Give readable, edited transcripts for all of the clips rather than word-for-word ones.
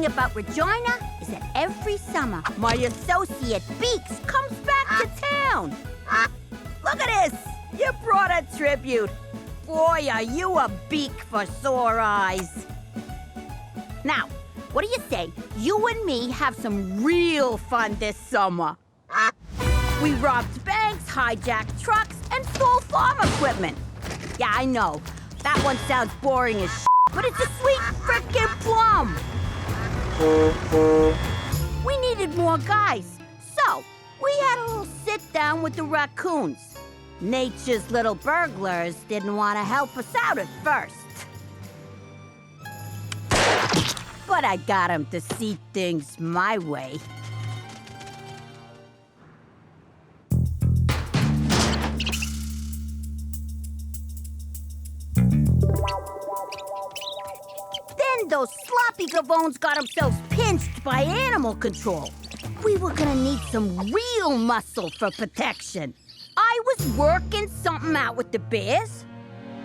thing about Regina is that every summer, my associate Beaks comes back to town. Look at this! You brought a tribute. Boy, are you a beak for sore eyes. Now, what do you say you and me have some real fun this summer? We robbed banks, hijacked trucks, and stole farm equipment. Yeah, I know. That one sounds boring as shit, but it's a sweet frickin' plum. We needed more guys, so we had a little sit-down with the raccoons. Nature's little burglars didn't want to help us out at first. But I got them to see things my way. Then those sloppy gavones got themselves pinched by animal control. We were gonna need some real muscle for protection. I was working something out with the bears,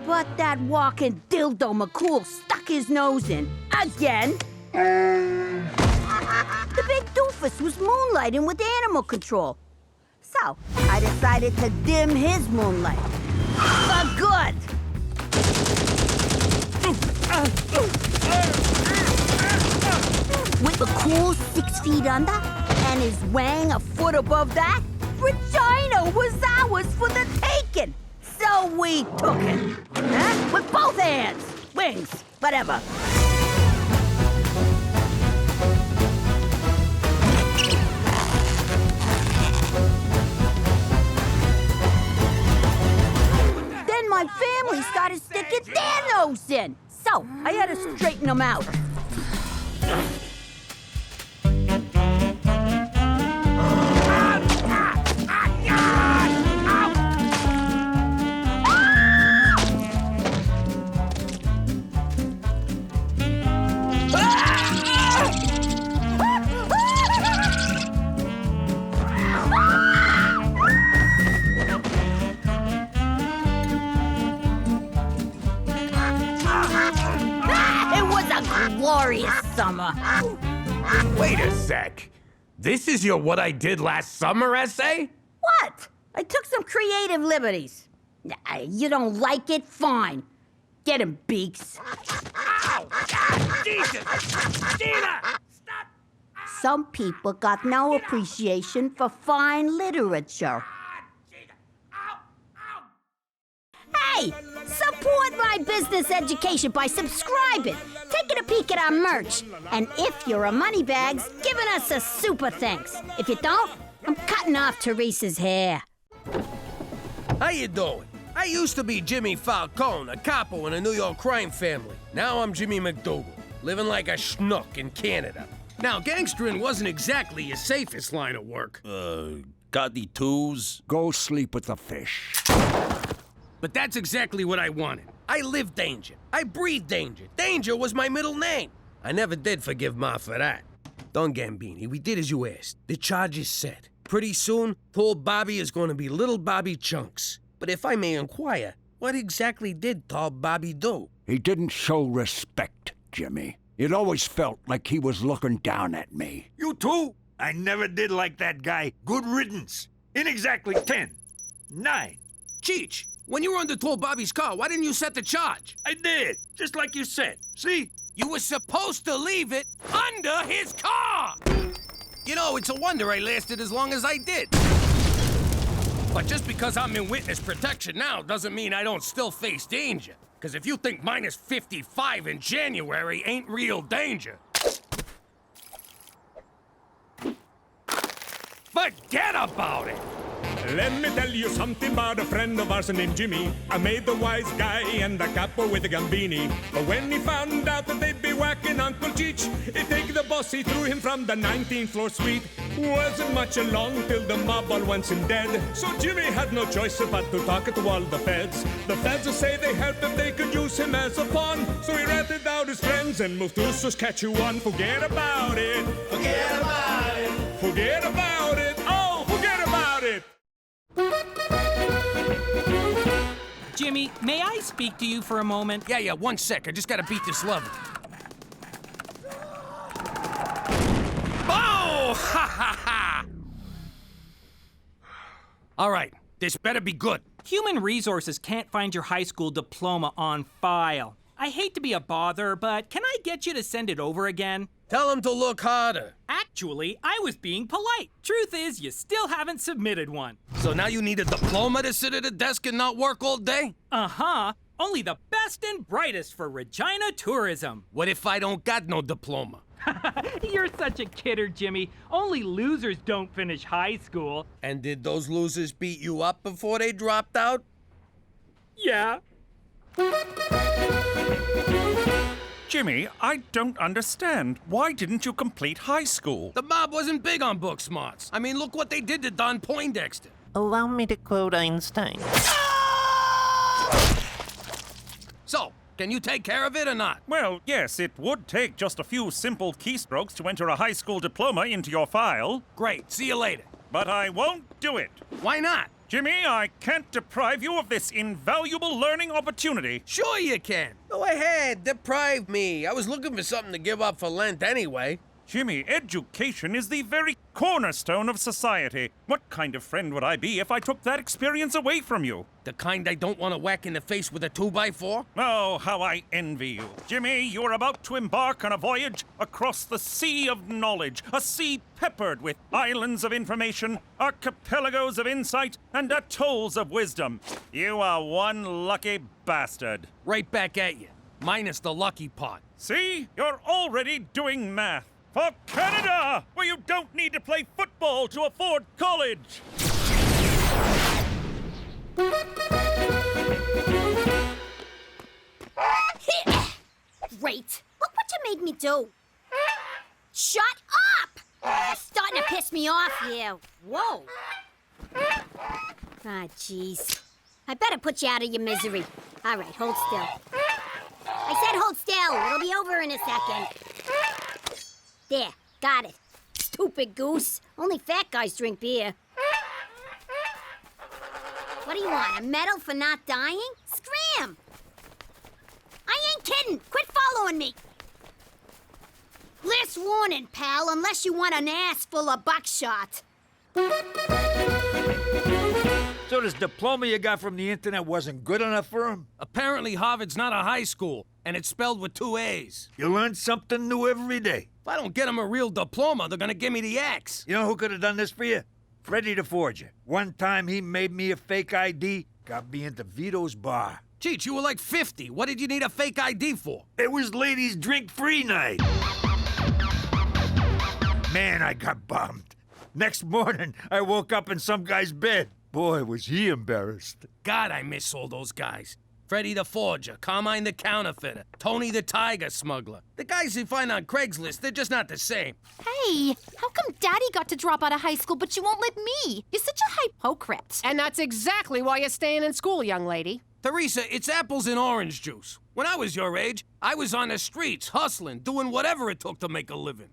but that walking dildo McCool stuck his nose in. Again. The big doofus was moonlighting with animal control. So, I decided to dim his moonlight. For good! With McCool 6 feet under, and his wang a foot above that, Regina was ours for the taking. So we took it. Huh? With both hands. Wings. Whatever. Then my family started sticking their nose in. So I had to straighten them out. Glorious summer. Wait a sec. This is your what I did last summer essay? What? I took some creative liberties. You don't like it? Fine. Get him, Beaks. Ow! God, Jesus! Gina! Stop! Some people got no appreciation for fine literature. Hey, support my business education by subscribing, taking a peek at our merch, and if you're a moneybags, giving us a super thanks. If you don't, I'm cutting off Teresa's hair. How you doing? I used to be Jimmy Falcone, a capo in a New York crime family. Now I'm Jimmy MacDougal, living like a schnook in Canada. Now, gangstering wasn't exactly your safest line of work. Got the tools? Go sleep with the fish. But that's exactly what I wanted. I lived danger. I breathed danger. Danger was my middle name. I never did forgive Ma for that. Don Gambini, we did as you asked. The charge is set. Pretty soon, Tall Bobby is going to be Little Bobby Chunks. But if I may inquire, what exactly did Tall Bobby do? He didn't show respect, Jimmy. It always felt like he was looking down at me. You too? I never did like that guy. Good riddance. In exactly 10, 9. Cheech, when you were under Tall Bobby's car, why didn't you set the charge? I did, just like you said. See? You were supposed to leave it under his car! You know, it's a wonder I lasted as long as I did. But just because I'm in witness protection now doesn't mean I don't still face danger. Because if you think minus 55 in January ain't real danger, forget about it! Let me tell you something about a friend of ours named Jimmy. I made the wise guy and the capo with the Gambini. But when he found out that they'd be whacking Uncle Cheech, he'd take the boss, he threw him from the 19th floor suite. Wasn't much along till the mob all went him dead. So Jimmy had no choice but to talk to all the feds. The feds will say they helped if they could use him as a pawn. So he ratted out his friends and moved to Saskatchewan. Forget about it. Forget about it. Forget about it. Oh, forget about it. Jimmy, may I speak to you for a moment? Yeah, 1 sec. I just gotta beat this level. ha ha ha! All right, this better be good. Human Resources can't find your high school diploma on file. I hate to be a bother, but can I get you to send it over again? Tell him to look harder. Actually, I was being polite. Truth is, you still haven't submitted one. So now you need a diploma to sit at a desk and not work all day? Uh-huh. Only the best and brightest for Regina tourism. What if I don't got no diploma? You're such a kidder, Jimmy. Only losers don't finish high school. And did those losers beat you up before they dropped out? Yeah. Jimmy, I don't understand. Why didn't you complete high school? The mob wasn't big on book smarts. I mean, look what they did to Don Poindexter. Allow me to quote Einstein. So, can you take care of it or not? Well, yes, it would take just a few simple keystrokes to enter a high school diploma into your file. Great, see you later. But I won't do it. Why not? Jimmy, I can't deprive you of this invaluable learning opportunity. Sure you can. Go ahead, deprive me. I was looking for something to give up for Lent anyway. Jimmy, education is the very cornerstone of society. What kind of friend would I be if I took that experience away from you? The kind I don't want to whack in the face with a 2x4? Oh, how I envy you. Jimmy, you're about to embark on a voyage across the sea of knowledge, a sea peppered with islands of information, archipelagos of insight, and atolls of wisdom. You are one lucky bastard. Right back at you, minus the lucky part. See? You're already doing math. For Canada, where you don't need to play football to afford college. Great. Look what you made me do. Shut up! You're starting to piss me off here. Whoa. Ah, jeez. I better put you out of your misery. All right, hold still. I said hold still. It'll be over in a second. There, got it. Stupid goose. Only fat guys drink beer. What do you want, a medal for not dying? Scram! I ain't kidding. Quit following me. Last warning, pal, unless you want an ass full of buckshot. So this diploma you got from the internet wasn't good enough for him? Apparently Harvard's not a high school, and it's spelled with 2 A's. You learn something new every day. If I don't get him a real diploma, they're gonna give me the axe. You know who could have done this for you? Freddy the Forger. One time he made me a fake ID, got me into Vito's bar. Cheech, you were like 50. What did you need a fake ID for? It was ladies' drink-free night. Man, I got bummed. Next morning, I woke up in some guy's bed. Boy, was he embarrassed. God, I miss all those guys. Freddy the Forger, Carmine the Counterfeiter, Tony the Tiger Smuggler. The guys you find on Craigslist, they're just not the same. Hey, how come Daddy got to drop out of high school, but you won't let me? You're such a hypocrite. And that's exactly why you're staying in school, young lady. Teresa, it's apples and orange juice. When I was your age, I was on the streets, hustling, doing whatever it took to make a living.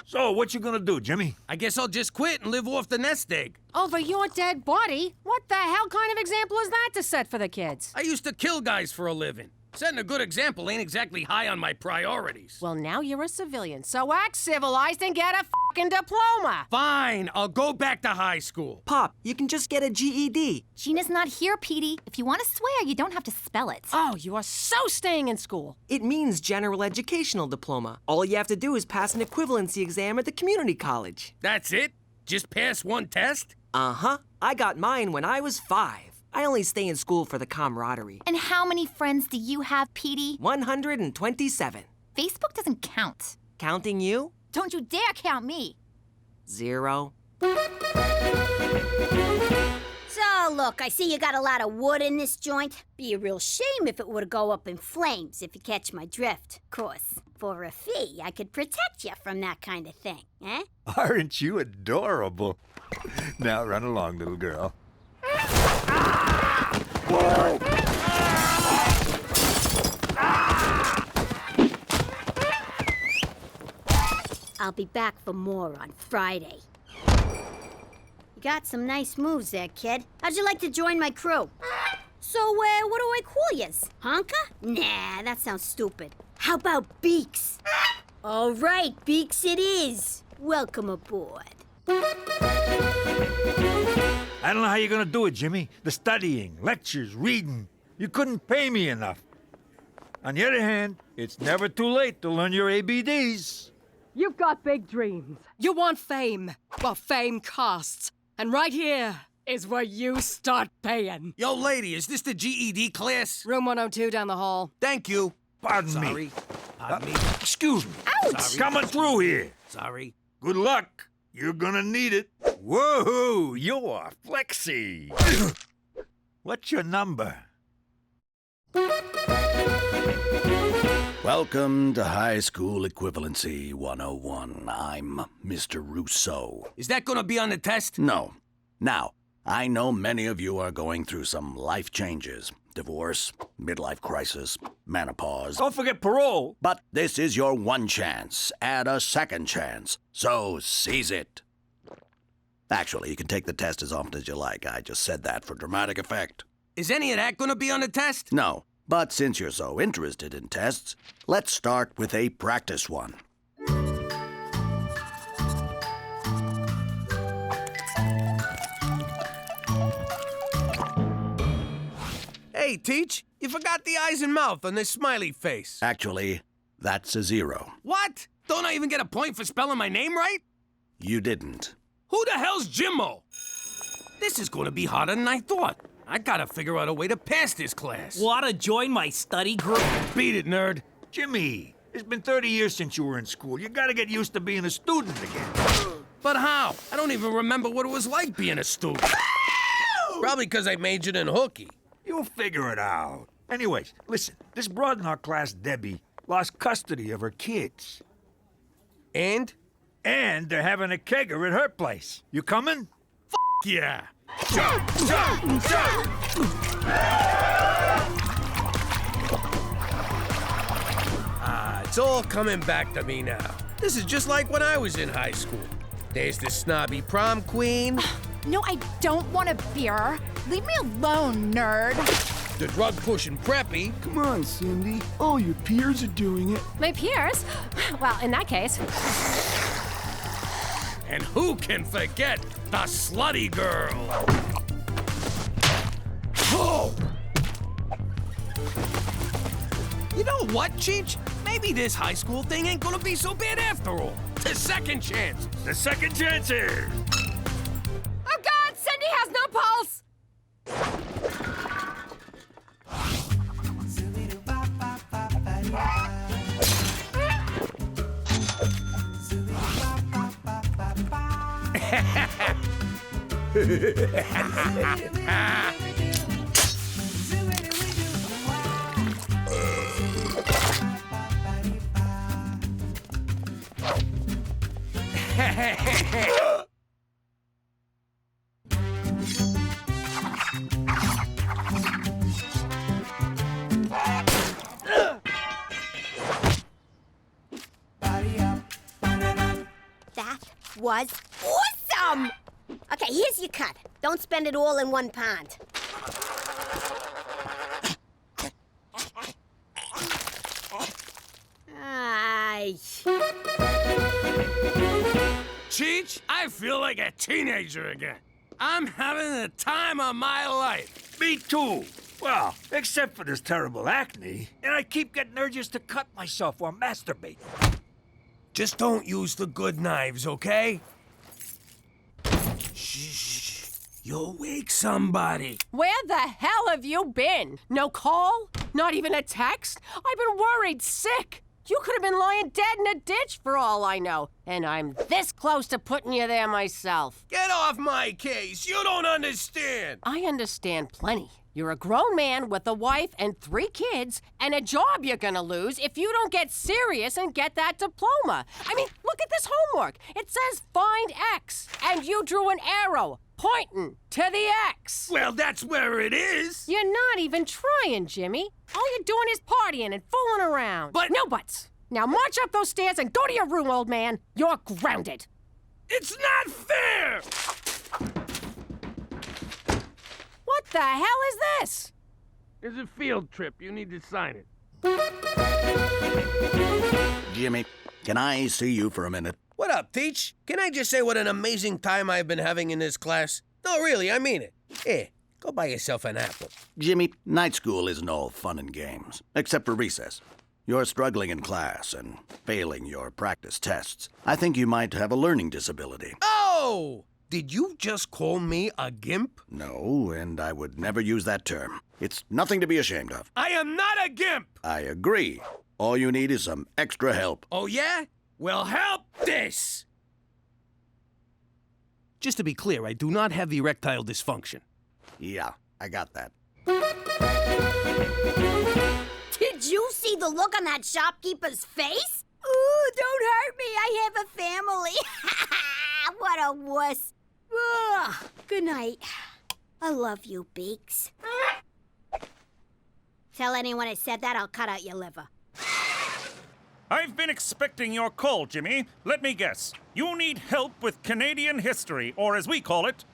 So, what you gonna do, Jimmy? I guess I'll just quit and live off the nest egg. Over your dead body? What the hell kind of example is that to set for the kids? I used to kill guys for a living. Setting a good example ain't exactly high on my priorities. Well, now you're a civilian, so act civilized and get a fucking diploma. Fine, I'll go back to high school. Pop, you can just get a GED. Gina's not here, Petey. If you want to swear, you don't have to spell it. Oh, you are so staying in school. It means general educational diploma. All you have to do is pass an equivalency exam at the community college. That's it? Just pass one test? Uh-huh. I got mine when I was 5. I only stay in school for the camaraderie. And how many friends do you have, Petey? 127. Facebook doesn't count. Counting you? Don't you dare count me. 0. So, look, I see you got a lot of wood in this joint. Be a real shame if it were to go up in flames, if you catch my drift. Of course, for a fee, I could protect you from that kind of thing, eh? Aren't you adorable? Now run along, little girl. I'll be back for more on Friday. You got some nice moves there, kid. How'd you like to join my crew? So, what do I call yous? Honka? Nah, that sounds stupid. How about Beaks? All right, Beaks it is. Welcome aboard. I don't know how you're gonna do it, Jimmy. The studying, lectures, reading. You couldn't pay me enough. On the other hand, it's never too late to learn your ABDs. You've got big dreams. You want fame. Well, fame costs. And right here is where you start paying. Yo, lady, is this the GED class? Room 102 down the hall. Thank you. Pardon me. Sorry. Pardon me. Excuse me. Ouch! Sorry. Coming through here. Sorry. Good luck. You're gonna need it. Whoa, you're flexy. What's your number? Welcome to High School Equivalency 101. I'm Mr. Rousseau. Is that gonna be on the test? No. Now, I know many of you are going through some life changes. Divorce, midlife crisis, menopause. Don't forget parole. But this is your one chance. Add a second chance. So seize it. Actually, you can take the test as often as you like. I just said that for dramatic effect. Is any of that gonna be on the test? No. But since you're so interested in tests, let's start with a practice one. Hey, Teach, you forgot the eyes and mouth on this smiley face. Actually, that's a 0. What? Don't I even get a point for spelling my name right? You didn't. Who the hell's Jimmo? This is gonna be harder than I thought. I gotta figure out a way to pass this class. Wanna join my study group? Beat it, nerd. Jimmy, it's been 30 years since you were in school. You gotta get used to being a student again. But how? I don't even remember what it was like being a student. Probably because I majored in hooky. You'll figure it out. Anyways, listen, this broad in our class, Debbie, lost custody of her kids. And? And they're having a kegger at her place. You coming? Yeah. Jump, jump, jump! It's all coming back to me now. This is just like when I was in high school. There's the snobby prom queen. No, I don't want a beer. Leave me alone, nerd. The drug-pushing preppy. Come on, Cindy. All your peers are doing it. My peers? Well, in that case. And who can forget the slutty girl? Oh! You know what, Cheech? Maybe this high school thing ain't gonna be so bad after all. The second chance. The second chances. Oh, God! Cindy has no pulse! That was awesome! Okay, here's your cut. Don't spend it all in one pond. Aye. Cheech, I feel like a teenager again. I'm having the time of my life. Me too. Well, except for this terrible acne. And I keep getting urges to cut myself or masturbate. Just don't use the good knives, okay? Shh. You'll wake somebody. Where the hell have you been? No call? Not even a text? I've been worried sick. You could have been lying dead in a ditch for all I know. And I'm this close to putting you there myself. Get off my case. You don't understand. I understand plenty. You're a grown man with a wife and 3 kids and a job you're gonna lose if you don't get serious and get that diploma. I mean, look at this homework. It says find X, and you drew an arrow pointing to the X. Well, that's where it is. You're not even trying, Jimmy. All you're doing is partying and fooling around. But no buts. Now march up those stairs and go to your room, old man. You're grounded. It's not fair. What the hell is this? There's a field trip. You need to sign it. Jimmy, can I see you for a minute? What up, Teach? Can I just say what an amazing time I've been having in this class? No, really, I mean it. Here, go buy yourself an apple. Jimmy, night school isn't all fun and games, except for recess. You're struggling in class and failing your practice tests. I think you might have a learning disability. Oh! Did you just call me a gimp? No, and I would never use that term. It's nothing to be ashamed of. I am not a gimp! I agree. All you need is some extra help. Oh, yeah? Well, help this! Just to be clear, I do not have erectile dysfunction. Yeah, I got that. Did you see the look on that shopkeeper's face? Ooh, don't hurt me. I have a family. What a wuss. Ugh. Good night. I love you, Beaks. Tell anyone I said that, I'll cut out your liver. I've been expecting your call, Jimmy. Let me guess. You need help with Canadian history, or as we call it,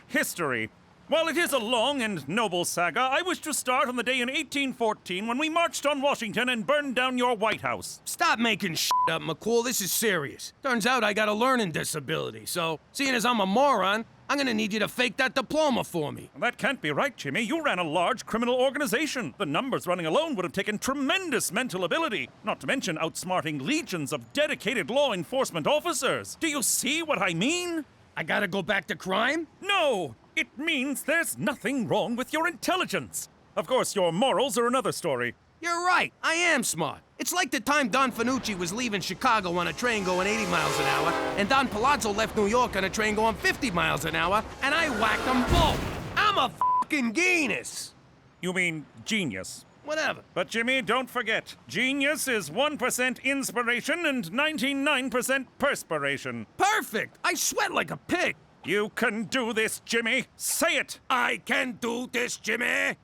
history. While it is a long and noble saga, I wish to start on the day in 1814 when we marched on Washington and burned down your White House. Stop making shit up, McCool. This is serious. Turns out I got a learning disability, so seeing as I'm a moron, I'm gonna need you to fake that diploma for me. That can't be right, Jimmy. You ran a large criminal organization. The numbers running alone would have taken tremendous mental ability, not to mention outsmarting legions of dedicated law enforcement officers. Do you see what I mean? I gotta go back to crime? No! It means there's nothing wrong with your intelligence. Of course, your morals are another story. You're right. I am smart. It's like the time Don Fanucci was leaving Chicago on a train going 80 miles an hour, and Don Palazzo left New York on a train going 50 miles an hour, and I whacked them both. I'm a fucking genius. You mean genius? Whatever. But Jimmy, don't forget, genius is 1% inspiration and 99% perspiration. Perfect. I sweat like a pig. You can do this, Jimmy. Say it. I can do this, Jimmy.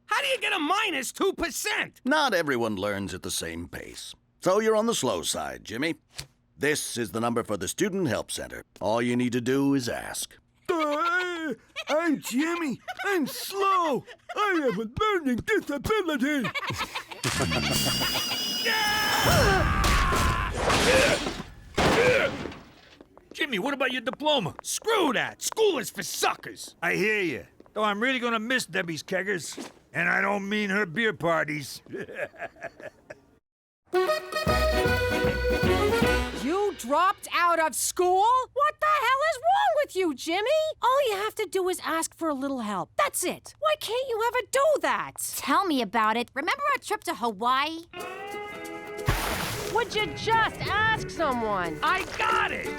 How do you get a minus 2%? Not everyone learns at the same pace. So you're on the slow side, Jimmy. This is the number for the Student Help Center. All you need to do is ask. I'm Jimmy. I'm slow. I have a learning disability. Jimmy, what about your diploma? Screw that. School is for suckers. I hear you. Though I'm really gonna miss Debbie's keggers. And I don't mean her beer parties. You dropped out of school? What the hell is wrong with you, Jimmy? All you have to do is ask for a little help. That's it. Why can't you ever do that? Tell me about it. Remember our trip to Hawaii? Would you just ask someone? I got it!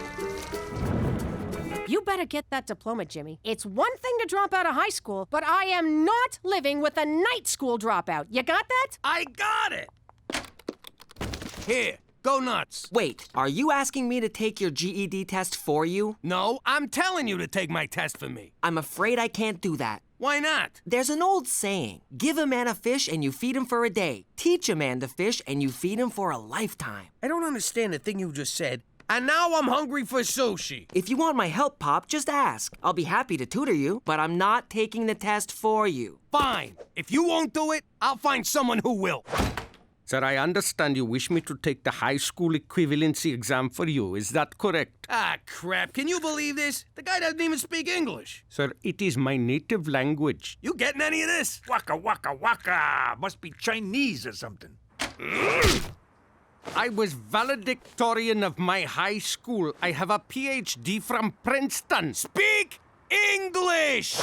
You better get that diploma, Jimmy. It's one thing to drop out of high school, but I am not living with a night school dropout. You got that? I got it! Here, go nuts. Wait, are you asking me to take your GED test for you? No, I'm telling you to take my test for me. I'm afraid I can't do that. Why not? There's an old saying, give a man a fish and you feed him for a day. Teach a man to fish and you feed him for a lifetime. I don't understand the thing you just said. And now I'm hungry for sushi. If you want my help, Pop, just ask. I'll be happy to tutor you, but I'm not taking the test for you. Fine. If you won't do it, I'll find someone who will. Sir, I understand you wish me to take the high school equivalency exam for you. Is that correct? Ah, crap. Can you believe this? The guy doesn't even speak English. Sir, it is my native language. You getting any of this? Waka, waka, waka. Must be Chinese or something. I was valedictorian of my high school. I have a PhD from Princeton. Speak English!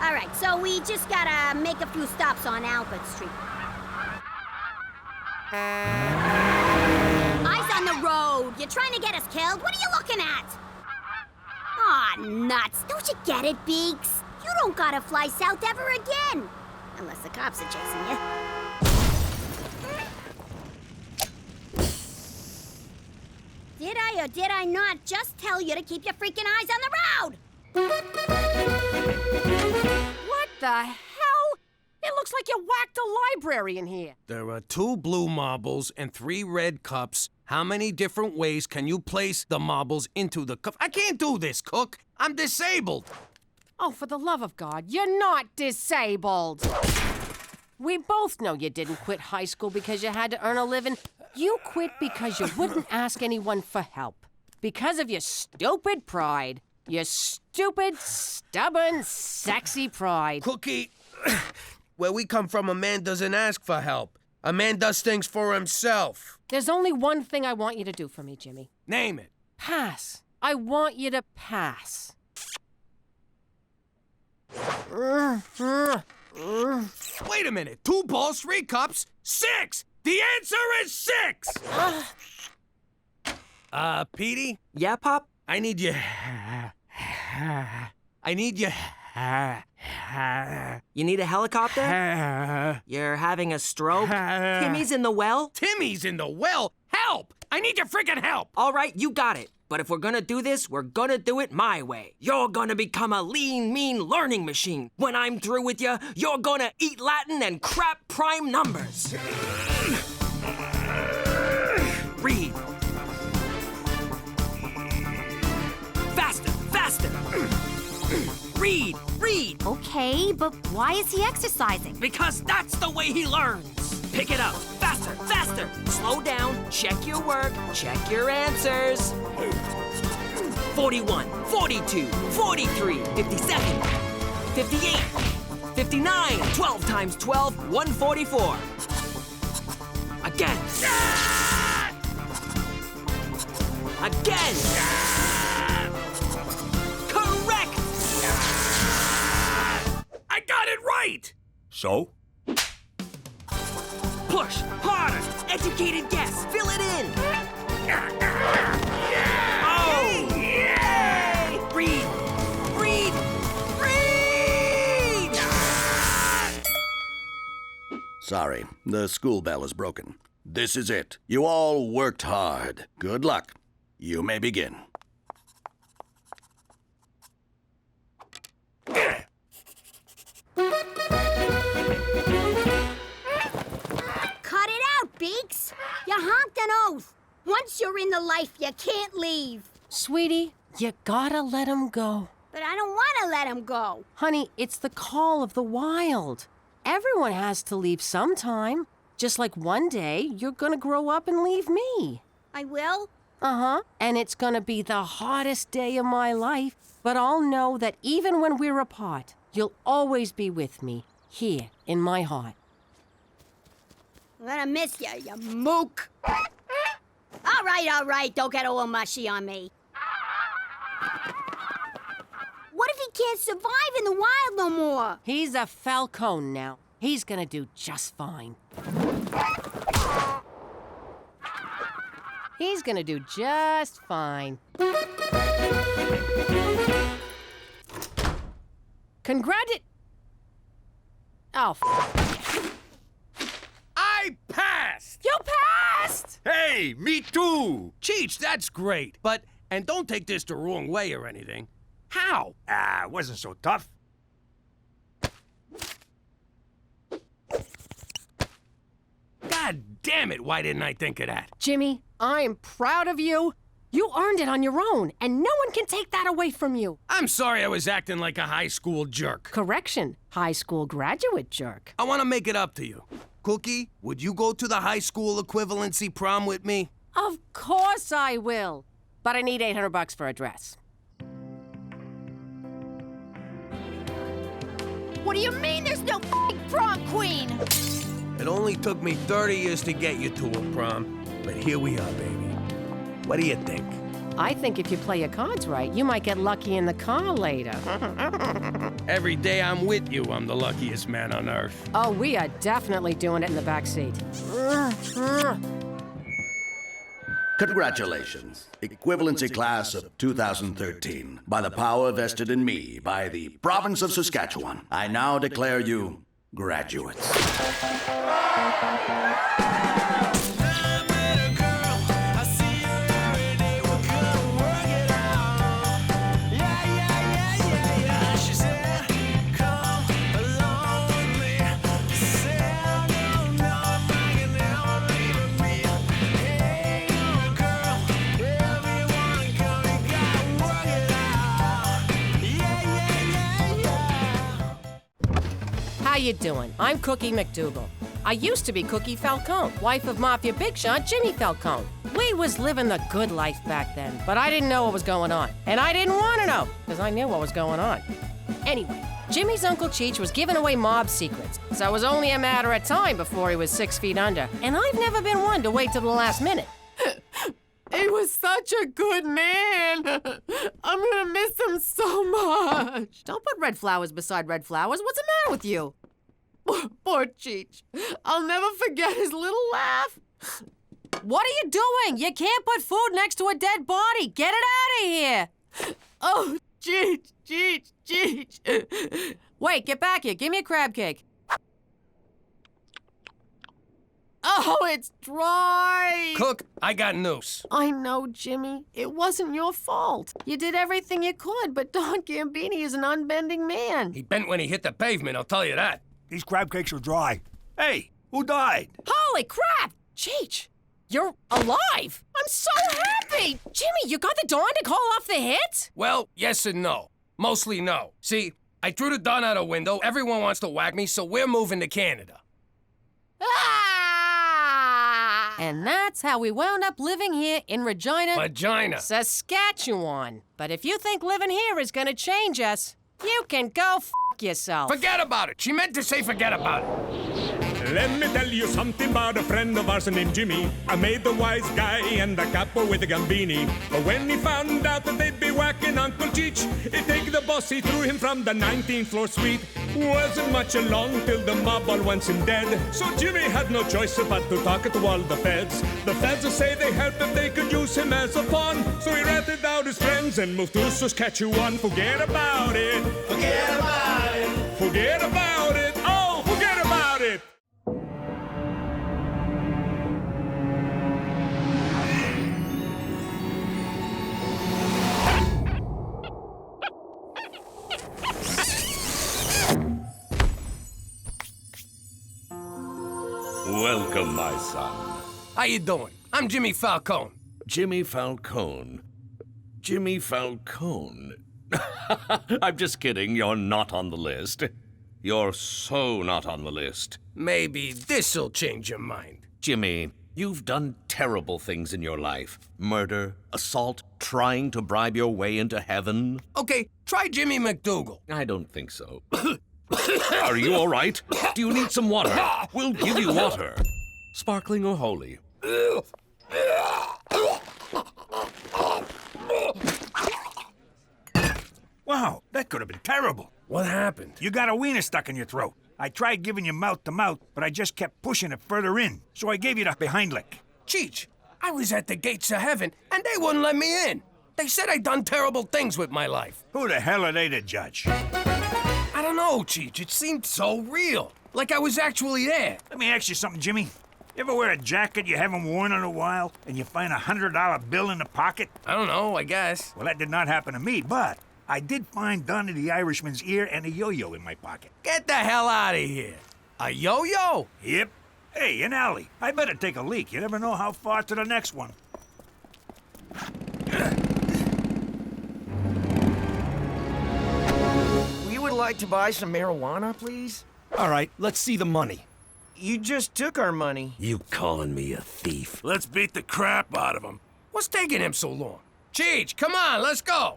All right, so we just gotta make a few stops on Albert Street. Eyes on the road. You're trying to get us killed? What are you looking at? Aw, nuts. Don't you get it, Beaks? You don't gotta fly south ever again. Unless the cops are chasing you. Did I or did I not just tell you to keep your freaking eyes on the road? What the hell? It looks like you whacked a library in here. There are 2 blue marbles and 3 red cups How many different ways can you place the marbles into the cup? I can't do this, Cook. I'm disabled. Oh, for the love of God, you're not disabled. We both know you didn't quit high school because you had to earn a living. You quit because you wouldn't ask anyone for help. Because of your stupid pride. Your stupid, stubborn, sexy pride. Cookie, where we come from, a man doesn't ask for help. A man does things for himself. There's only one thing I want you to do for me, Jimmy. Name it. Pass. I want you to pass. Wait a minute. 2 balls, 3 cups, 6! The answer is 6! Petey? Yeah, Pop? I need you... I need you... You need a helicopter? You're having a stroke? Timmy's in the well? Timmy's in the well? Help! I need your freaking help! All right, you got it. But if we're gonna do this, we're gonna do it my way. You're gonna become a lean, mean learning machine. When I'm through with you, you're gonna eat Latin and crap prime numbers. Read. Faster, faster. Read, read. Okay, but why is he exercising? Because that's the way he learns. Pick it up. Faster, faster. Slow down. Check your work. Check your answers. 41, 42, 43, 57, 58, 59. 12 times 12, 144. Again. Again. Correct. I got it right! So? Push, harder, educated guess, fill it in. Oh! Yay! Read, read, read! Sorry, the school bell is broken. This is it. You all worked hard. Good luck. You may begin. Cut it out, Beaks! You honked an oath. Once you're in the life, you can't leave. Sweetie, you gotta let him go. But I don't want to let him go. Honey, it's the call of the wild. Everyone has to leave sometime. Just like one day, you're gonna grow up and leave me. I will? Uh-huh. And it's gonna be the hardest day of my life, but I'll know that even when we're apart, you'll always be with me, here in my heart. I'm gonna miss you, you mook. All right, don't get all mushy on me. What if he can't survive in the wild no more? He's a Falcone now. He's gonna do just fine. He's gonna do just fine. Oh, I passed! You passed! Hey, me too! Cheech, that's great. But, and don't take this the wrong way or anything. How? It wasn't so tough. God damn it, why didn't I think of that? Jimmy, I'm proud of you. You earned it on your own, and no one can take that away from you. I'm sorry I was acting like a high school jerk. Correction, high school graduate jerk. I want to make it up to you. Cookie, would you go to the high school equivalency prom with me? Of course I will. But I need $800 for a dress. What do you mean there's no prom queen? It only took me 30 years to get you to a prom, but here we are, baby. What do you think? I think if you play your cards right, you might get lucky in the car later. Every day I'm with you, I'm the luckiest man on earth. Oh, we are definitely doing it in the back seat. Congratulations. Equivalency class of 2013. By the power vested in me by the province of Saskatchewan, I now declare you graduates. you doing? I'm Cookie MacDougal. I used to be Cookie Falcone, wife of Mafia big shot Jimmy Falcone. We was living the good life back then, but I didn't know what was going on. And I didn't want to know, because I knew what was going on. Anyway, Jimmy's Uncle Cheech was giving away mob secrets, so it was only a matter of time before he was 6 feet under. And I've never been one to wait till the last minute. He was such a good man. I'm gonna miss him so much. Don't put red flowers beside red flowers. What's the matter with you? Poor Cheech. I'll never forget his little laugh. What are you doing? You can't put food next to a dead body. Get it out of here. Oh, Cheech. Wait, get back here. Give me a crab cake. Oh, it's dry. Cook, I got news. I know, Jimmy. It wasn't your fault. You did everything you could, but Don Gambini is an unbending man. He bent when he hit the pavement, I'll tell you that. These crab cakes are dry. Hey, who died? Holy crap! Cheech, you're alive! I'm so happy! Jimmy, you got the Don to call off the hit? Well, yes and no. Mostly no. See, I threw the Don out a window, everyone wants to whack me, so we're moving to Canada. And that's how we wound up living here in Regina, Saskatchewan. But if you think living here is gonna change us, you can go f*** yourself. Forget about it. She meant to say forget about it. Let me tell you something about a friend of ours named Jimmy. I made the wise guy and the capo with the Gambini. But when he found out that they'd be whacking Uncle Cheech, he'd take the boss, he threw him from the 19th floor suite. Wasn't much along till the mob all wants him dead. So Jimmy had no choice but to talk to all the feds. The feds will say they helped if they could use him as a pawn. So he ratted out his friends and moved to Saskatchewan. Forget about it. Forget about it. Forget about it. Oh, forget about it. Welcome, my son. How you doing? I'm Jimmy Falcone. Jimmy Falcone. Jimmy Falcone. I'm just kidding. You're not on the list. You're so not on the list. Maybe this'll change your mind. Jimmy, you've done terrible things in your life. Murder, assault, trying to bribe your way into heaven. Okay, try Jimmy MacDougal. I don't think so. Are you all right? Do you need some water? We'll give you water. Sparkling or holy? Wow, that could have been terrible. What happened? You got a wiener stuck in your throat. I tried giving you mouth to mouth, but I just kept pushing it further in, so I gave you the behind lick. Cheech, I was at the gates of heaven, and they wouldn't let me in. They said I'd done terrible things with my life. Who the hell are they to judge? I don't know, Cheech. It seemed so real. Like I was actually there. Let me ask you something, Jimmy. You ever wear a jacket you haven't worn in a while, and you find a $100 bill in the pocket? I don't know, I guess. Well, that did not happen to me, but I did find Donnie the Irishman's ear and a yo-yo in my pocket. Get the hell out of here. A yo-yo? Yep. Hey, an alley. I better take a leak. You never know how far to the next one. We would like to buy some marijuana, please. All right, let's see the money. You just took our money. You calling me a thief? Let's beat the crap out of him. What's taking him so long? Cheech, come on, let's go.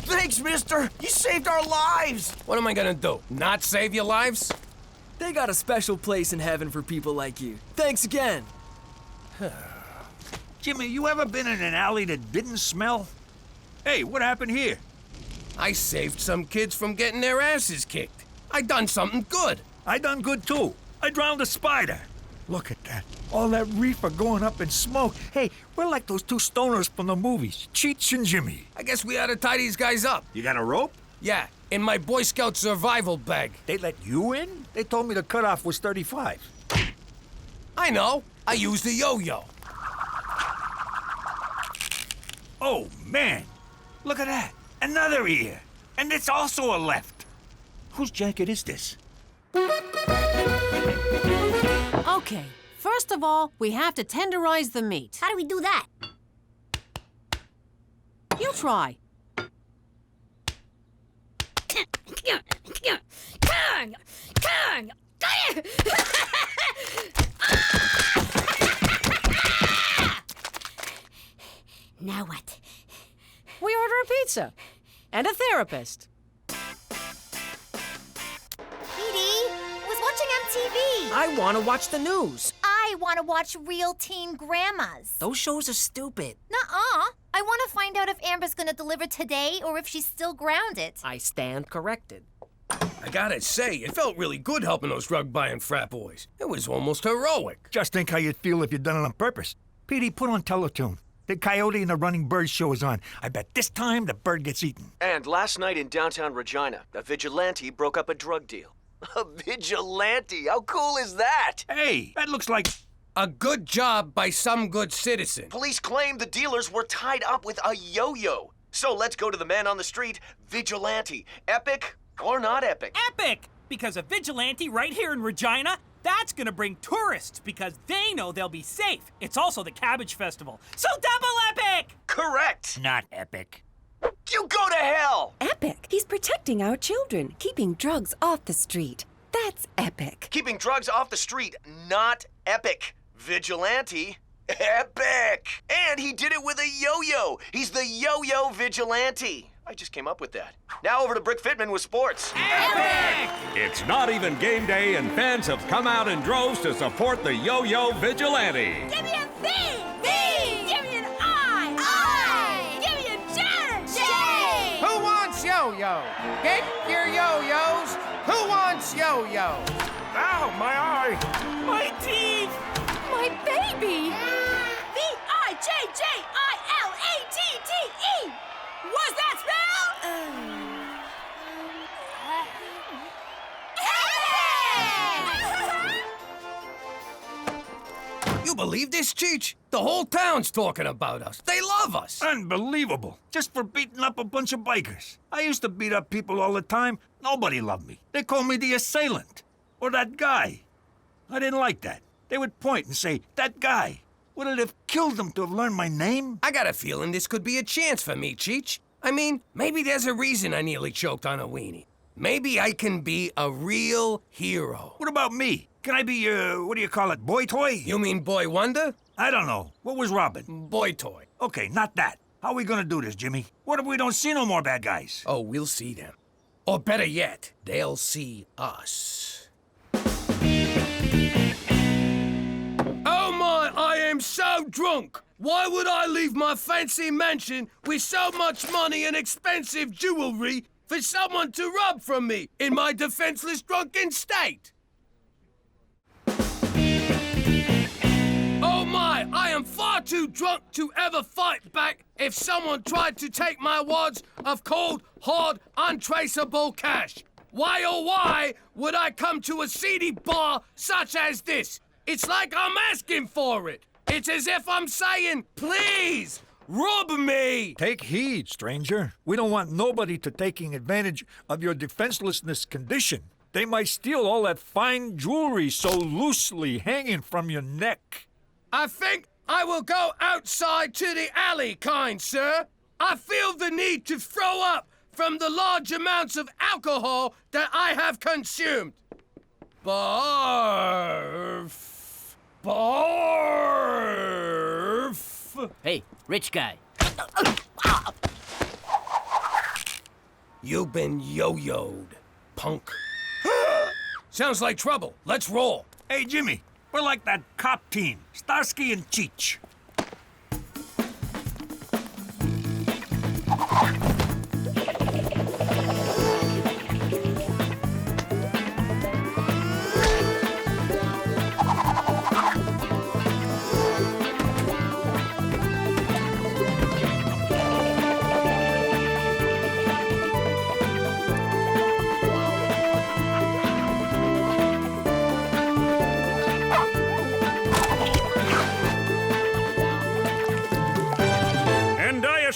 Thanks, Thanks, mister. You saved our lives. What am I gonna do? Not save your lives? They got a special place in heaven for people like you. Thanks again. Jimmy, you ever been in an alley that didn't smell? Hey, what happened here? I saved some kids from getting their asses kicked. I done something good. I done good too. I drowned a spider. Look at that. All that reefer going up in smoke. Hey, we're like those two stoners from the movies, Cheech and Jimmy. I guess we ought to tie these guys up. You got a rope? Yeah, in my Boy Scout survival bag. They let you in? They told me the cutoff was 35. I know. I used a yo-yo. Oh, man. Look at that. Another ear. And it's also a left. Whose jacket is this? Okay, first of all, we have to tenderize the meat. How do we do that? You try. Now what? We order a pizza and a therapist. Petey, was watching MTV. I want to watch the news. I want to watch Real Teen Grandmas. Those shows are stupid. Nuh-uh. I want to find out if Amber's gonna deliver today or if she's still grounded. I stand corrected. I gotta say, it felt really good helping those drug-buying frat boys. It was almost heroic. Just think how you'd feel if you'd done it on purpose. Petey, put on Teletoon. The Coyote and the Running Bird show is on. I bet this time the bird gets eaten. And last night in downtown Regina, a vigilante broke up a drug deal. A vigilante? How cool is that? Hey, that looks like... A good job by some good citizen. Police claim the dealers were tied up with a yo-yo. So let's go to the man on the street, Vigilante. Epic or not epic? Epic! Because a vigilante right here in Regina, that's gonna bring tourists because they know they'll be safe. It's also the Cabbage Festival, so double epic! Correct! Not epic. You go to hell! Epic. He's protecting our children, keeping drugs off the street. That's epic. Keeping drugs off the street, not epic. Vigilante, epic! And he did it with a yo-yo. He's the yo-yo vigilante. I just came up with that. Now over to Brick Fitman with sports. Epic! It's not even game day, and fans have come out in droves to support the yo-yo vigilante. Give me a V! V! Give me an I! I! Give me a J! J! Who wants yo-yo? Get your yo-yos. Who wants yo-yo? Ow, my eye! My teeth! My baby! V-I-J-J-I-L-A-T-T-E! What's that spell? You believe this, Cheech? The whole town's talking about us. They love us. Unbelievable. Just for beating up a bunch of bikers. I used to beat up people all the time. Nobody loved me. They called me the assailant. Or that guy. I didn't like that. They would point and say, that guy. Would it have killed them to have learned my name? I got a feeling this could be a chance for me, Cheech. I mean, maybe there's a reason I nearly choked on a weenie. Maybe I can be a real hero. What about me? Can I be, what do you call it, boy toy? You mean boy wonder? I don't know. What was Robin? Boy toy. Okay, not that. How are we gonna do this, Jimmy? What if we don't see no more bad guys? Oh, we'll see them. Or better yet, they'll see us. Oh my, I am so drunk! Why would I leave my fancy mansion with so much money and expensive jewelry for someone to rob from me in my defenseless drunken state? Oh my, I am far too drunk to ever fight back if someone tried to take my wads of cold, hard, untraceable cash. Why oh why would I come to a seedy bar such as this? It's like I'm asking for it. It's as if I'm saying, please, rob me. Take heed, stranger. We don't want nobody to taking advantage of your defenselessness condition. They might steal all that fine jewelry so loosely hanging from your neck. I think I will go outside to the alley, kind sir. I feel the need to throw up from the large amounts of alcohol that I have consumed. Barf. Barf! Hey, rich guy. You've been yo-yoed, punk. Sounds like trouble. Let's roll. Hey, Jimmy, we're like that cop team, Starsky and Cheech.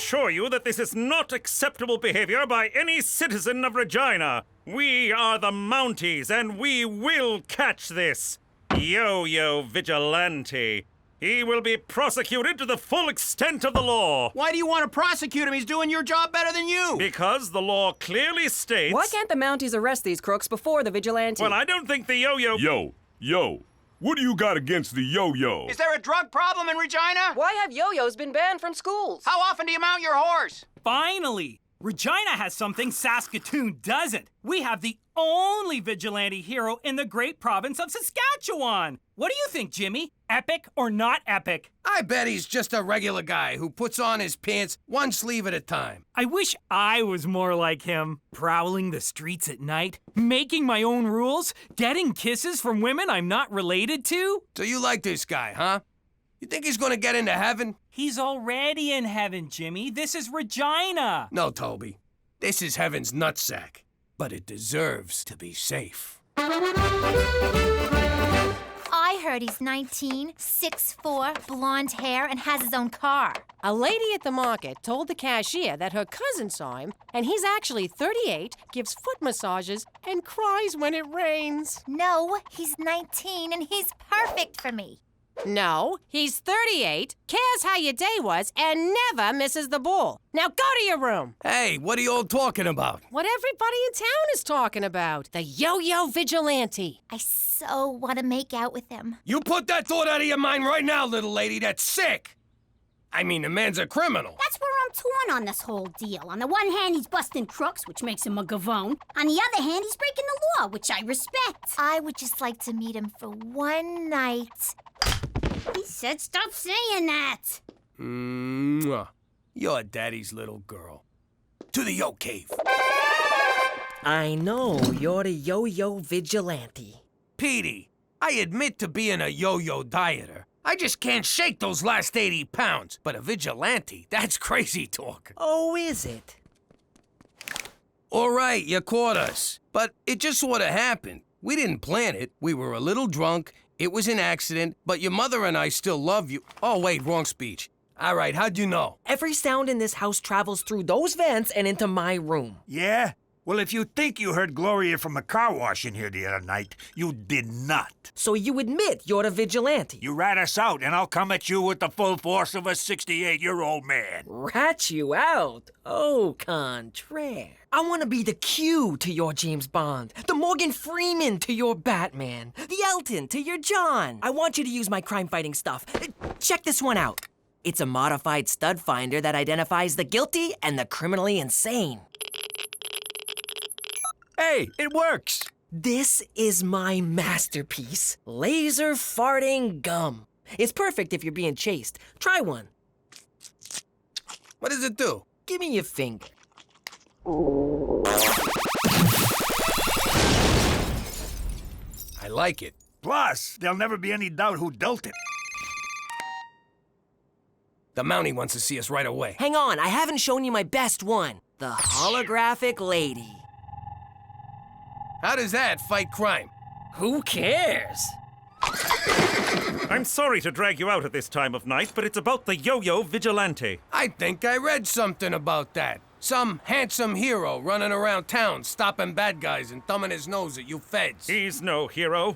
assure you that this is not acceptable behavior by any citizen of Regina. We are the Mounties, and we will catch this Yo-Yo Vigilante. He will be prosecuted to the full extent of the law. Why do you want to prosecute him? He's doing your job better than you. Because the law clearly states... Why can't the Mounties arrest these crooks before the Vigilante? Well, I don't think the Yo-Yo... Yo, what do you got against the Yo-Yo? Is there a drug problem in Regina? Why have yo-yos been banned from schools? How often do you mount your horse? Finally! Regina has something Saskatoon doesn't. We have the only vigilante hero in the great province of Saskatchewan. What do you think, Jimmy? Epic or not epic? I bet he's just a regular guy who puts on his pants one sleeve at a time. I wish I was more like him. Prowling the streets at night, making my own rules, getting kisses from women I'm not related to. So you like this guy, huh? You think he's gonna get into heaven? He's already in heaven, Jimmy. This is Regina. No, Toby. This is heaven's nutsack. But it deserves to be safe. I heard he's 19, 6'4", blonde hair, and has his own car. A lady at the market told the cashier that her cousin saw him, and he's actually 38, gives foot massages, and cries when it rains. No, he's 19, and he's perfect for me. No, he's 38, cares how your day was, and never misses the bull. Now go to your room. Hey, what are you all talking about? What everybody in town is talking about. The Yo-Yo Vigilante. I so want to make out with him. You put that thought out of your mind right now, little lady. That's sick. I mean, the man's a criminal. That's where I'm torn on this whole deal. On the one hand, he's busting crooks, which makes him a gavone. On the other hand, he's breaking the law, which I respect. I would just like to meet him for one night. He said stop saying that. Mwah. You're daddy's little girl. To the Yo Cave. I know you're the Yo-Yo Vigilante. Petey, I admit to being a yo-yo dieter. I just can't shake those last 80 pounds. But a vigilante, that's crazy talk. Oh, is it? All right, you caught us. But it just sort of happened. We didn't plan it. We were a little drunk. It was an accident, but your mother and I still love you. Oh, wait, wrong speech. All right, how'd you know? Every sound in this house travels through those vents and into my room. Yeah? Well, if you think you heard Gloria from a car wash in here the other night, you did not. So you admit you're the vigilante? You rat us out, and I'll come at you with the full force of a 68-year-old man. Rat you out? Au contraire. I want to be the Q to your James Bond, the Morgan Freeman to your Batman, the Elton to your John. I want you to use my crime-fighting stuff. Check this one out. It's a modified stud finder that identifies the guilty and the criminally insane. Hey, it works. This is my masterpiece, laser farting gum. It's perfect if you're being chased. Try one. What does it do? Give me your finger. I like it. Plus, there'll never be any doubt who dealt it. The Mountie wants to see us right away. Hang on, I haven't shown you my best one. The holographic lady. How does that fight crime? Who cares? I'm sorry to drag you out at this time of night, but it's about the Yo-Yo Vigilante. I think I read something about that. Some handsome hero running around town stopping bad guys and thumbing his nose at you feds. He's no hero.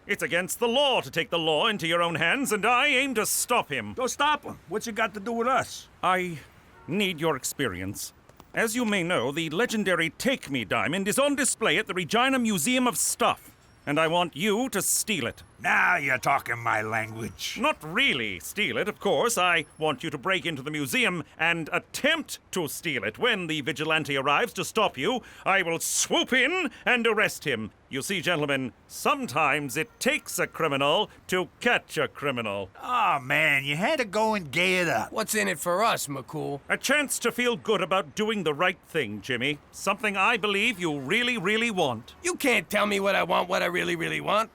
It's against the law to take the law into your own hands, and I aim to stop him. Go stop him. What's it got to do with us? I need your experience. As you may know, the legendary Take Me diamond is on display at the Regina Museum of Stuff, and I want you to steal it. Now you're talking my language. Not really steal it, of course. I want you to break into the museum and attempt to steal it. When the vigilante arrives to stop you, I will swoop in and arrest him. You see, gentlemen, sometimes it takes a criminal to catch a criminal. Oh, man, you had to go and gay it up. What's in it for us, McCool? A chance to feel good about doing the right thing, Jimmy. Something I believe you really, really want. You can't tell me what I want, what I really, really want.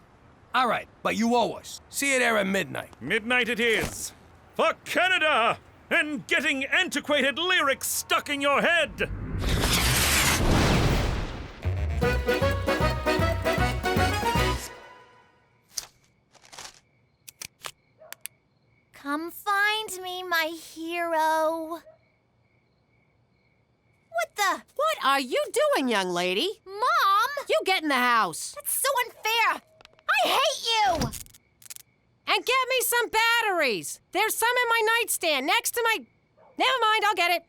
All right, but you owe us. See you there at midnight. Midnight it is. For Canada! And getting antiquated lyrics stuck in your head! Come find me, my hero. are you doing, young lady? Mom! You get in the house. That's so unfair! I hate you! And get me some batteries. There's some in my nightstand next to my... Never mind, I'll get it.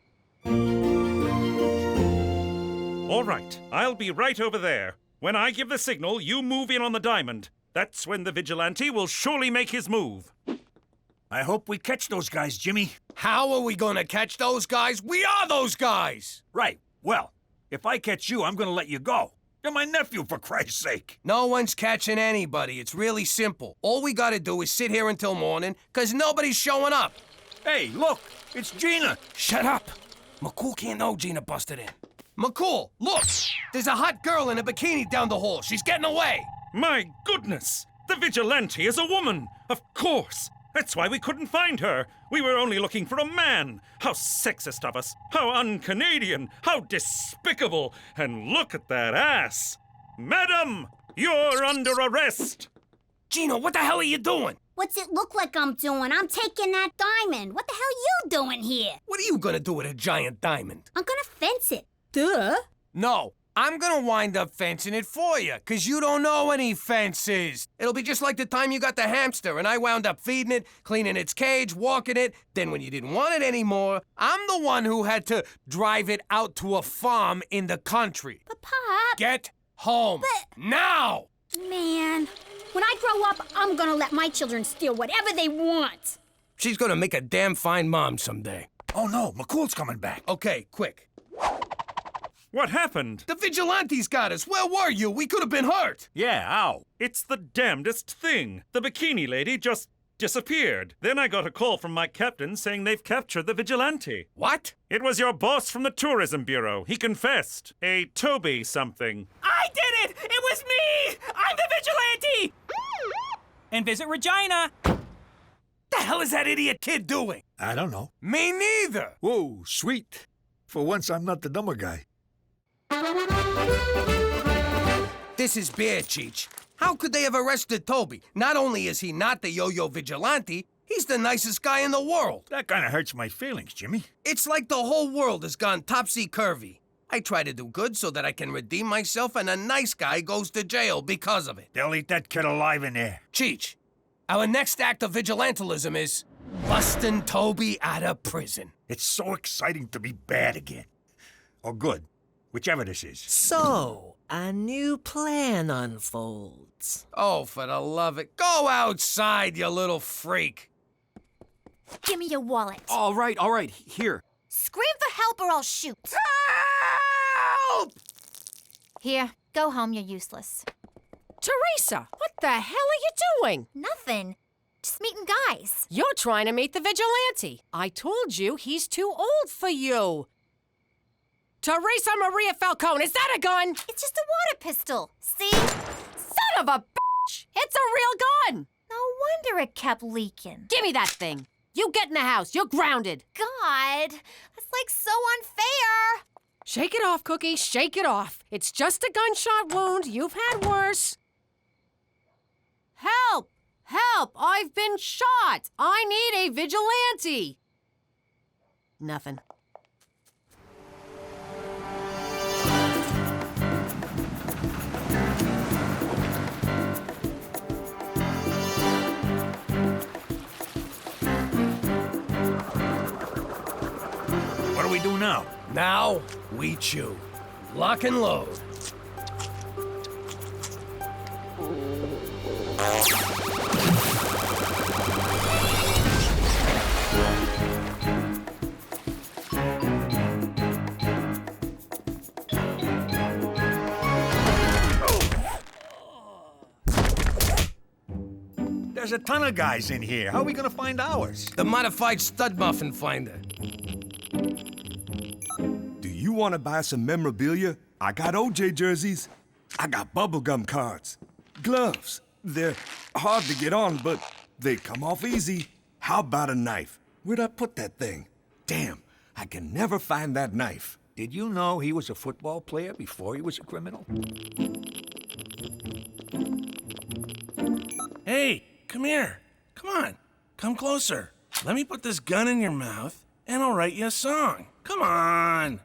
All right, I'll be right over there. When I give the signal, you move in on the diamond. That's when the vigilante will surely make his move. I hope we catch those guys, Jimmy. How are we gonna catch those guys? We are those guys! Right. Well, if I catch you, I'm gonna let you go. You're my nephew, for Christ's sake. No one's catching anybody. It's really simple. All we gotta do is sit here until morning, 'cause nobody's showing up. Hey, look, it's Gina. Shut up! McCool can't know Gina busted in. McCool, look! There's a hot girl in a bikini down the hall. She's getting away! My goodness! The vigilante is a woman! Of course! That's why we couldn't find her. We were only looking for a man. How sexist of us. How un-Canadian. How despicable. And look at that ass. Madam, you're under arrest. Gina, what the hell are you doing? What's it look like I'm doing? I'm taking that diamond. What the hell you doing here? What are you gonna do with a giant diamond? I'm gonna fence it. Duh. No, I'm gonna wind up fencing it for you, 'cause you don't know any fences. It'll be just like the time you got the hamster and I wound up feeding it, cleaning its cage, walking it. Then when you didn't want it anymore, I'm the one who had to drive it out to a farm in the country. But Pop... Get home. But... Now! Man, when I grow up, I'm gonna let my children steal whatever they want. She's gonna make a damn fine mom someday. Oh no, McCool's coming back. Okay, quick. What happened? The vigilantes got us. Where were you? We could have been hurt. Yeah, ow. It's the damnedest thing. The bikini lady just disappeared. Then I got a call from my captain saying they've captured the vigilante. What? It was your boss from the tourism bureau. He confessed. A Toby something. I did it! It was me! I'm the vigilante! And visit Regina. The hell is that idiot kid doing? I don't know. Me neither. Whoa, sweet. For once, I'm not the dumber guy. This is bad, Cheech. How could they have arrested Toby? Not only is he not the yo-yo vigilante, he's the nicest guy in the world. That kind of hurts my feelings, Jimmy. It's like the whole world has gone topsy-turvy. I try to do good so that I can redeem myself, and a nice guy goes to jail because of it. They'll eat that kid alive in there. Cheech, our next act of vigilantism is busting Toby out of prison. It's so exciting to be bad again. Or good. Whichever this is. So, a new plan unfolds. Oh, for the love of it. Go outside, you little freak. Give me your wallet. All right, here. Scream for help or I'll shoot. Help! Here, go home, you're useless. Teresa, what the hell are you doing? Nothing. Just meeting guys. You're trying to meet the vigilante. I told you he's too old for you. Teresa Maria Falcone, is that a gun? It's just a water pistol. See? Son of a bitch! It's a real gun! No wonder it kept leaking. Give me that thing. You get in the house. You're grounded. God, that's like so unfair. Shake it off, Cookie. Shake it off. It's just a gunshot wound. You've had worse. Help! Help! I've been shot! I need a vigilante! Nothing. What do we do now? Now, we chew. Lock and load. There's a ton of guys in here. How are we gonna find ours? The modified stud muffin finder. Do you want to buy some memorabilia? I got OJ jerseys. I got bubblegum cards. Gloves. They're hard to get on, but they come off easy. How about a knife? Where'd I put that thing? Damn, I can never find that knife. Did you know he was a football player before he was a criminal? Hey, come here. Come on. Come closer. Let me put this gun in your mouth, and I'll write you a song. Come on.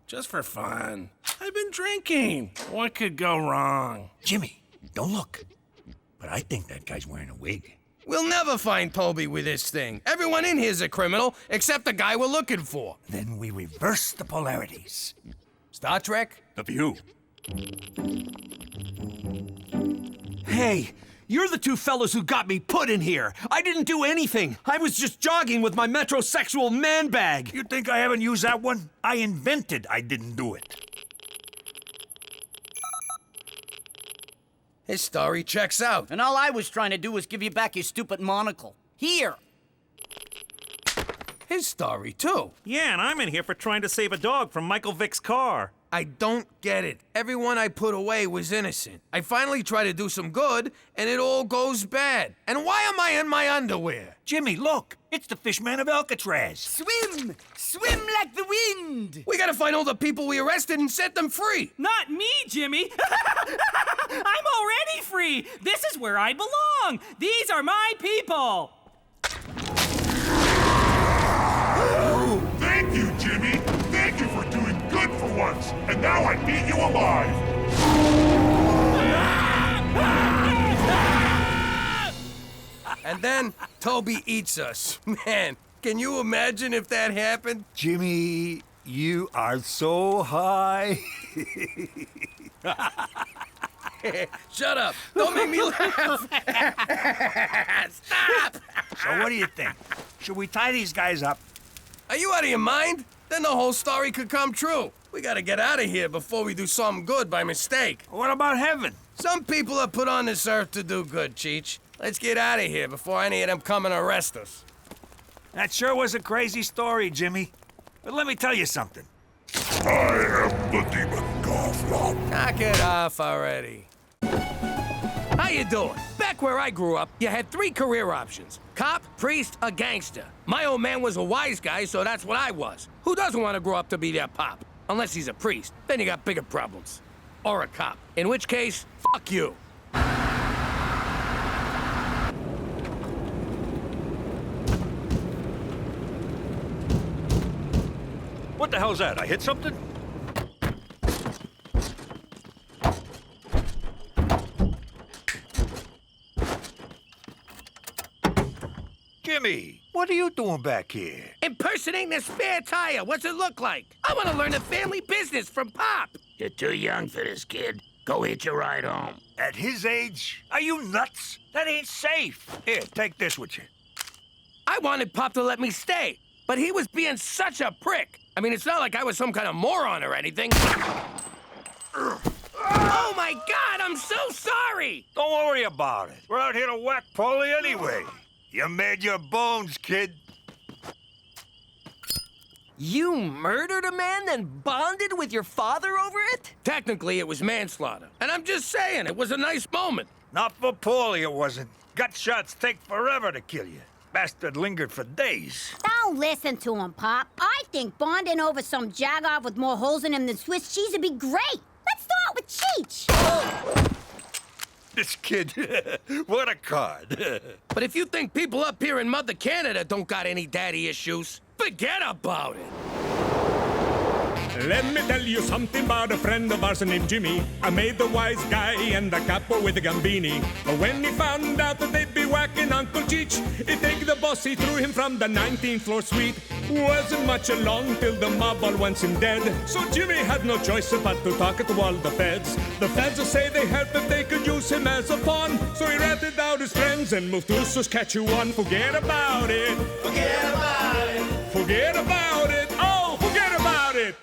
Just for fun. I've been drinking. What could go wrong? Jimmy, don't look. But I think that guy's wearing a wig. We'll never find Toby with this thing. Everyone in here's a criminal, except the guy we're looking for. Then we reverse the polarities. Star Trek? The View. Hey, you're the two fellows who got me put in here. I didn't do anything. I was just jogging with my metrosexual man bag. You think I haven't used that one? I invented I didn't do it. His story checks out. And all I was trying to do was give you back your stupid monocle. Here. His story, too. Yeah, and I'm in here for trying to save a dog from Michael Vick's car. I don't get it. Everyone I put away was innocent. I finally try to do some good, and it all goes bad. And why am I in my underwear? Jimmy, look. It's the Fishman of Alcatraz. Swim! Swim like the wind! We gotta find all the people we arrested and set them free. Not me, Jimmy! I'm already free! This is where I belong! These are my people! Thank you, Jimmy. Thank you for doing good for once. And now I need you alive. And then Toby eats us. Man, can you imagine if that happened? Jimmy, you are so high. Shut up. Don't make me laugh. Stop. So what do you think? Should we tie these guys up? Are you out of your mind? Then the whole story could come true. We gotta get out of here before we do something good by mistake. What about heaven? Some people are put on this earth to do good, Cheech. Let's get out of here before any of them come and arrest us. That sure was a crazy story, Jimmy. But let me tell you something. I am the demon Garfield. Knock it off already. How you doing? Back where I grew up, you had 3 career options. Cop, priest, or gangster. My old man was a wise guy, so that's what I was. Who doesn't want to grow up to be their pop? Unless he's a priest. Then you got bigger problems. Or a cop. In which case, fuck you. What the hell's that? I hit something? Jimmy, what are you doing back here? Impersonating a spare tire. What's it look like? I want to learn the family business from Pop. You're too young for this, kid. Go hitch a ride home. At his age? Are you nuts? That ain't safe. Here, take this with you. I wanted Pop to let me stay, but he was being such a prick. I mean, it's not like I was some kind of moron or anything. Oh my God, I'm so sorry! Don't worry about it. We're out here to whack Paulie anyway. You made your bones, kid. You murdered a man, then bonded with your father over it? Technically, it was manslaughter. And I'm just saying, it was a nice moment. Not for Paulie, it wasn't. Gut shots take forever to kill you. Bastard lingered for days. Don't listen to him, Pop. I think bonding over some jagoff with more holes in him than Swiss cheese would be great. Let's start with Cheech. This kid, what a card. But if you think people up here in Mother Canada don't got any daddy issues, forget about it. Let me tell you something about a friend of ours named Jimmy. I made the wise guy and the capo with the Gambini. But when he found out that they'd be whacking Uncle Cheech, he'd take the boss, he threw him from the 19th floor suite. Wasn't much along till the mob all wants him dead. So Jimmy had no choice but to talk to all the feds. The feds say they heard that they could use him as a pawn. So he ratted out his friends and moved to Saskatchewan. Forget about it. Forget about it. Forget about it. Oh, forget about it.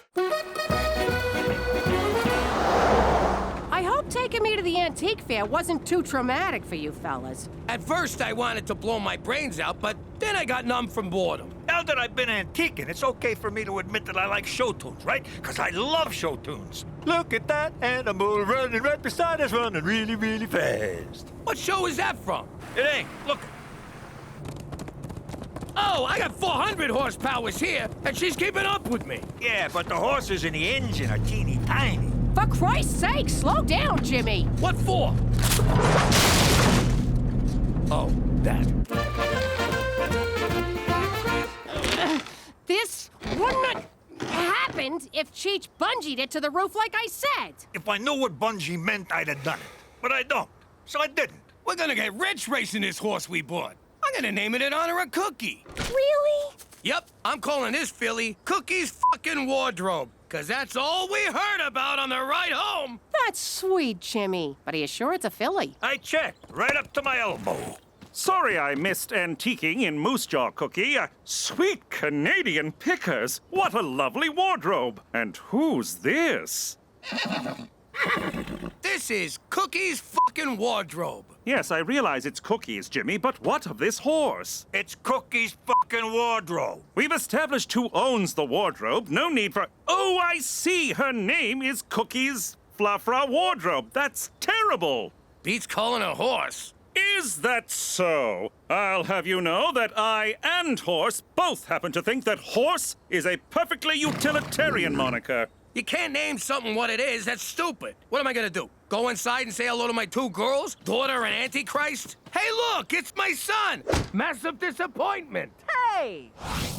I hope taking me to the antique fair wasn't too traumatic for you fellas. At first, I wanted to blow my brains out, but then I got numb from boredom. Now that I've been antiquing, it's okay for me to admit that I like show tunes, right? Because I love show tunes. Look at that animal running right beside us, running really, really fast. What show is that from? It ain't. Look. Oh, I got 400 horsepowers here, and she's keeping up with me. Yeah, but the horses in the engine are teeny tiny. For Christ's sake, slow down, Jimmy. What for? Oh, that. This wouldn't have happened if Cheech bungeed it to the roof like I said. If I knew what bungee meant, I'd have done it. But I don't, so I didn't. We're gonna get rich racing this horse we bought. I'm gonna name it in honor of Cookie. Really? Yep, I'm calling this filly Cookie's fucking wardrobe. Cause that's all we heard about on the ride home. That's sweet, Jimmy. But are you sure it's a filly? I checked, right up to my elbow. Sorry I missed antiquing in Moose Jaw, Cookie. Sweet Canadian pickers. What a lovely wardrobe. And who's this? This is Cookie's fucking wardrobe. Yes, I realize it's Cookie's, Jimmy, but what of this horse? It's Cookie's fucking wardrobe. We've established who owns the wardrobe. No need for... Oh, I see. Her name is Cookie's Fluffra Wardrobe. That's terrible. Beats calling a horse. Is that so? I'll have you know that I and Horse both happen to think that Horse is a perfectly utilitarian moniker. You can't name something what it is. That's stupid. What am I gonna do? Go inside and say hello to my two girls? Daughter and Antichrist? Hey, look, it's my son! Massive disappointment. Hey!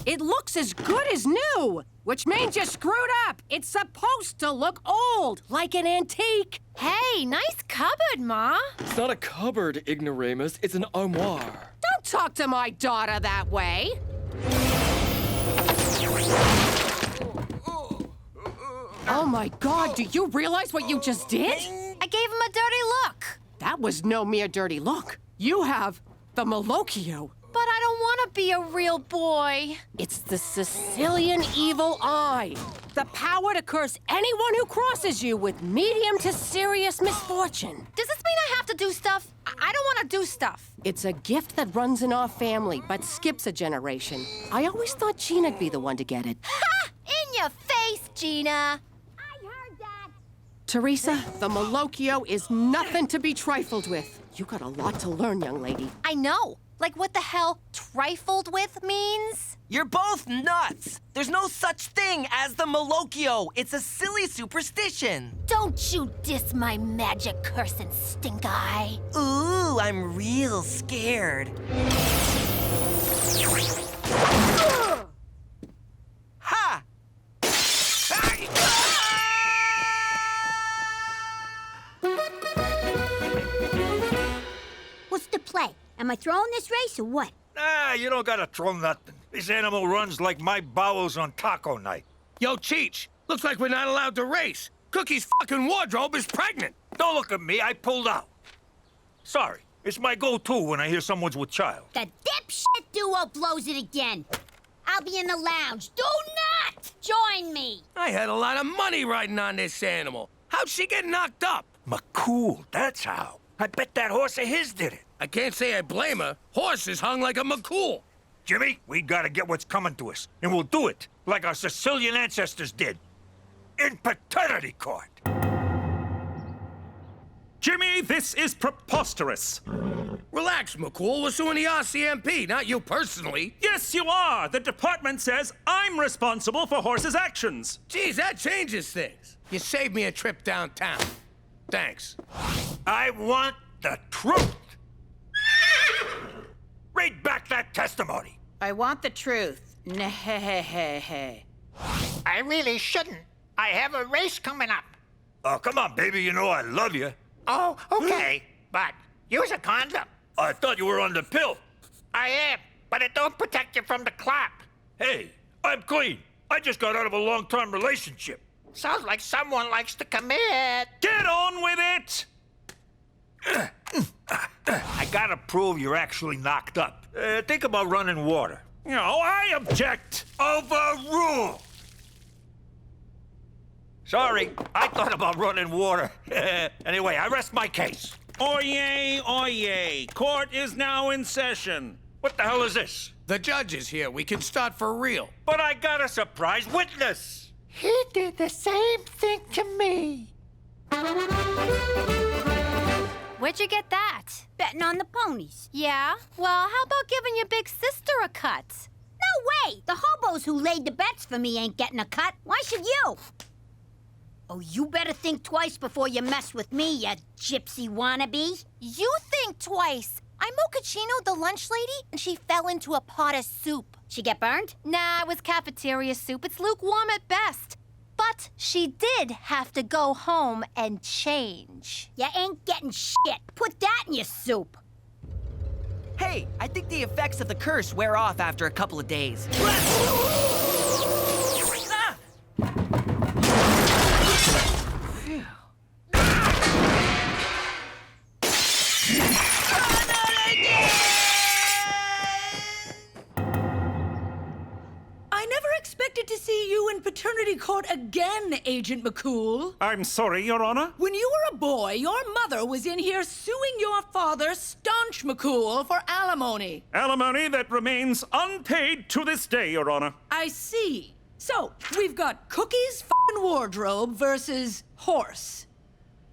It looks as good as new, which means you screwed up. It's supposed to look old, like an antique. Hey, nice cupboard, Ma. It's not a cupboard, ignoramus. It's an armoire. Don't talk to my daughter that way. Oh my God, do you realize what you just did? I gave him a dirty look. That was no mere dirty look. You have the malocchio. But I don't want to be a real boy. It's the Sicilian evil eye. The power to curse anyone who crosses you with medium to serious misfortune. Does this mean I have to do stuff? I don't want to do stuff. It's a gift that runs in our family, but skips a generation. I always thought Gina'd be the one to get it. Ha! In your face, Gina. Teresa, the malocchio is nothing to be trifled with. You got a lot to learn, young lady. I know. Like what the hell trifled with means? You're both nuts! There's no such thing as the malocchio. It's a silly superstition. Don't you diss my magic curse and stink eye. Ooh, I'm real scared. Ha! What's the play? Am I throwing this race or what? Nah, you don't gotta throw nothing. This animal runs like my bowels on taco night. Yo, Cheech, looks like we're not allowed to race. Cookie's fucking wardrobe is pregnant. Don't look at me, I pulled out. Sorry, it's my go-to when I hear someone's with child. The dipshit duo blows it again. I'll be in the lounge. Do not join me. I had a lot of money riding on this animal. How'd she get knocked up? McCool, that's how. I bet that horse of his did it. I can't say I blame her. Horse is hung like a McCool. Jimmy, we gotta get what's coming to us, and we'll do it like our Sicilian ancestors did. In paternity court. Jimmy, this is preposterous. Relax, McCool. We're suing the RCMP, not you personally. Yes, you are. The department says I'm responsible for Horse's actions. Geez, that changes things. You saved me a trip downtown. Thanks. I want the truth. Read back that testimony. I want the truth. Nah. I really shouldn't. I have a race coming up. Oh, come on, baby. You know I love you. Oh, okay. But use a condom. I thought you were on the pill. I am, but it don't protect you from the clap. Hey, I'm clean. I just got out of a long-term relationship. Sounds like someone likes to commit. Get on with it! I gotta prove you're actually knocked up. Think about running water. No, I object. Overrule! Sorry, I thought about running water. Anyway, I rest my case. Oyez, oyez. Court is now in session. What the hell is this? The judge is here. We can start for real. But I got a surprise witness. He did the same thing to me. Where'd you get that? Betting on the ponies. Yeah? Well, how about giving your big sister a cut? No way! The hobos who laid the bets for me ain't getting a cut. Why should you? Oh, you better think twice before you mess with me, you gypsy wannabe. You think twice. I'm Mochaccino, the lunch lady, and she fell into a pot of soup. She get burned? Nah, it was cafeteria soup. It's lukewarm at best. But she did have to go home and change. You ain't getting shit. Put that in your soup. Hey, I think the effects of the curse wear off after a couple of days. I never expected to see you in paternity court again, Agent McCool. I'm sorry, Your Honor. When you were a boy, your mother was in here suing your father, Staunch McCool, for alimony. Alimony that remains unpaid to this day, Your Honor. I see. So, we've got Cookie's f***ing wardrobe versus horse.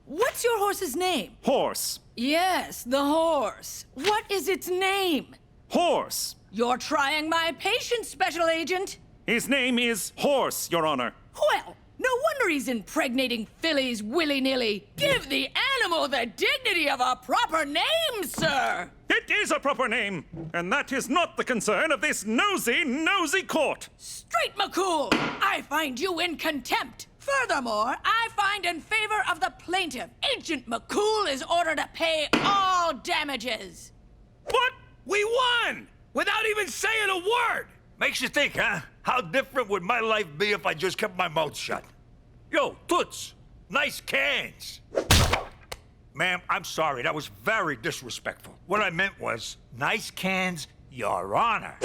What's your horse's name? Horse. Yes, the horse. What is its name? Horse. You're trying my patience, Special Agent. His name is Horse, Your Honor. Well, no wonder he's impregnating fillies willy-nilly. Give the animal the dignity of a proper name, sir! It is a proper name, and that is not the concern of this nosy court. Straight, McCool! I find you in contempt. Furthermore, I find in favor of the plaintiff, Agent McCool is ordered to pay all damages. What? We won! Without even saying a word! Makes you think, huh? How different would my life be if I just kept my mouth shut? Yo, Toots, nice cans. Ma'am, I'm sorry, that was very disrespectful. What I meant was, nice cans, Your Honor.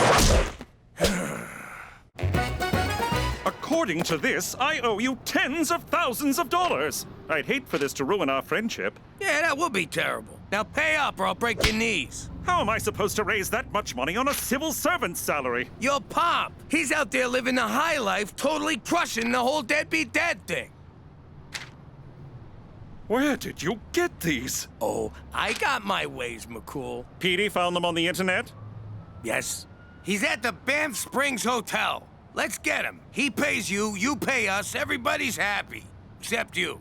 According to this, I owe you tens of thousands of dollars. I'd hate for this to ruin our friendship. Yeah, that would be terrible. Now pay up or I'll break your knees. How am I supposed to raise that much money on a civil servant's salary? Your pop. He's out there living the high life, totally crushing the whole deadbeat dad thing. Where did you get these? Oh, I got my ways, McCool. Petey found them on the internet? Yes. He's at the Banff Springs Hotel. Let's get him. He pays you, you pay us, everybody's happy. Except you.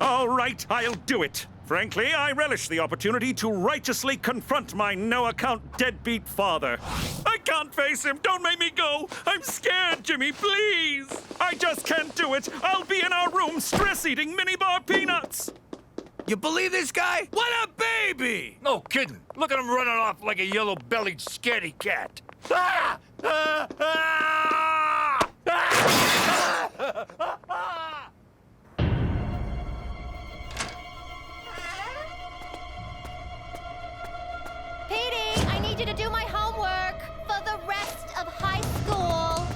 All right, I'll do it. Frankly, I relish the opportunity to righteously confront my no-account deadbeat father. I can't face him. Don't make me go. I'm scared, Jimmy, please. I just can't do it. I'll be in our room stress-eating minibar peanuts. You believe this guy? What a baby! No kidding. Look at him running off like a yellow-bellied scaredy cat. Ah! Ah! Ah! Ah! Petey, I need you to do my homework for the rest of high school.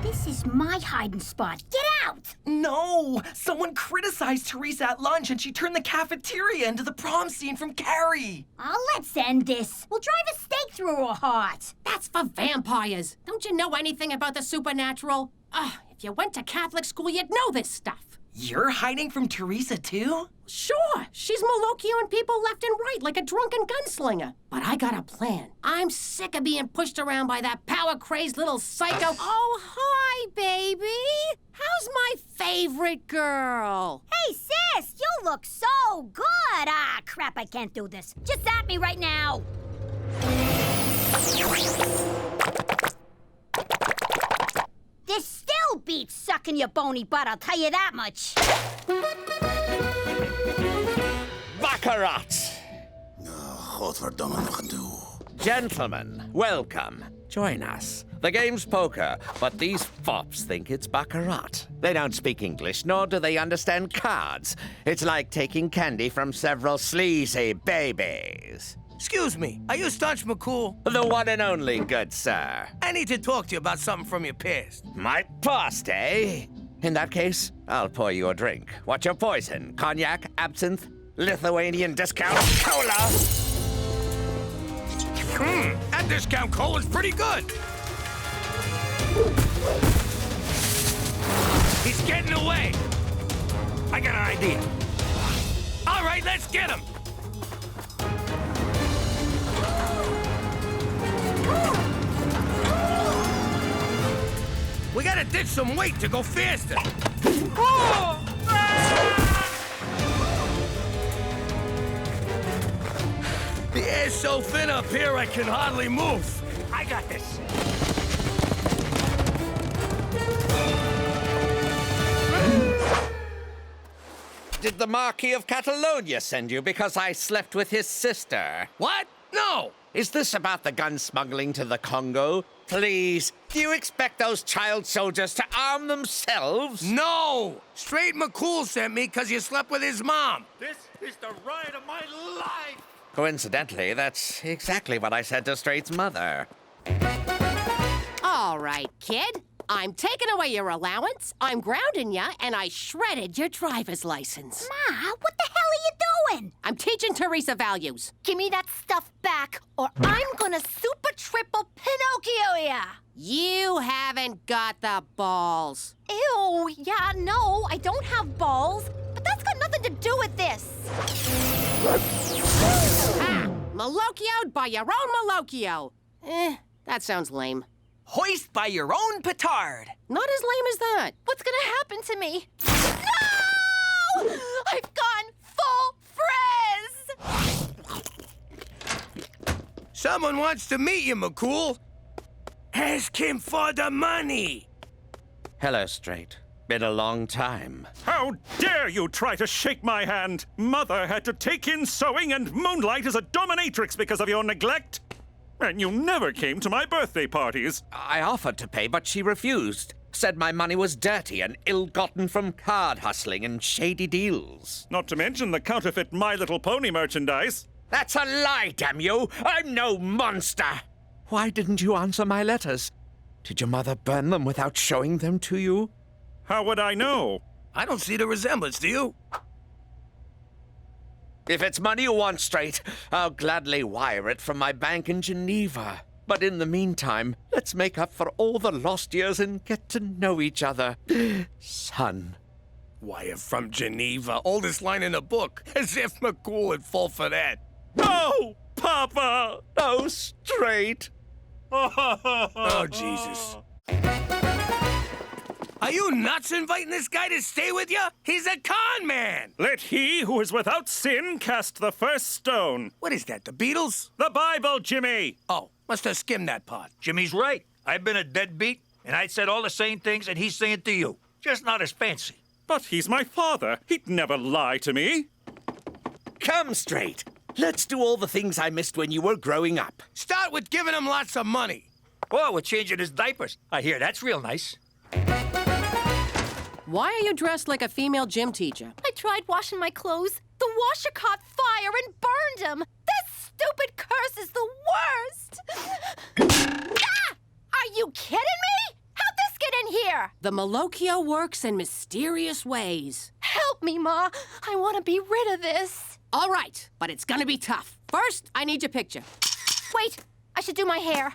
This is my hiding spot. Get out! No! Someone criticized Teresa at lunch and she turned the cafeteria into the prom scene from Carrie. Oh, let's end this. We'll drive a stake through her heart. That's for vampires. Don't you know anything about the supernatural? If you went to Catholic school, you'd know this stuff. You're hiding from Teresa, too? Sure, she's malocchioing people left and right like a drunken gunslinger. But I got a plan. I'm sick of being pushed around by that power-crazed little psycho. Oh, hi, baby. How's my favorite girl? Hey, sis, you look so good. Ah, crap, I can't do this. Just at me right now. This still beats sucking your bony butt, I'll tell you that much. Baccarat! Gentlemen, welcome. Join us. The game's poker, but these fops think it's baccarat. They don't speak English, nor do they understand cards. It's like taking candy from several sleazy babies. Excuse me, are you Staunch McCool? The one and only, good sir. I need to talk to you about something from your past. My past, eh? In that case, I'll pour you a drink. What's your poison? Cognac, absinthe, Lithuanian discount cola? That discount cola's pretty good. He's getting away. I got an idea. All right, let's get him. We gotta ditch some weight to go faster. The air's so thin up here I can hardly move. I got this. Did the Marquis of Catalonia send you because I slept with his sister? What? No! Is this about the gun smuggling to the Congo? Please, do you expect those child soldiers to arm themselves? No! Straight McCool sent me because you slept with his mom. This is the ride of my life! Coincidentally, that's exactly what I said to Straight's mother. All right, kid. I'm taking away your allowance, I'm grounding ya, and I shredded your driver's license. Ma, what the hell are you doing? I'm teaching Teresa values. Give me that stuff back, or I'm gonna super triple Pinocchio ya! You haven't got the balls. Ew, yeah, no, I don't have balls, but that's got nothing to do with this. Ah, malocchioed by your own malocchio. That sounds lame. Hoist by your own petard. Not as lame as that. What's gonna happen to me? No! I've gone full frizz! Someone wants to meet you, McCool. Ask him for the money. Hello, Straight. Been a long time. How dare you try to shake my hand? Mother had to take in sewing and moonlight as a dominatrix because of your neglect. And you never came to my birthday parties. I offered to pay, but she refused. Said my money was dirty and ill-gotten from card hustling and shady deals. Not to mention the counterfeit My Little Pony merchandise. That's a lie, damn you! I'm no monster! Why didn't you answer my letters? Did your mother burn them without showing them to you? How would I know? I don't see the resemblance, do you? If it's money you want, Straight, I'll gladly wire it from my bank in Geneva. But in the meantime, let's make up for all the lost years and get to know each other. Son. Wire from Geneva, oldest line in the book, as if McCool would fall for that. Oh, Papa! Oh, Straight. Oh, Jesus. Are you nuts inviting this guy to stay with you? He's a con man! Let he who is without sin cast the first stone. What is that, the Beatles? The Bible, Jimmy! Oh, must have skimmed that part. Jimmy's right. I've been a deadbeat, and I said all the same things that he's saying to you. Just not as fancy. But he's my father. He'd never lie to me. Come, Straight. Let's do all the things I missed when you were growing up. Start with giving him lots of money. Oh, we're changing his diapers. I hear that's real nice. Why are you dressed like a female gym teacher? I tried washing my clothes. The washer caught fire and burned them. This stupid curse is the worst. Ah! Are you kidding me? How'd this get in here? The malocchio works in mysterious ways. Help me, Ma. I want to be rid of this. All right, but it's gonna be tough. First, I need your picture. Wait, I should do my hair.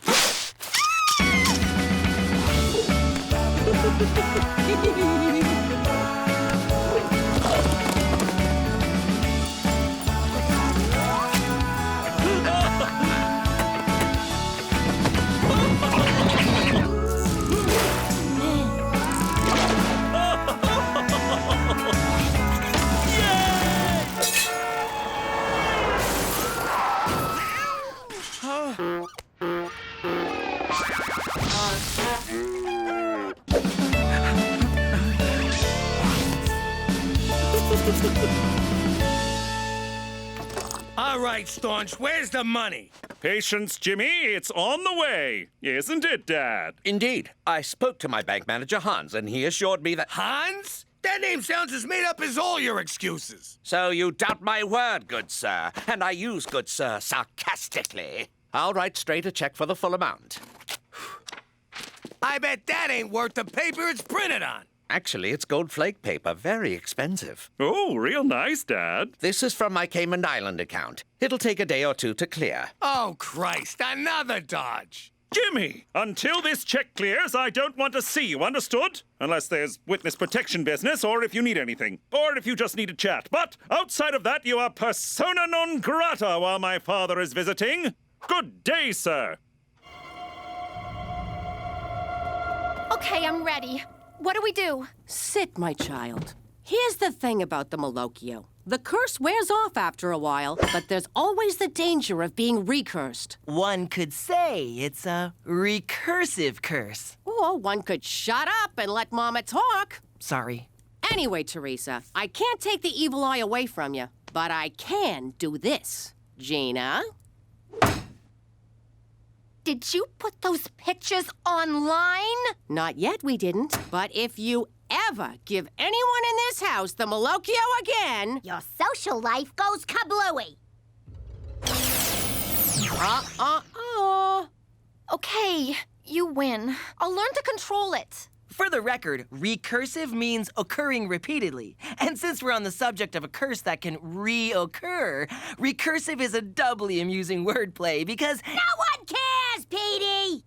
All right, Staunch, where's the money? Patience, Jimmy. It's on the way. Isn't it, Dad? Indeed. I spoke to my bank manager, Hans, and he assured me that... Hans? That name sounds as made up as all your excuses. So you doubt my word, good sir. And I use good sir sarcastically. I'll write Straight a check for the full amount. I bet that ain't worth the paper it's printed on. Actually, it's gold flake paper, very expensive. Oh, real nice, Dad. This is from my Cayman Island account. It'll take a day or two to clear. Oh, Christ, another dodge. Jimmy, until this check clears, I don't want to see you, understood? Unless there's witness protection business, or if you need anything. Or if you just need a chat. But outside of that, you are persona non grata while my father is visiting. Good day, sir. Okay, I'm ready. What do we do? Sit, my child. Here's the thing about the malocchio. The curse wears off after a while, but there's always the danger of being recursed. One could say it's a recursive curse. Ooh, Or one could shut up and let Mama talk. Sorry. Anyway, Teresa, I can't take the evil eye away from you, but I can do this. Gina? Did you put those pictures online? Not yet, we didn't. But if you ever give anyone in this house the malocchio again... Your social life goes kablooey. Okay, you win. I'll learn to control it. For the record, recursive means occurring repeatedly. And since we're on the subject of a curse that can reoccur, recursive is a doubly amusing wordplay because... No one cares, Petey!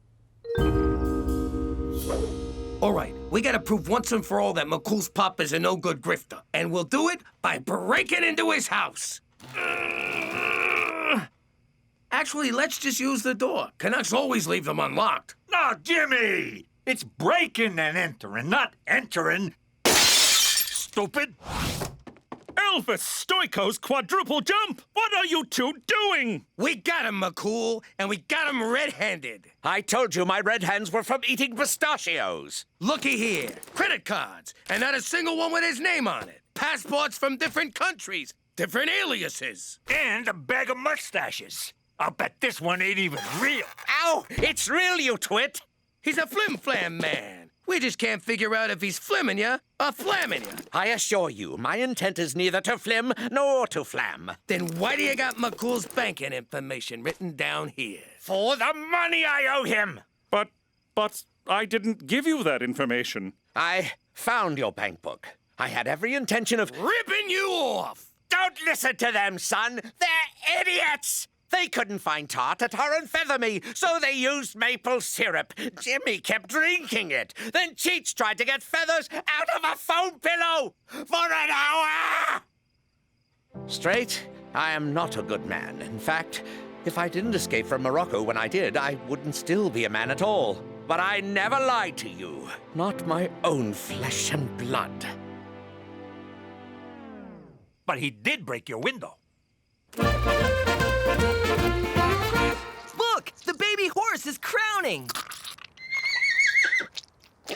All right, we gotta prove once and for all that McCool's pop is a no-good grifter. And we'll do it by breaking into his house. Actually, let's just use the door. Canucks always leave them unlocked. No, Jimmy! It's breaking and entering, not entering. Stupid. Elvis Stoiko's quadruple jump! What are you two doing? We got him, McCool, and we got him red-handed. I told you my red hands were from eating pistachios. Looky here. Credit cards, and not a single one with his name on it. Passports from different countries, different aliases. And a bag of mustaches. I'll bet this one ain't even real. Ow! It's real, you twit! He's a flim-flam man. We just can't figure out if he's flimming ya or flamming ya. I assure you, my intent is neither to flim nor to flam. Then why do you got McCool's banking information written down here? For the money I owe him! But I didn't give you that information. I found your bank book. I had every intention of ripping you off! Don't listen to them, son! They're idiots! They couldn't find tar to tar and feather me, so they used maple syrup. Jimmy kept drinking it. Then Cheech tried to get feathers out of a foam pillow for an hour! Straight, I am not a good man. In fact, if I didn't escape from Morocco when I did, I wouldn't still be a man at all. But I never lied to you. Not my own flesh and blood. But he did break your window. Look! The baby horse is crowning!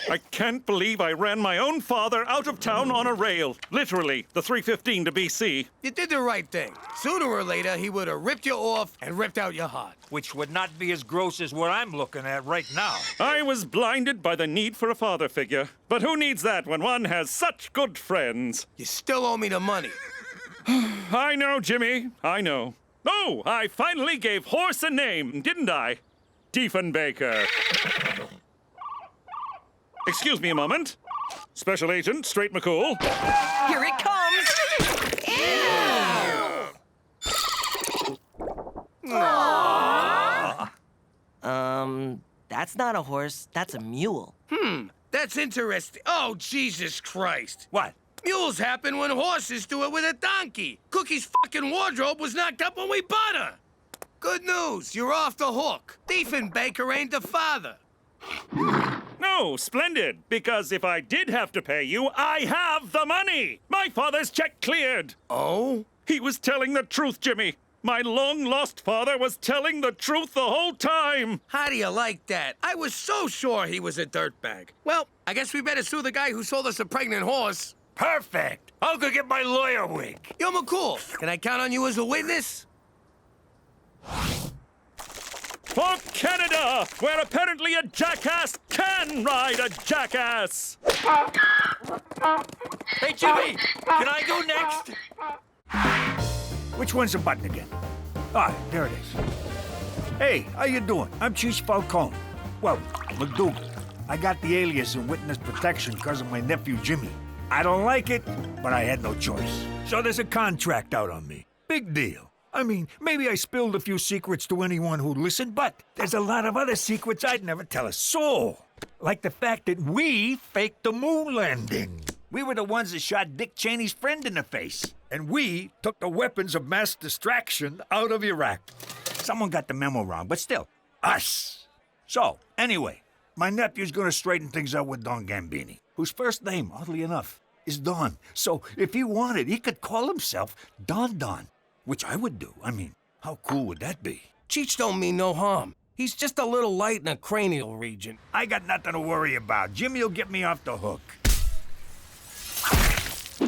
I can't believe I ran my own father out of town on a rail. Literally, the 315 to BC. You did the right thing. Sooner or later, he would have ripped you off and ripped out your heart. Which would not be as gross as what I'm looking at right now. I was blinded by the need for a father figure. But who needs that when one has such good friends? You still owe me the money. I know, Jimmy. I know. Oh, I finally gave horse a name, didn't I? Diefenbaker. Excuse me a moment. Special Agent, Straight McCool. Here it comes! That's not a horse, that's a mule. That's interesting. Oh, Jesus Christ. What? Mules happen when horses do it with a donkey. Cookie's fucking wardrobe was knocked up when we bought her. Good news, you're off the hook. Diefenbaker ain't the father. No, splendid, because if I did have to pay you, I have the money. My father's check cleared. Oh? He was telling the truth, Jimmy. My long-lost father was telling the truth the whole time. How do you like that? I was so sure he was a dirtbag. Well, I guess we better sue the guy who sold us a pregnant horse. Perfect. I'll go get my lawyer wig. Yo, McCool, can I count on you as a witness? For Canada, where apparently a jackass can ride a jackass. Hey, Jimmy, can I go next? Which one's the button again? Ah, there it is. Hey, how you doing? I'm Chief Falcone. Well, MacDougal. I got the alias in witness protection because of my nephew, Jimmy. I don't like it, but I had no choice. So there's a contract out on me. Big deal. I mean, maybe I spilled a few secrets to anyone who'd listen, but there's a lot of other secrets I'd never tell a soul. Like the fact that we faked the moon landing. We were the ones that shot Dick Cheney's friend in the face. And we took the weapons of mass distraction out of Iraq. Someone got the memo wrong, but still, us. So, anyway, my nephew's gonna straighten things out with Don Gambini, whose first name, oddly enough, is Don. So if he wanted, he could call himself Don Don, which I would do. I mean, how cool would that be? Cheech don't mean no harm. He's just a little light in the cranial region. I got nothing to worry about. Jimmy'll get me off the hook.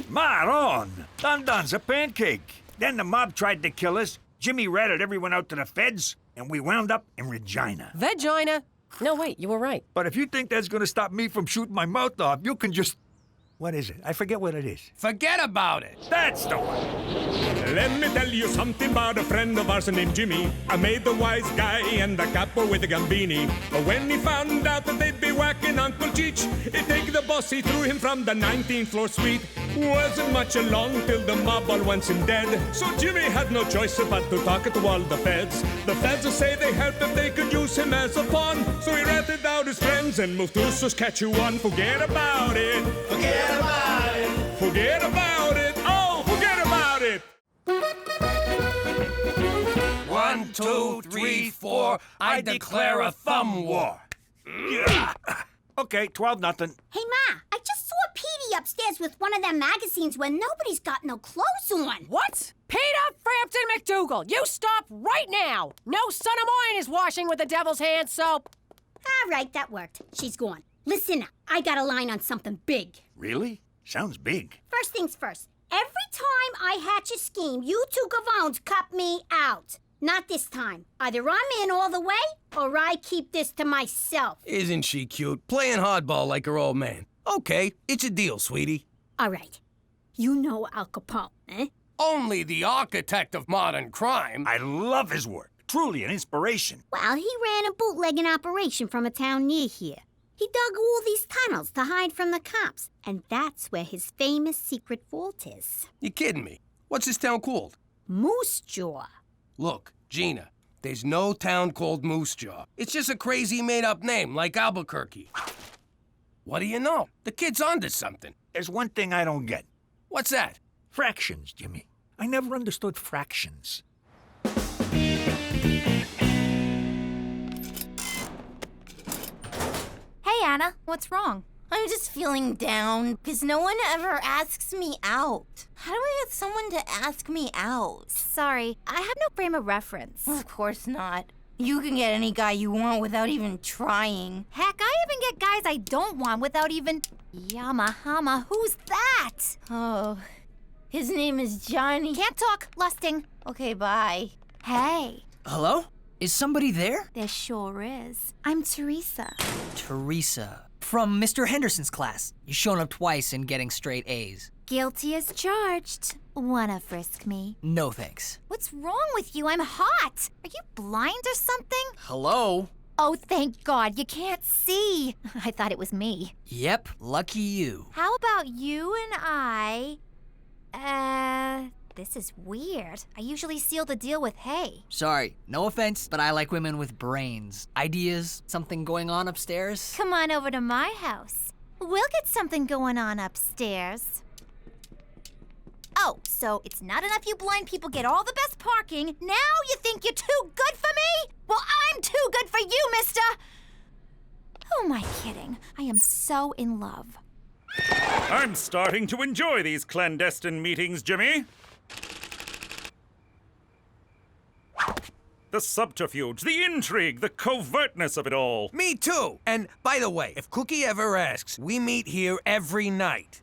Maron! Don's a pancake. Then the mob tried to kill us. Jimmy ratted everyone out to the feds, and we wound up in Regina. Vagina? No, wait, you were right. But if you think that's gonna stop me from shooting my mouth off, you can just... What is it? I forget what it is. Forget about it. That's the one. Let me tell you something about a friend of ours named Jimmy. I made the wise guy and the capo with the Gambini. But when he found out that they'd be whacking Uncle Cheech, he'd take the boss, he threw him from the 19th floor suite. Wasn't much along till the mob all wants him dead. So Jimmy had no choice but to talk to all the feds. The feds will say they helped if they could use him as a pawn. So he ratted out his friends and moved to Saskatchewan. Forget about it. Forget about it. Forget about it. Oh, forget about it. 1, 2, 3, 4. I declare a thumb war. Yeah. Okay, 12-0. Hey, Ma, I just saw Petey upstairs with one of them magazines where nobody's got no clothes on. What? Peter Frampton MacDougal, you stop right now! No son of mine is washing with the devil's hand soap. All right, that worked. She's gone. Listen, I got a line on something big. Really? Sounds big. First things first. Every time I hatch a scheme, you two gavones cut me out. Not this time. Either I'm in all the way, or I keep this to myself. Isn't she cute? Playing hardball like her old man. Okay, it's a deal, sweetie. All right. You know Al Capone, eh? Only the architect of modern crime. I love his work. Truly an inspiration. Well, he ran a bootlegging operation from a town near here. He dug all these tunnels to hide from the cops, and that's where his famous secret vault is. You kidding me? What's this town called? Moose Jaw. Look, Gina, there's no town called Moose Jaw. It's just a crazy made-up name, like Albuquerque. What do you know? The kid's onto something. There's one thing I don't get. What's that? Fractions, Jimmy. I never understood fractions. Hey, Anna, what's wrong? I'm just feeling down because no one ever asks me out. How do I get someone to ask me out? Sorry, I have no frame of reference. Of course not. You can get any guy you want without even trying. Heck, I even get guys I don't want without even... Yamahama, who's that? Oh, his name is Johnny. Can't talk, lusting. Okay, bye. Hey. Hello? Is somebody there? There sure is. I'm Teresa. Teresa. From Mr. Henderson's class. You've shown up twice and getting straight A's. Guilty as charged. Wanna frisk me? No thanks. What's wrong with you? I'm hot. Are you blind or something? Hello? Oh, thank God, you can't see. I thought it was me. Yep, lucky you. How about you and I... This is weird. I usually seal the deal with hey. Sorry, no offense, but I like women with brains. Ideas, something going on upstairs? Come on over to my house. We'll get something going on upstairs. Oh, so it's not enough you blind people get all the best parking. Now you think you're too good for me? Well, I'm too good for you, mister. Who am I kidding? I am so in love. I'm starting to enjoy these clandestine meetings, Jimmy. The subterfuge, the intrigue, the covertness of it all. Me too. And by the way, if Cookie ever asks, we meet here every night.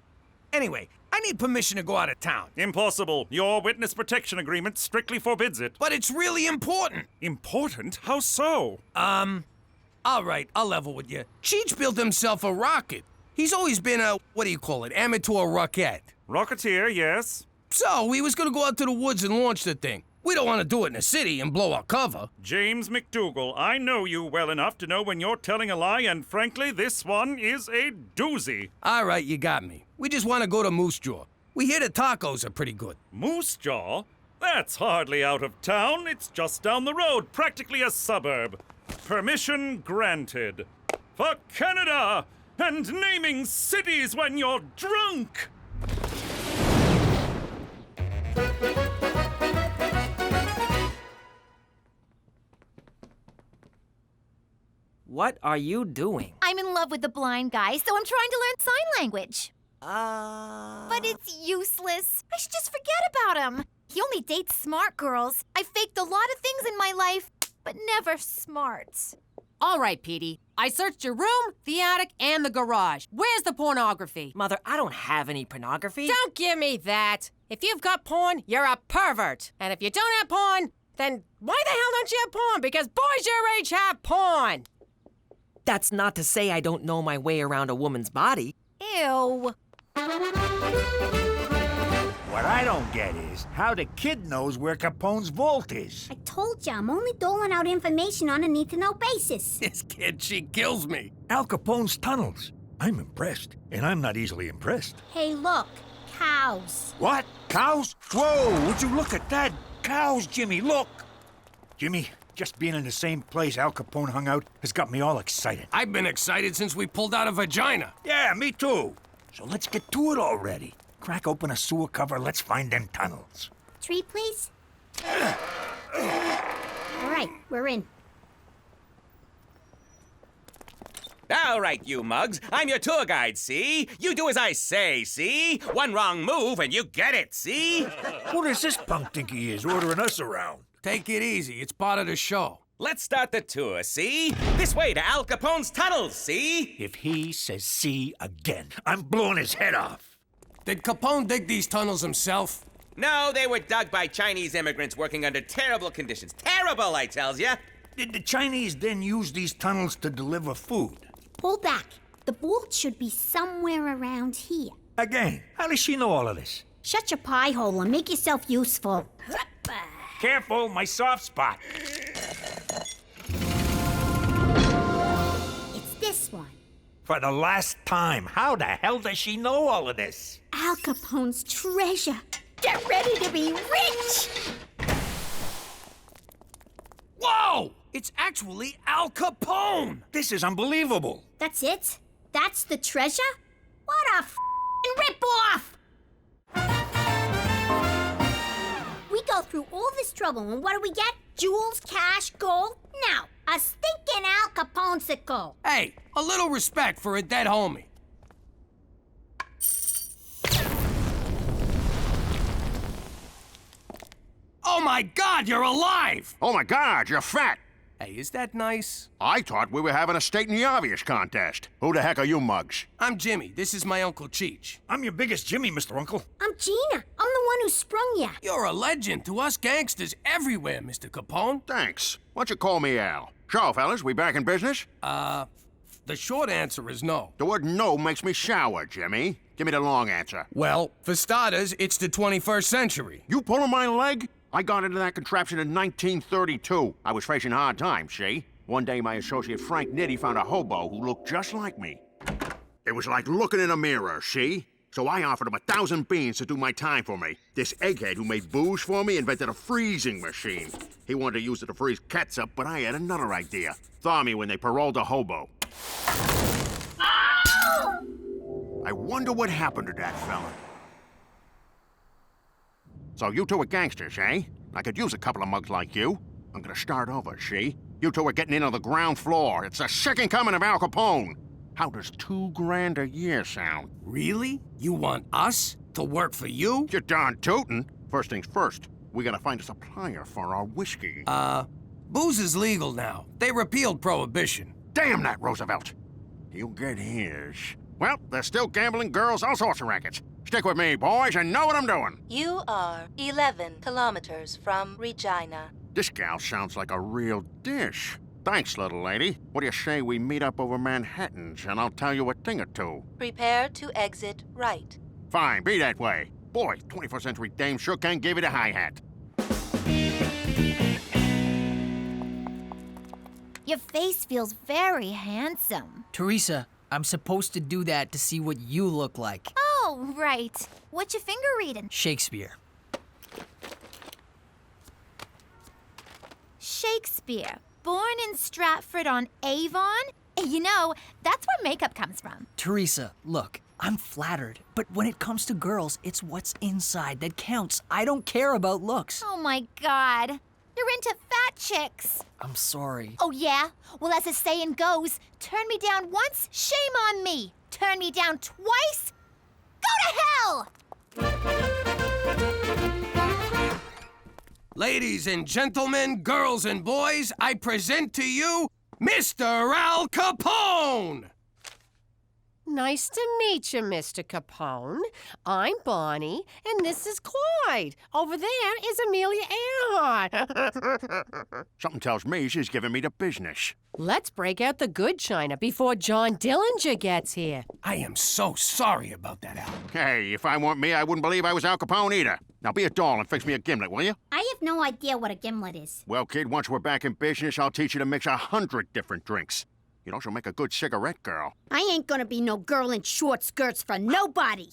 Anyway, I need permission to go out of town. Impossible. Your witness protection agreement strictly forbids it. But it's really important. Important? How so? All right, I'll level with you. Cheech built himself a rocket. He's always been a, what do you call it, amateur rocket. Rocketeer, yes. So, he was gonna go out to the woods and launch the thing. We don't want to do it in the city and blow our cover. James MacDougal, I know you well enough to know when you're telling a lie, and frankly, this one is a doozy. All right, you got me. We just want to go to Moose Jaw. We hear the tacos are pretty good. Moose Jaw? That's hardly out of town. It's just down the road, practically a suburb. Permission granted. For Canada! And naming cities when you're drunk! What are you doing? I'm in love with the blind guy, so I'm trying to learn sign language. But it's useless. I should just forget about him. He only dates smart girls. I faked a lot of things in my life, but never smart. All right, Petey. I searched your room, the attic, and the garage. Where's the pornography? Mother, I don't have any pornography. Don't give me that. If you've got porn, you're a pervert. And if you don't have porn, then why the hell don't you have porn? Because boys your age have porn. That's not to say I don't know my way around a woman's body. Ew. What I don't get is how the kid knows where Capone's vault is. I told you, I'm only doling out information on a need-to-know basis. This kid, she kills me. Al Capone's tunnels. I'm impressed, and I'm not easily impressed. Hey, look, cows. What? Cows? Whoa, would you look at that? Cows, Jimmy, look. Jimmy, just being in the same place Al Capone hung out has got me all excited. I've been excited since we pulled out of Regina. Yeah, me too. So let's get to it already. Crack open a sewer cover, let's find them tunnels. Tree, please. All right, we're in. All right, you mugs. I'm your tour guide, see? You do as I say, see? One wrong move and you get it, see? Who does this punk think he is, ordering us around? Take it easy. It's part of the show. Let's start the tour, see? This way to Al Capone's tunnels, see? If he says see again, I'm blowing his head off. Did Capone dig these tunnels himself? No, they were dug by Chinese immigrants working under terrible conditions. Terrible, I tells ya. Did the Chinese then use these tunnels to deliver food? Hold back. The vault should be somewhere around here. Again, how does she know all of this? Shut your pie hole and make yourself useful. Careful, my soft spot. It's this one. For the last time, how the hell does she know all of this? Al Capone's treasure. Get ready to be rich! Whoa! It's actually Al Capone! This is unbelievable. That's it? That's the treasure? What a f***ing rip-off! We go through all this trouble, and what do we get? Jewels, cash, gold? Now, a stinking Al Capone-sicle. Hey, a little respect for a dead homie. Oh my God, you're alive! Oh my God, you're fat! Hey, is that nice? I thought we were having a stating the obvious contest. Who the heck are you mugs? I'm Jimmy. This is my Uncle Cheech. I'm your biggest Jimmy, Mr. Uncle. I'm Gina. I'm the one who sprung you. You're a legend to us gangsters everywhere, Mr. Capone. Thanks. Why don't you call me Al? So, fellas, we back in business? The short answer is no. The word no makes me sour, Jimmy. Give me the long answer. Well, for starters, it's the 21st century. You pulling my leg? I got into that contraption in 1932. I was facing hard times, see? One day, my associate Frank Nitty found a hobo who looked just like me. It was like looking in a mirror, see? So I offered him 1,000 beans to do my time for me. This egghead who made booze for me invented a freezing machine. He wanted to use it to freeze ketchup, but I had another idea. Thaw me when they paroled a hobo. I wonder what happened to that fella. So you two are gangsters, eh? I could use a couple of mugs like you. I'm gonna start over, see? You two are getting in on the ground floor. It's the second coming of Al Capone. How does $2 grand a year sound? Really? You want us to work for you? You're darn tootin'. First things first, we gotta find a supplier for our whiskey. Booze is legal now. They repealed Prohibition. Damn that Roosevelt! He'll get his. Well, there's still gambling, girls, all sorts of rackets. Stick with me, boys, and know what I'm doing. You are 11 kilometers from Regina. This gal sounds like a real dish. Thanks, little lady. What do you say we meet up over Manhattan's, and I'll tell you a thing or two? Prepare to exit right. Fine, be that way. Boy, 21st century dame sure can give you the hi-hat. Your face feels very handsome. Teresa, I'm supposed to do that to see what you look like. Oh, right. What's your finger reading? Shakespeare. Shakespeare. Born in Stratford-on-Avon? You know, that's where makeup comes from. Teresa, look, I'm flattered, but when it comes to girls, it's what's inside that counts. I don't care about looks. Oh my God. You're into fat chicks. I'm sorry. Oh yeah? Well, as the saying goes, turn me down once, shame on me. Turn me down twice, go to hell! Ladies and gentlemen, girls and boys, I present to you Mr. Al Capone! Nice to meet you, Mr. Capone. I'm Bonnie, and this is Clyde. Over there is Amelia Earhart. Something tells me she's giving me the business. Let's break out the good china before John Dillinger gets here. I am so sorry about that, Al. Hey, if I weren't me, I wouldn't believe I was Al Capone either. Now be a doll and fix me a gimlet, will you? I have no idea what a gimlet is. Well, kid, once we're back in business, I'll teach you to mix 100 different drinks. You'd also make a good cigarette girl. I ain't gonna be no girl in short skirts for nobody.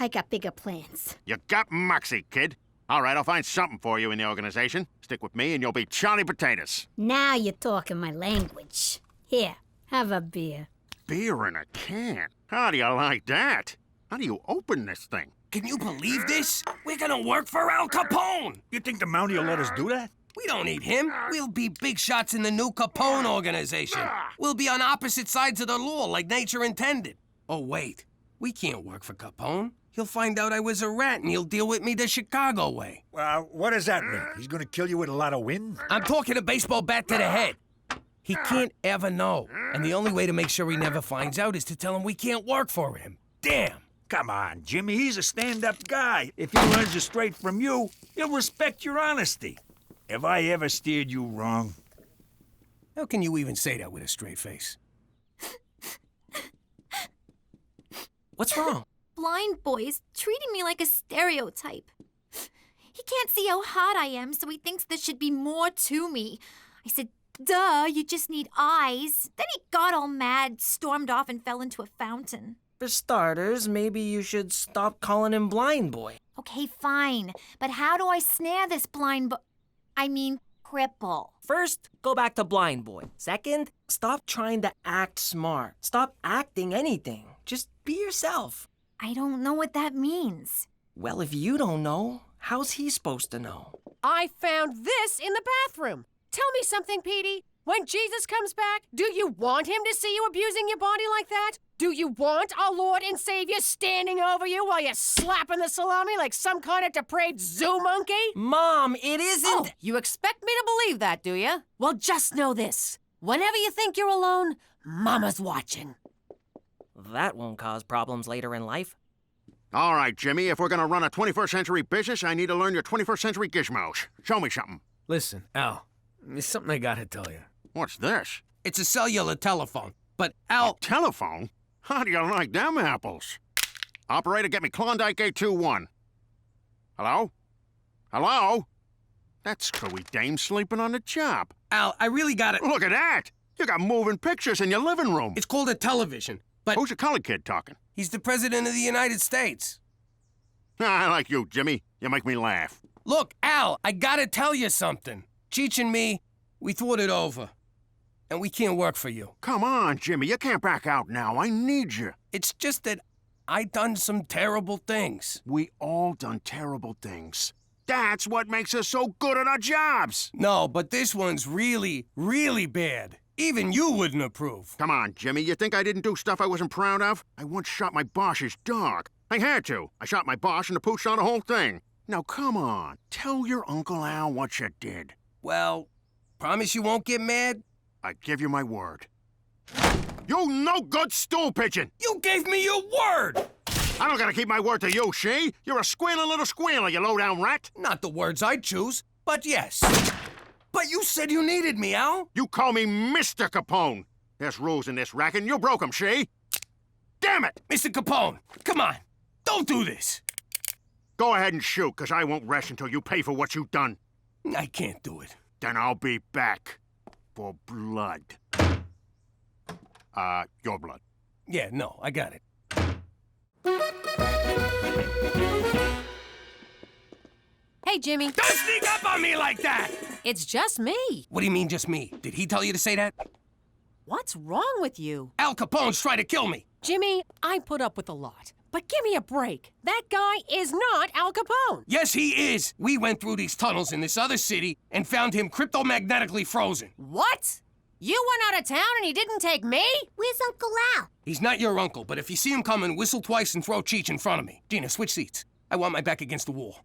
I got bigger plans. You got moxie, kid. All right, I'll find something for you in the organization. Stick with me and you'll be Charlie Potatoes. Now you're talking my language. Here, have a beer. Beer in a can? How do you like that? How do you open this thing? Can you believe this? We're gonna work for Al Capone! You think the Mountie will let us do that? We don't need him. We'll be big shots in the new Capone organization. We'll be on opposite sides of the law like nature intended. Oh, wait. We can't work for Capone. He'll find out I was a rat and he'll deal with me the Chicago way. What does that mean? He's gonna kill you with a lot of wind? I'm talking a baseball bat to the head. He can't ever know. And the only way to make sure he never finds out is to tell him we can't work for him. Damn. Come on, Jimmy. He's a stand-up guy. If he learns it straight from you, he'll respect your honesty. Have I ever steered you wrong? How can you even say that with a straight face? What's wrong? Blind boy's treating me like a stereotype. He can't see how hot I am, so he thinks there should be more to me. I said, duh, you just need eyes. Then he got all mad, stormed off, and fell into a fountain. For starters, maybe you should stop calling him Blind Boy. Okay, fine. But how do I snare this cripple? First, go back to Blind Boy. Second, stop trying to act smart. Stop acting anything. Just be yourself. I don't know what that means. Well, if you don't know, how's he supposed to know? I found this in the bathroom. Tell me something, Petey. When Jesus comes back, do you want him to see you abusing your body like that? Do you want our Lord and Savior standing over you while you're slapping the salami like some kind of depraved zoo monkey? Mom, it isn't... Oh, you expect me to believe that, do you? Well, just know this. Whenever you think you're alone, Mama's watching. That won't cause problems later in life. All right, Jimmy, if we're gonna run a 21st century business, I need to learn your 21st century gizmos. Show me something. Listen, Al, there's something I gotta tell you. What's this? It's a cellular telephone, but Al... A telephone? How do you like them apples? Operator, get me Klondike 821. Hello? Hello? That screwy dame sleeping on the job. Al, I really gotta... Look at that! You got moving pictures in your living room. It's called a television, but... Who's the colored kid talking? He's the President of the United States. I like you, Jimmy. You make me laugh. Look, Al, I gotta tell you something. Cheech and me, we thought it over. And we can't work for you. Come on, Jimmy. You can't back out now. I need you. It's just that I done some terrible things. We all done terrible things. That's what makes us so good at our jobs. No, but this one's really, really bad. Even you wouldn't approve. Come on, Jimmy. You think I didn't do stuff I wasn't proud of? I once shot my boss's dog. I had to. I shot my boss and the pooch saw the whole thing. Now, come on. Tell your Uncle Al what you did. Well, promise you won't get mad? I give you my word. You no-good stool pigeon! You gave me your word! I don't gotta keep my word to you, she. You're a squealing little squealer, you low-down rat. Not the words I'd choose, but yes. But you said you needed me, Al. You call me Mr. Capone. There's rules in this racket, and you broke them, she. Damn it! Mr. Capone, come on. Don't do this. Go ahead and shoot, because I won't rest until you pay for what you've done. I can't do it. Then I'll be back. For blood. Your blood. Yeah, no, I got it. Hey, Jimmy. Don't sneak up on me like that! It's just me. What do you mean, just me? Did he tell you to say that? What's wrong with you? Al Capone's trying to kill me. Jimmy, I put up with a lot. But give me a break. That guy is not Al Capone. Yes, he is. We went through these tunnels in this other city and found him cryptomagnetically frozen. What? You went out of town and he didn't take me? Where's Uncle Al? He's not your uncle, but if you see him coming, whistle twice and throw Cheech in front of me. Gina, switch seats. I want my back against the wall.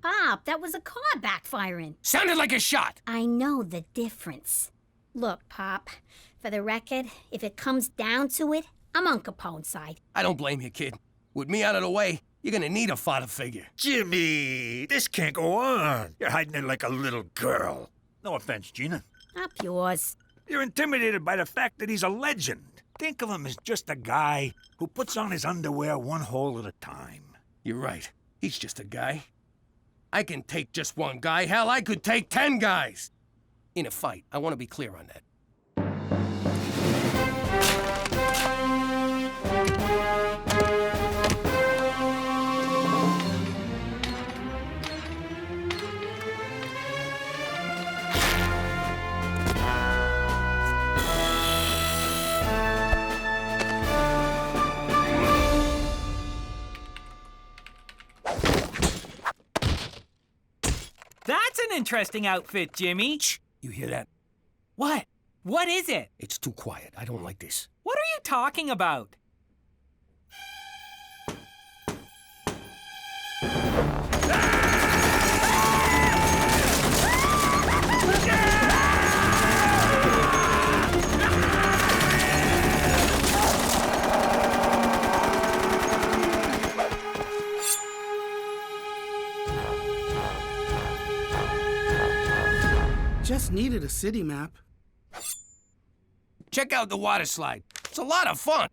Pop, that was a car backfiring. Sounded like a shot. I know the difference. Look, Pop, for the record, if it comes down to it, I'm on Capone's side. I don't blame you, kid. With me out of the way, you're gonna need a father figure. Jimmy, this can't go on. You're hiding it like a little girl. No offense, Gina. Up yours. You're intimidated by the fact that he's a legend. Think of him as just a guy who puts on his underwear one hole at a time. You're right. He's just a guy. I can take just one guy. Hell, I could take 10 guys. In a fight, I want to be clear on that. That's an interesting outfit, Jimmy. Shh! You hear that? What? What is it? It's too quiet. I don't like this. What are you talking about? Just needed a city map. Check out the water slide. It's a lot of fun.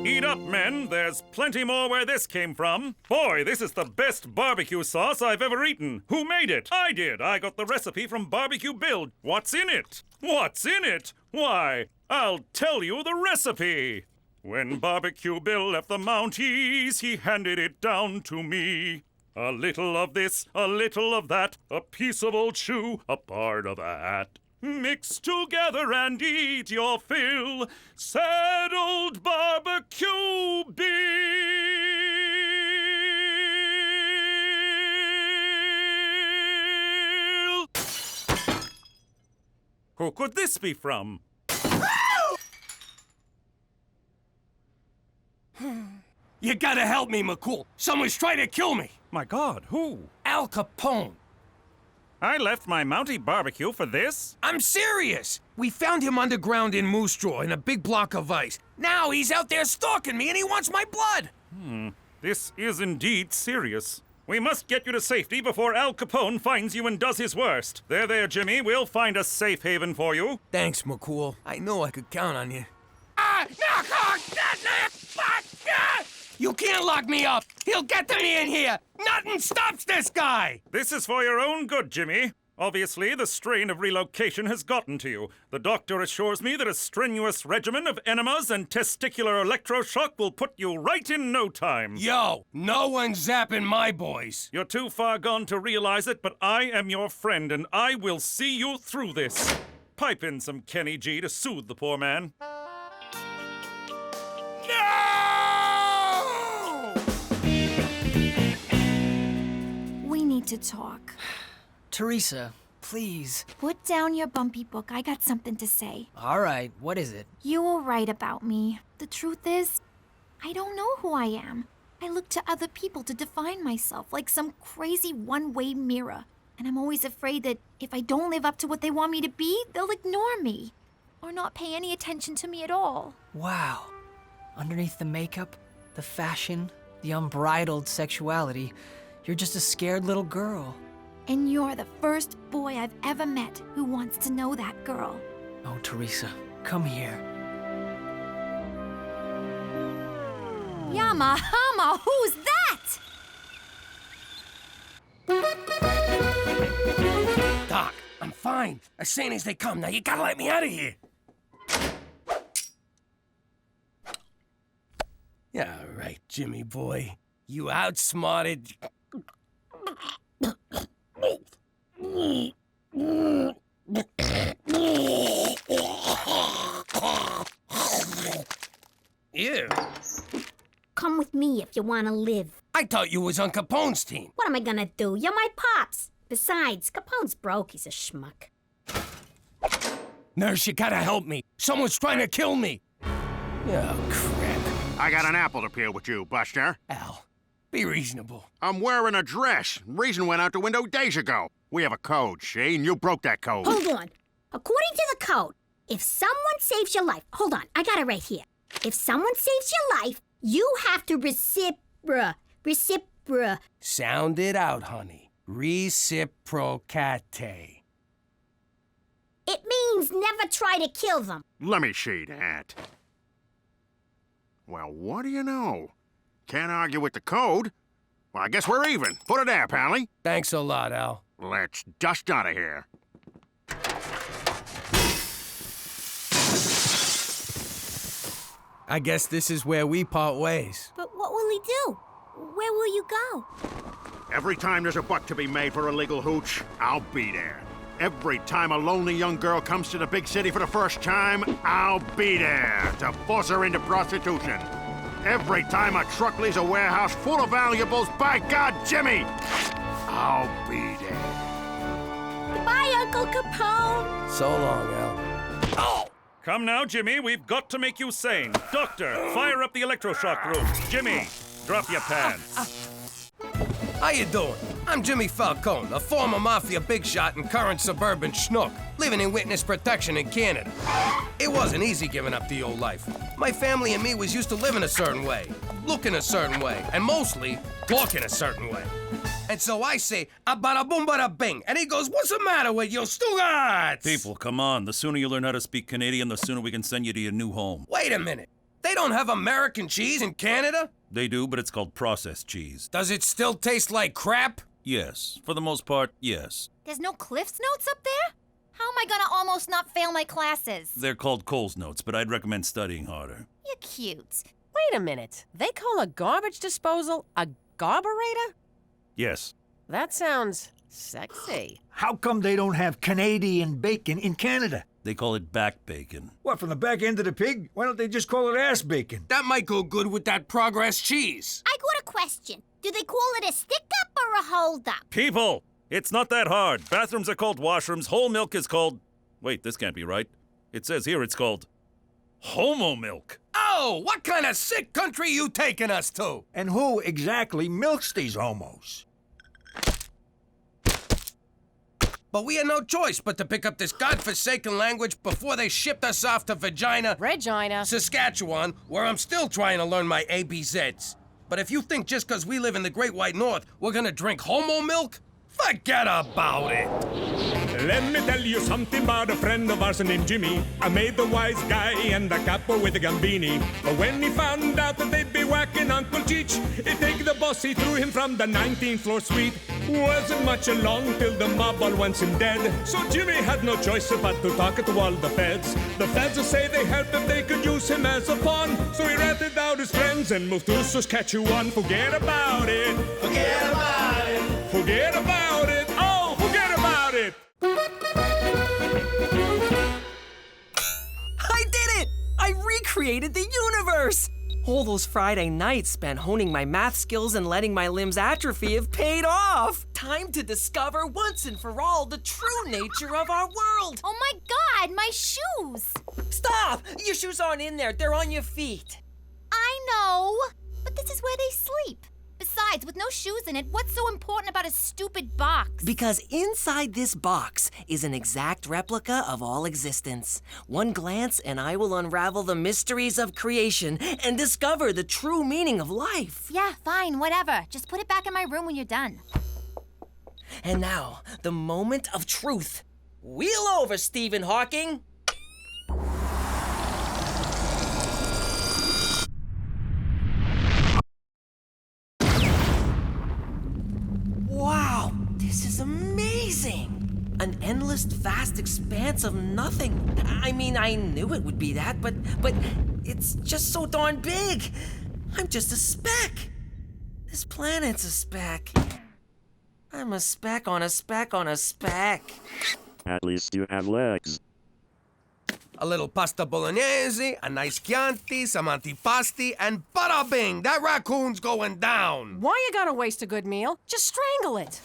Eat up, men. There's plenty more where this came from. Boy, this is the best barbecue sauce I've ever eaten. Who made it? I did. I got the recipe from Barbecue Bill. What's in it? What's in it? Why, I'll tell you the recipe. When Barbecue Bill left the Mounties, he handed it down to me. A little of this, a little of that, a piece of old shoe, a part of a hat. Mix together and eat your fill. Said old Barbecue Bill. Who could this be from? You gotta help me, McCool. Someone's trying to kill me. My God, who? Al Capone. I left my Mountie barbecue for this? I'm serious. We found him underground in Moose Jaw in a big block of ice. Now he's out there stalking me and he wants my blood. This is indeed serious. We must get you to safety before Al Capone finds you and does his worst. There, Jimmy. We'll find a safe haven for you. Thanks, McCool. I know I could count on you. You can't lock me up! He'll get to me in here! Nothing stops this guy! This is for your own good, Jimmy. Obviously, the strain of relocation has gotten to you. The doctor assures me that a strenuous regimen of enemas and testicular electroshock will put you right in no time. Yo, no one's zapping my boys. You're too far gone to realize it, but I am your friend, and I will see you through this. Pipe in some Kenny G to soothe the poor man. We need to talk. Teresa, please. Put down your bumpy book. I got something to say. All right, what is it? You were right about me. The truth is, I don't know who I am. I look to other people to define myself like some crazy one-way mirror. And I'm always afraid that if I don't live up to what they want me to be, they'll ignore me. Or not pay any attention to me at all. Wow. Underneath the makeup, the fashion, the unbridled sexuality, you're just a scared little girl. And you're the first boy I've ever met who wants to know that girl. Oh, Teresa, come here. Yama Hama, who's that? Doc, I'm fine. As sane as they come. Now you gotta let me out of here. Yeah, all right, Jimmy boy. You outsmarted... Ew. Come with me if you want to live. I thought you was on Capone's team. What am I gonna do? You're my pops. Besides, Capone's broke. He's a schmuck. Nurse, you gotta help me. Someone's trying to kill me. Oh, crap. I got an apple to peel with you, Buster. Al, be reasonable. I'm wearing a dress. Reason went out the window days ago. We have a code, see? And you broke that code. Hold on. According to the code, if someone saves your life... Hold on, I got it right here. If someone saves your life, you have to Sound it out, honey. Reciprocate. It means never try to kill them. Let me see that. Well, what do you know? Can't argue with the code. Well, I guess we're even. Put it there, Pally. Thanks a lot, Al. Let's dust out of here. I guess this is where we part ways. But what will he do? Where will you go? Every time there's a buck to be made for a legal hooch, I'll be there. Every time a lonely young girl comes to the big city for the first time, I'll be there to force her into prostitution. Every time a truck leaves a warehouse full of valuables, by God, Jimmy, I'll be there. Bye, Uncle Capone. So long, Al. Oh! Come now, Jimmy, we've got to make you sane. Doctor, fire up the electroshock room. Jimmy, drop your pants. How you doing? I'm Jimmy Falcone, a former mafia big shot and current suburban schnook, living in witness protection in Canada. It wasn't easy giving up the old life. My family and me was used to living a certain way, looking a certain way, and mostly talking a certain way. And so I say, bada boom bada bing, and he goes, what's the matter with you, Stugatz? People, come on. The sooner you learn how to speak Canadian, the sooner we can send you to your new home. Wait a minute. They don't have American cheese in Canada? They do, but it's called processed cheese. Does it still taste like crap? Yes. For the most part, yes. There's no Cliff's Notes up there? How am I gonna almost not fail my classes? They're called Cole's Notes, but I'd recommend studying harder. You're cute. Wait a minute. They call a garbage disposal a garburator? Yes. That sounds sexy. How come they don't have Canadian bacon in Canada? They call it back bacon. What, from the back end of the pig? Why don't they just call it ass bacon? That might go good with that Progress cheese. I got a question. Do they call it a stick-up or a hold-up? People! It's not that hard. Bathrooms are called washrooms. Whole milk is called... Wait, this can't be right. It says here it's called... homo milk. Oh, what kind of sick country you taking us to? And who exactly milks these homos? But we had no choice but to pick up this godforsaken language before they shipped us off to Regina, Saskatchewan, where I'm still trying to learn my ABZs. But if you think just because we live in the Great White North, we're gonna drink homo milk, forget about it. Let me tell you something about a friend of ours named Jimmy. I made the wise guy and the capo with the Gambini. But when he found out that they'd be whacking Uncle Cheech, he'd take the boss, he threw him from the 19th floor suite. Wasn't much along till the mob all wants him dead. So Jimmy had no choice but to talk to all the feds. The feds say they help if they could use him as a pawn. So he ratted out his friends and moved to Saskatchewan. Forget about it. Forget about it. Forget about it. Oh, forget about it. I did it! I recreated the universe! All those Friday nights spent honing my math skills and letting my limbs atrophy have paid off! Time to discover once and for all the true nature of our world! Oh my God, my shoes! Stop! Your shoes aren't in there, they're on your feet. I know, but this is where they sleep. Besides, with no shoes in it, what's so important about a stupid box? Because inside this box is an exact replica of all existence. One glance and I will unravel the mysteries of creation and discover the true meaning of life. Yeah, fine, whatever. Just put it back in my room when you're done. And now, the moment of truth. Wheel over, Stephen Hawking! Wow, this is amazing! An endless, vast expanse of nothing. I mean, I knew it would be that, but it's just so darn big. I'm just a speck. This planet's a speck. I'm a speck on a speck on a speck. At least you have legs. A little pasta bolognese, a nice Chianti, some antipasti, and bada bing! That raccoon's going down! Why you gotta waste a good meal? Just strangle it.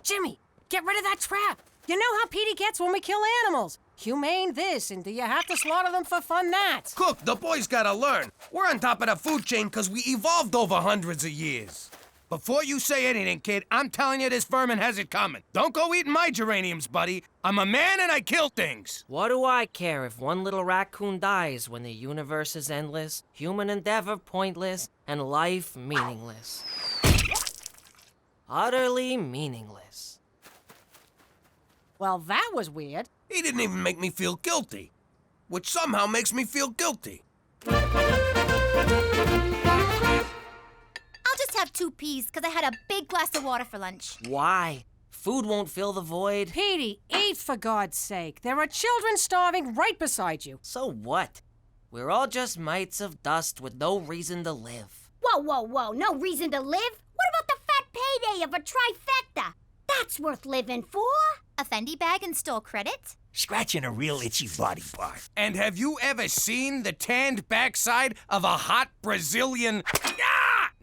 Jimmy, get rid of that trap. You know how Petey gets when we kill animals. Humane this, and do you have to slaughter them for fun that? Cook, the boys gotta learn. We're on top of the food chain because we evolved over hundreds of years. Before you say anything, kid, I'm telling you this vermin has it coming. Don't go eating my geraniums, buddy. I'm a man and I kill things. What do I care if one little raccoon dies when the universe is endless, human endeavor pointless, and life meaningless? Utterly meaningless. Well, that was weird. He didn't even make me feel guilty, which somehow makes me feel guilty. I'll just have 2 peas, because I had a big glass of water for lunch. Why? Food won't fill the void. Petey, eat for God's sake. There are children starving right beside you. So what? We're all just mites of dust with no reason to live. Whoa, whoa, whoa, no reason to live? What about the fat payday of a trifecta? That's worth living for. A Fendi bag and store credit? Scratching a real itchy body part. And have you ever seen the tanned backside of a hot Brazilian...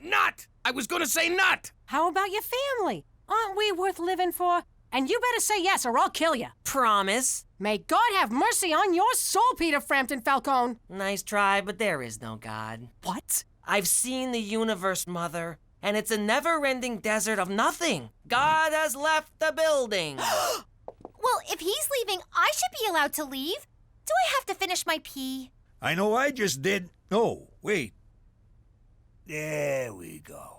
nut! I was gonna say nut! How about your family? Aren't we worth living for? And you better say yes or I'll kill you. Promise. May God have mercy on your soul, Peter Frampton Falcone. Nice try, but there is no God. What? I've seen the universe, Mother, and it's a never-ending desert of nothing. God has left the building. Well, if he's leaving, I should be allowed to leave. Do I have to finish my pee? I know I just did. No, wait. There we go.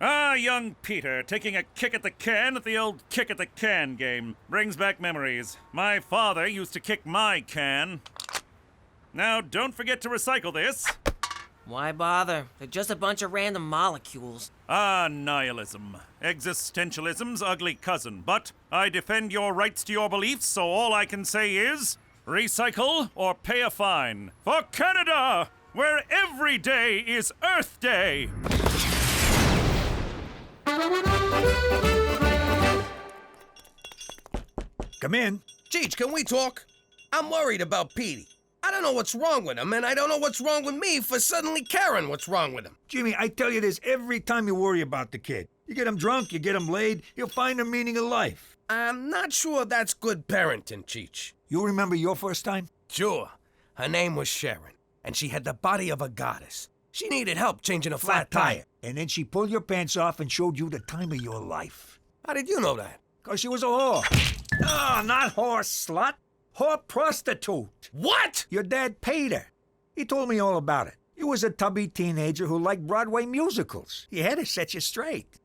Ah, young Peter, taking a kick at the can at the old kick at the can game. Brings back memories. My father used to kick my can. Now, don't forget to recycle this. Why bother? They're just a bunch of random molecules. Ah, nihilism. Existentialism's ugly cousin. But I defend your rights to your beliefs, so all I can say is... recycle or pay a fine. For Canada, where every day is Earth Day. Come in. Cheech, can we talk? I'm worried about Petey. I don't know what's wrong with him, and I don't know what's wrong with me for suddenly caring what's wrong with him. Jimmy, I tell you this every time you worry about the kid. You get him drunk, you get him laid, he'll find the meaning of life. I'm not sure that's good parenting, Cheech. You remember your first time? Sure. Her name was Sharon, and she had the body of a goddess. She needed help changing a flat tire. And then she pulled your pants off and showed you the time of your life. How did you know that? 'Cause she was a whore. Ah, not whore slut. Whore prostitute. What? Your dad paid her. He told me all about it. You was a tubby teenager who liked Broadway musicals. He had to set you straight.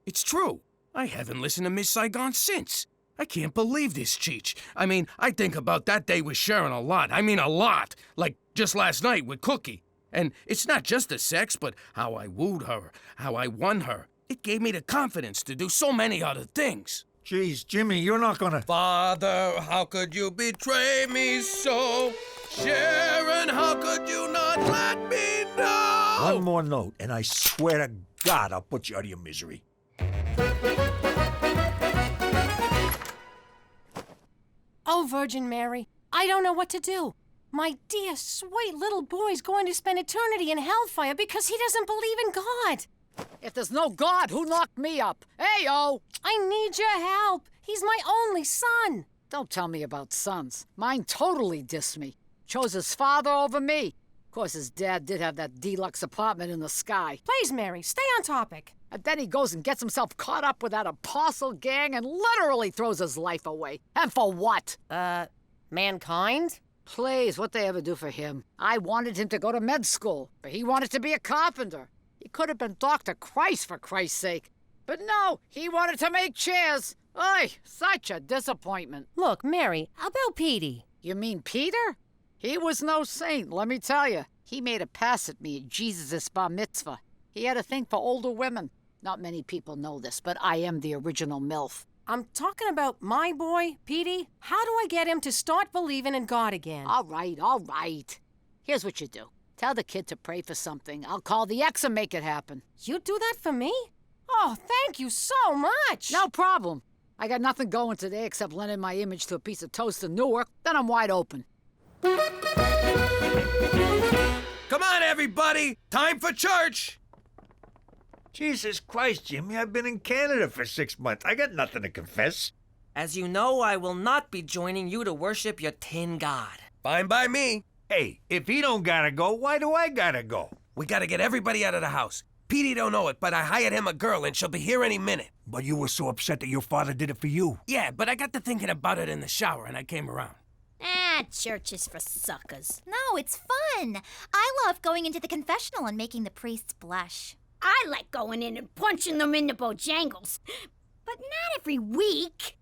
It's true. I haven't listened to Miss Saigon since. I can't believe this, Cheech. I mean, I think about that day with Sharon a lot. I mean, a lot. Like just last night with Cookie. And it's not just the sex, but how I wooed her, how I won her. It gave me the confidence to do so many other things. Jeez, Jimmy, you're not gonna... Father, how could you betray me so? Sharon, how could you not let me know? One more note, and I swear to God I'll put you out of your misery. Oh, Virgin Mary, I don't know what to do. My dear, sweet little boy's going to spend eternity in hellfire because he doesn't believe in God. If there's no God, who knocked me up? Hey-o! I need your help. He's my only son. Don't tell me about sons. Mine totally dissed me. Chose his father over me. Of course, his dad did have that deluxe apartment in the sky. Please, Mary, stay on topic. And then he goes and gets himself caught up with that apostle gang and literally throws his life away. And for what? Mankind? Please, what'd they ever do for him? I wanted him to go to med school, but he wanted to be a carpenter. He could have been Dr. Christ, for Christ's sake. But no, he wanted to make chairs. Oy, such a disappointment. Look, Mary, how about Petey? You mean Peter? He was no saint, let me tell you. He made a pass at me at Jesus' bar mitzvah. He had a thing for older women. Not many people know this, but I am the original MILF. I'm talking about my boy, Petey. How do I get him to start believing in God again? All right. Here's what you do. Tell the kid to pray for something. I'll call the ex and make it happen. You do that for me? Oh, thank you so much. No problem. I got nothing going today except lending my image to a piece of toast in Newark. Then I'm wide open. Come on, everybody! Time for church! Jesus Christ, Jimmy, I've been in Canada for 6 months. I got nothing to confess. As you know, I will not be joining you to worship your tin god. Fine by me. Hey, if he don't gotta go, why do I gotta go? We gotta get everybody out of the house. Petey don't know it, but I hired him a girl and she'll be here any minute. But you were so upset that your father did it for you. Yeah, but I got to thinking about it in the shower and I came around. Church is for suckers. No, it's fun. I love going into the confessional and making the priests blush. I like going in and punching them in the bojangles. But not every week.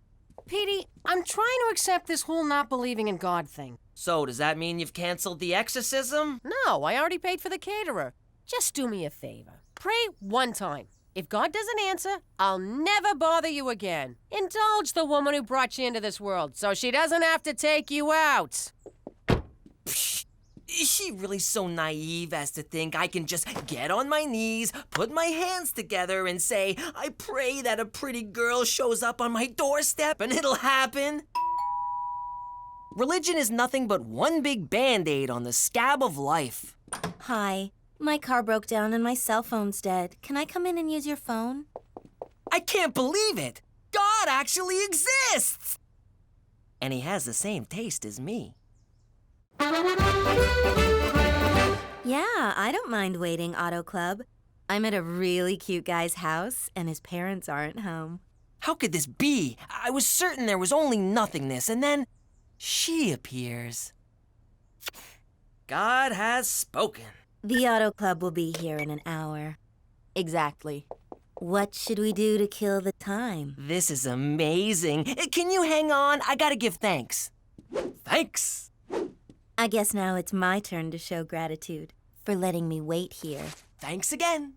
Petey, I'm trying to accept this whole not believing in God thing. So, does that mean you've canceled the exorcism? No, I already paid for the caterer. Just do me a favor. Pray one time. If God doesn't answer, I'll never bother you again. Indulge the woman who brought you into this world so she doesn't have to take you out. Psh, is she really so naive as to think I can just get on my knees, put my hands together, and say, I pray that a pretty girl shows up on my doorstep and it'll happen? Religion is nothing but one big Band-Aid on the scab of life. Hi. My car broke down and my cell phone's dead. Can I come in and use your phone? I can't believe it! God actually exists! And he has the same taste as me. Yeah, I don't mind waiting, Auto Club. I'm at a really cute guy's house and his parents aren't home. How could this be? I was certain there was only nothingness, and then she appears. God has spoken. The Auto Club will be here in an hour. Exactly. What should we do to kill the time? This is amazing. Can you hang on? I gotta give thanks. Thanks. I guess now it's my turn to show gratitude for letting me wait here. Thanks again.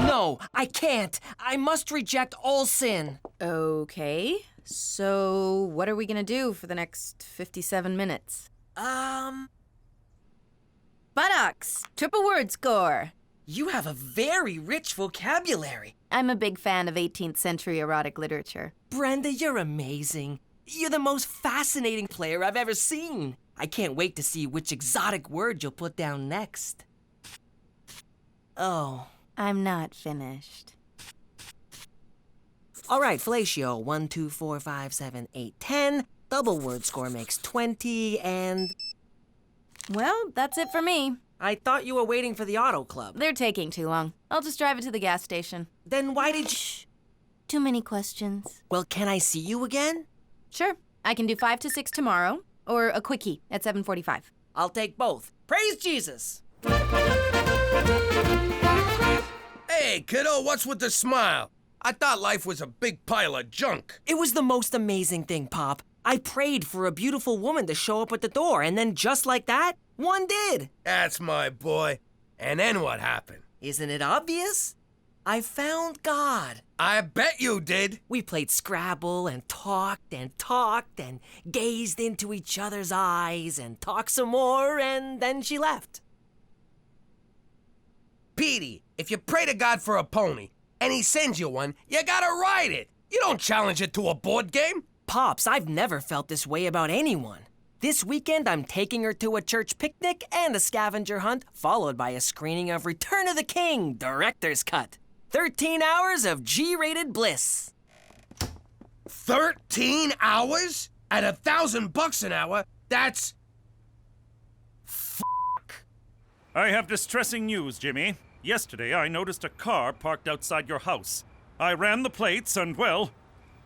No, I can't. I must reject all sin. Okay. So, what are we gonna do for the next 57 minutes? Buttocks! Triple word score! You have a very rich vocabulary. I'm a big fan of 18th century erotic literature. Brenda, you're amazing. You're the most fascinating player I've ever seen. I can't wait to see which exotic word you'll put down next. Oh. I'm not finished. All right, fellatio. 1, 2, 4, 5, 7, 8, 10. Double word score makes 20, and... Well, that's it for me. I thought you were waiting for the Auto Club. They're taking too long. I'll just drive it to the gas station. Then why did you... Shh. Too many questions. Well, can I see you again? Sure. I can do 5 to 6 tomorrow, or a quickie at 7:45. I'll take both. Praise Jesus! Hey, kiddo, what's with the smile? I thought life was a big pile of junk. It was the most amazing thing, Pop. I prayed for a beautiful woman to show up at the door, and then just like that, one did. That's my boy. And then what happened? Isn't it obvious? I found God. I bet you did. We played Scrabble and talked and gazed into each other's eyes and talked some more, and then she left. Petey, if you pray to God for a pony, and he sends you one, you gotta ride it. You don't challenge it to a board game. Pops, I've never felt this way about anyone. This weekend, I'm taking her to a church picnic and a scavenger hunt, followed by a screening of Return of the King, Director's Cut. 13 hours of G-rated bliss. 13 hours? At $1,000 an hour? That's... I have distressing news, Jimmy. Yesterday, I noticed a car parked outside your house. I ran the plates and, well,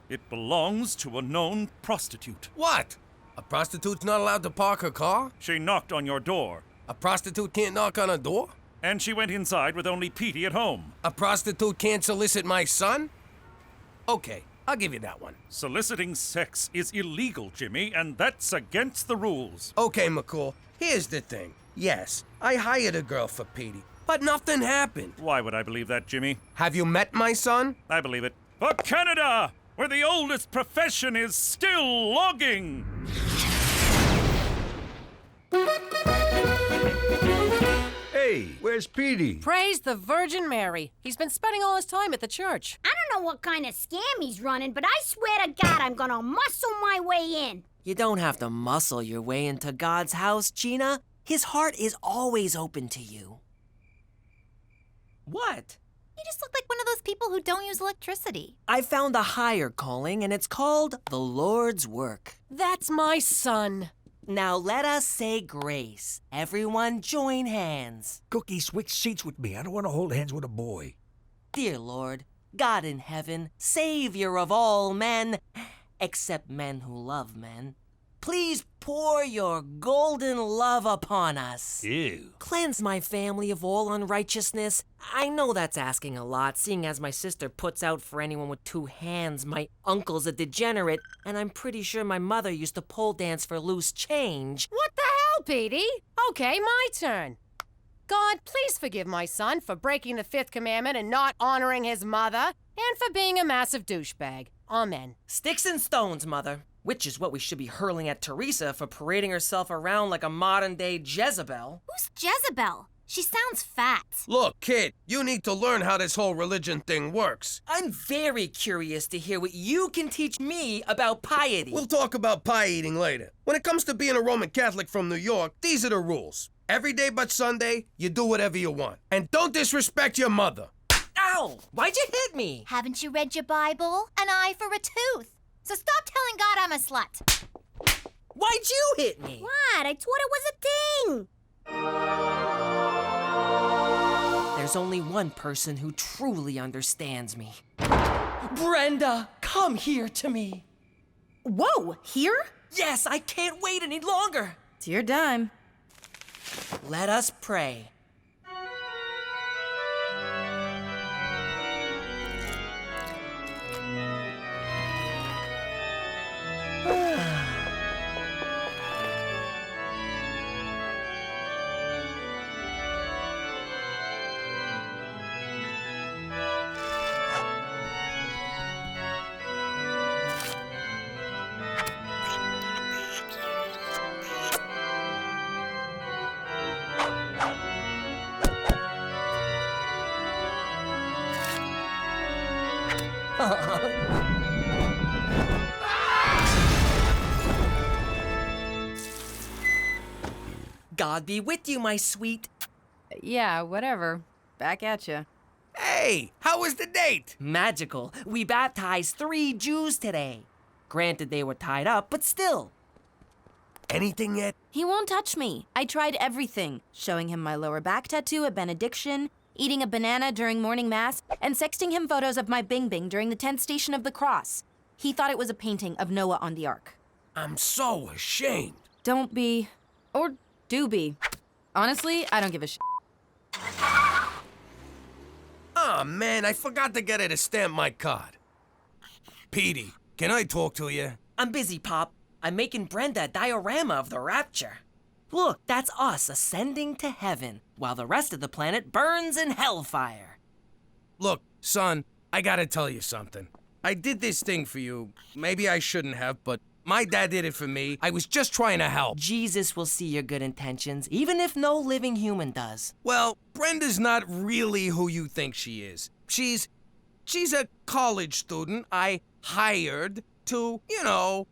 it belongs to a known prostitute. What? A prostitute's not allowed to park her car? She knocked on your door. A prostitute can't knock on a door? And she went inside with only Petey at home. A prostitute can't solicit my son? Okay, I'll give you that one. Soliciting sex is illegal, Jimmy, and that's against the rules. Okay, McCool, here's the thing. Yes, I hired a girl for Petey, but nothing happened. Why would I believe that, Jimmy? Have you met my son? I believe it. For Canada, where the oldest profession is still logging! Hey, where's Petey? Praise the Virgin Mary. He's been spending all his time at the church. I don't know what kind of scam he's running, but I swear to God I'm gonna muscle my way in. You don't have to muscle your way into God's house, Gina. His heart is always open to you. What? You just look like one of those people who don't use electricity. I found a higher calling, and it's called the Lord's work. That's my son. Now let us say grace. Everyone join hands. Cookie, switch seats with me. I don't want to hold hands with a boy. Dear Lord, God in heaven, Savior of all men, except men who love men, please pour your golden love upon us. Ew. Cleanse my family of all unrighteousness. I know that's asking a lot, seeing as my sister puts out for anyone with two hands. My uncle's a degenerate, and I'm pretty sure my mother used to pole dance for loose change. What the hell, Petey? Okay, my turn. God, please forgive my son for breaking the 5th commandment and not honoring his mother, and for being a massive douchebag. Amen. Sticks and stones, Mother. Which is what we should be hurling at Teresa for parading herself around like a modern-day Jezebel. Who's Jezebel? She sounds fat. Look, kid, you need to learn how this whole religion thing works. I'm very curious to hear what you can teach me about piety. We'll talk about pie eating later. When it comes to being a Roman Catholic from New York, these are the rules. Every day but Sunday, you do whatever you want. And don't disrespect your mother. Ow! Why'd you hit me? Haven't you read your Bible? An eye for a tooth. So stop telling God I'm a slut. Why'd you hit me? What? I thought it was a thing. There's only one person who truly understands me. Brenda, come here to me. Whoa, here? Yes, I can't wait any longer. It's your dime. Let us pray. God be with you, my sweet. Yeah, whatever. Back at ya. Hey, how was the date? Magical. We baptized 3 Jews today. Granted, they were tied up, but still. Anything yet? He won't touch me. I tried everything. Showing him my lower back tattoo at benediction, eating a banana during morning mass, and sexting him photos of my Bing Bing during the 10th station of the cross. He thought it was a painting of Noah on the ark. I'm so ashamed. Don't be. Or do be. Honestly, I don't give a shit. Oh, man, I forgot to get her to stamp my card. Petey, can I talk to you? I'm busy, Pop. I'm making Brenda a diorama of the rapture. Look, that's us ascending to heaven, while the rest of the planet burns in hellfire. Look, son, I gotta tell you something. I did this thing for you. Maybe I shouldn't have, but my dad did it for me. I was just trying to help. Jesus will see your good intentions, even if no living human does. Well, Brenda's not really who you think she is. She's a college student I hired to,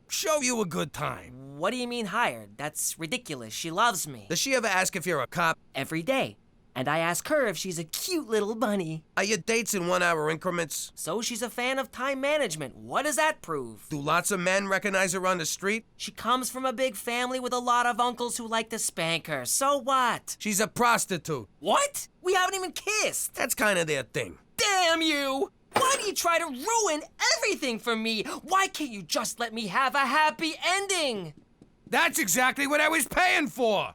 show you a good time. What do you mean hired? That's ridiculous. She loves me. Does she ever ask if you're a cop? Every day. And I ask her if she's a cute little bunny. Are your dates in 1-hour increments? So she's a fan of time management. What does that prove? Do lots of men recognize her on the street? She comes from a big family with a lot of uncles who like to spank her. So what? She's a prostitute. What? We haven't even kissed. That's kind of their thing. Damn you! Why do you try to ruin everything for me? Why can't you just let me have a happy ending? That's exactly what I was paying for!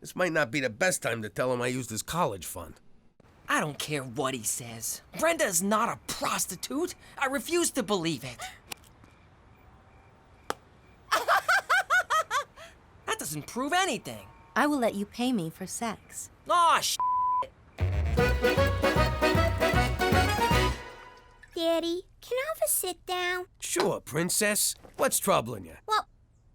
This might not be the best time to tell him I used his college fund. I don't care what he says. Brenda is not a prostitute. I refuse to believe it. That doesn't prove anything. I will let you pay me for sex. Aw, Daddy, can I have a sit down? Sure, princess. What's troubling you? Well,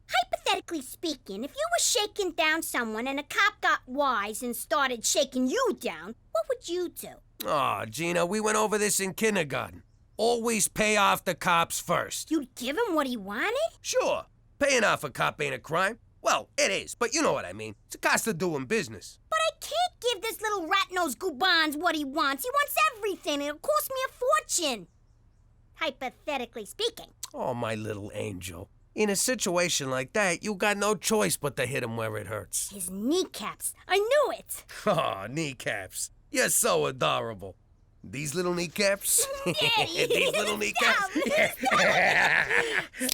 Hypothetically speaking, if you were shaking down someone and a cop got wise and started shaking you down, what would you do? Aw, Gina, we went over this in kindergarten. Always pay off the cops first. You'd give him what he wanted? Sure. Paying off a cop ain't a crime. Well, it is, but you know what I mean. It's a cost of doing business. But I can't give this little rat-nosed goobans what he wants. He wants everything. It'll cost me a fortune. Hypothetically speaking. Oh, my little angel. In a situation like that, you got no choice but to hit him where it hurts. His kneecaps. I knew it. Oh, kneecaps. You're so adorable. These little kneecaps? Daddy. These little kneecaps?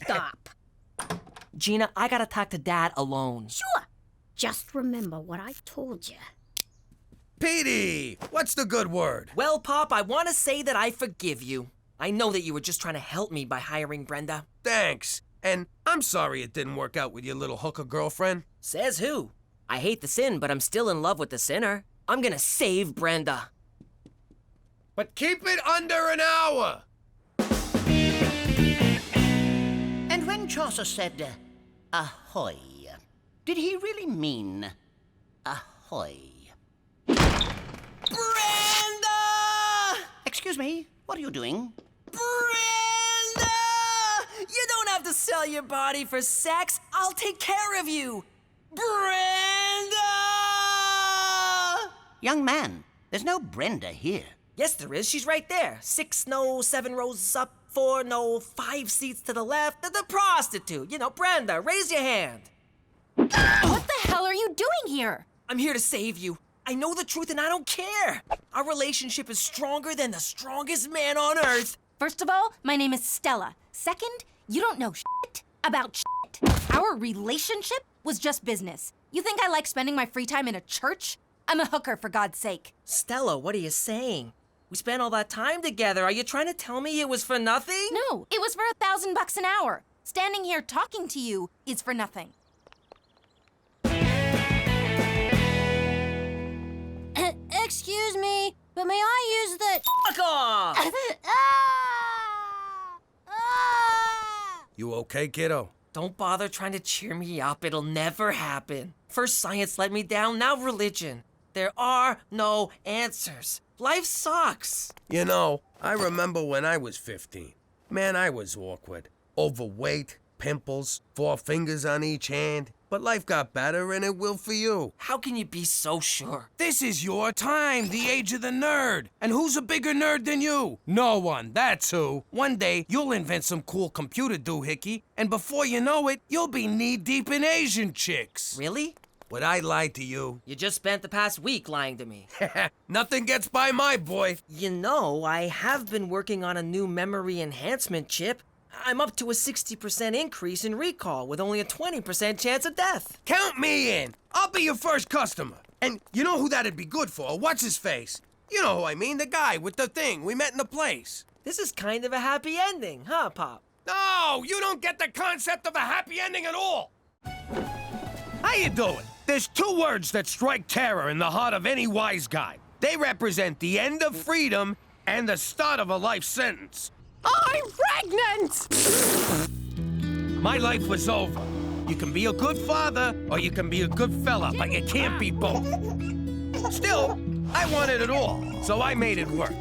Stop. Gina, I gotta talk to Dad alone. Sure. Just remember what I told you. Petey, what's the good word? Well, Pop, I want to say that I forgive you. I know that you were just trying to help me by hiring Brenda. Thanks. And I'm sorry it didn't work out with your little hooker girlfriend. Says who? I hate the sin, but I'm still in love with the sinner. I'm gonna save Brenda. But keep it under an hour. And when Chaucer said, ahoy, did he really mean ahoy? Brenda! Excuse me, what are you doing? Brenda! You don't have to sell your body for sex. I'll take care of you. Brenda! Young man, there's no Brenda here. Yes, there is. She's right there. 6 no, 7 rows up, 4 no, 5 seats to the left. The prostitute. You know, Brenda, raise your hand. What the hell are you doing here? I'm here to save you. I know the truth and I don't care. Our relationship is stronger than the strongest man on earth. First of all, my name is Stella. Second, you don't know shit about shit. Our relationship was just business. You think I like spending my free time in a church? I'm a hooker, for God's sake. Stella, what are you saying? We spent all that time together. Are you trying to tell me it was for nothing? No, it was for $1,000 an hour. Standing here talking to you is for nothing. Excuse me, but may I use the... Fuck off! You okay, kiddo? Don't bother trying to cheer me up. It'll never happen. First science let me down, now religion. There are no answers. Life sucks. You know, I remember when I was 15. Man, I was awkward. Overweight, pimples, 4 fingers on each hand. But life got better and it will for you. How can you be so sure? This is your time, the age of the nerd. And who's a bigger nerd than you? No one, that's who. One day, you'll invent some cool computer doohickey, and before you know it, you'll be knee-deep in Asian chicks. Really? Would I lie to you? You just spent the past week lying to me. Nothing gets by my boy. You know, I have been working on a new memory enhancement chip. I'm up to a 60% increase in recall with only a 20% chance of death. Count me in. I'll be your first customer. And you know who that'd be good for? What's his face? You know who I mean, the guy with the thing we met in the place. This is kind of a happy ending, huh, Pop? No, you don't get the concept of a happy ending at all. How you doing? There's 2 words that strike terror in the heart of any wise guy. They represent the end of freedom and the start of a life sentence. I'm pregnant! My life was over. You can be a good father or you can be a good fella, but you can't be both. Still, I wanted it all, so I made it work.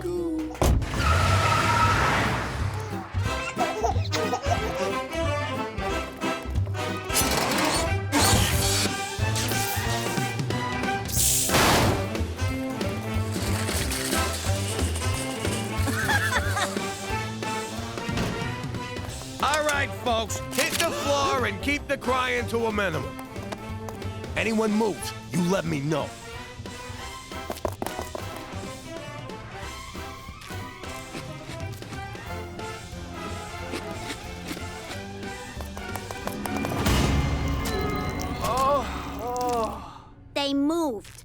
All right, folks, hit the floor and keep the crying to a minimum. Anyone moves, you let me know. They moved.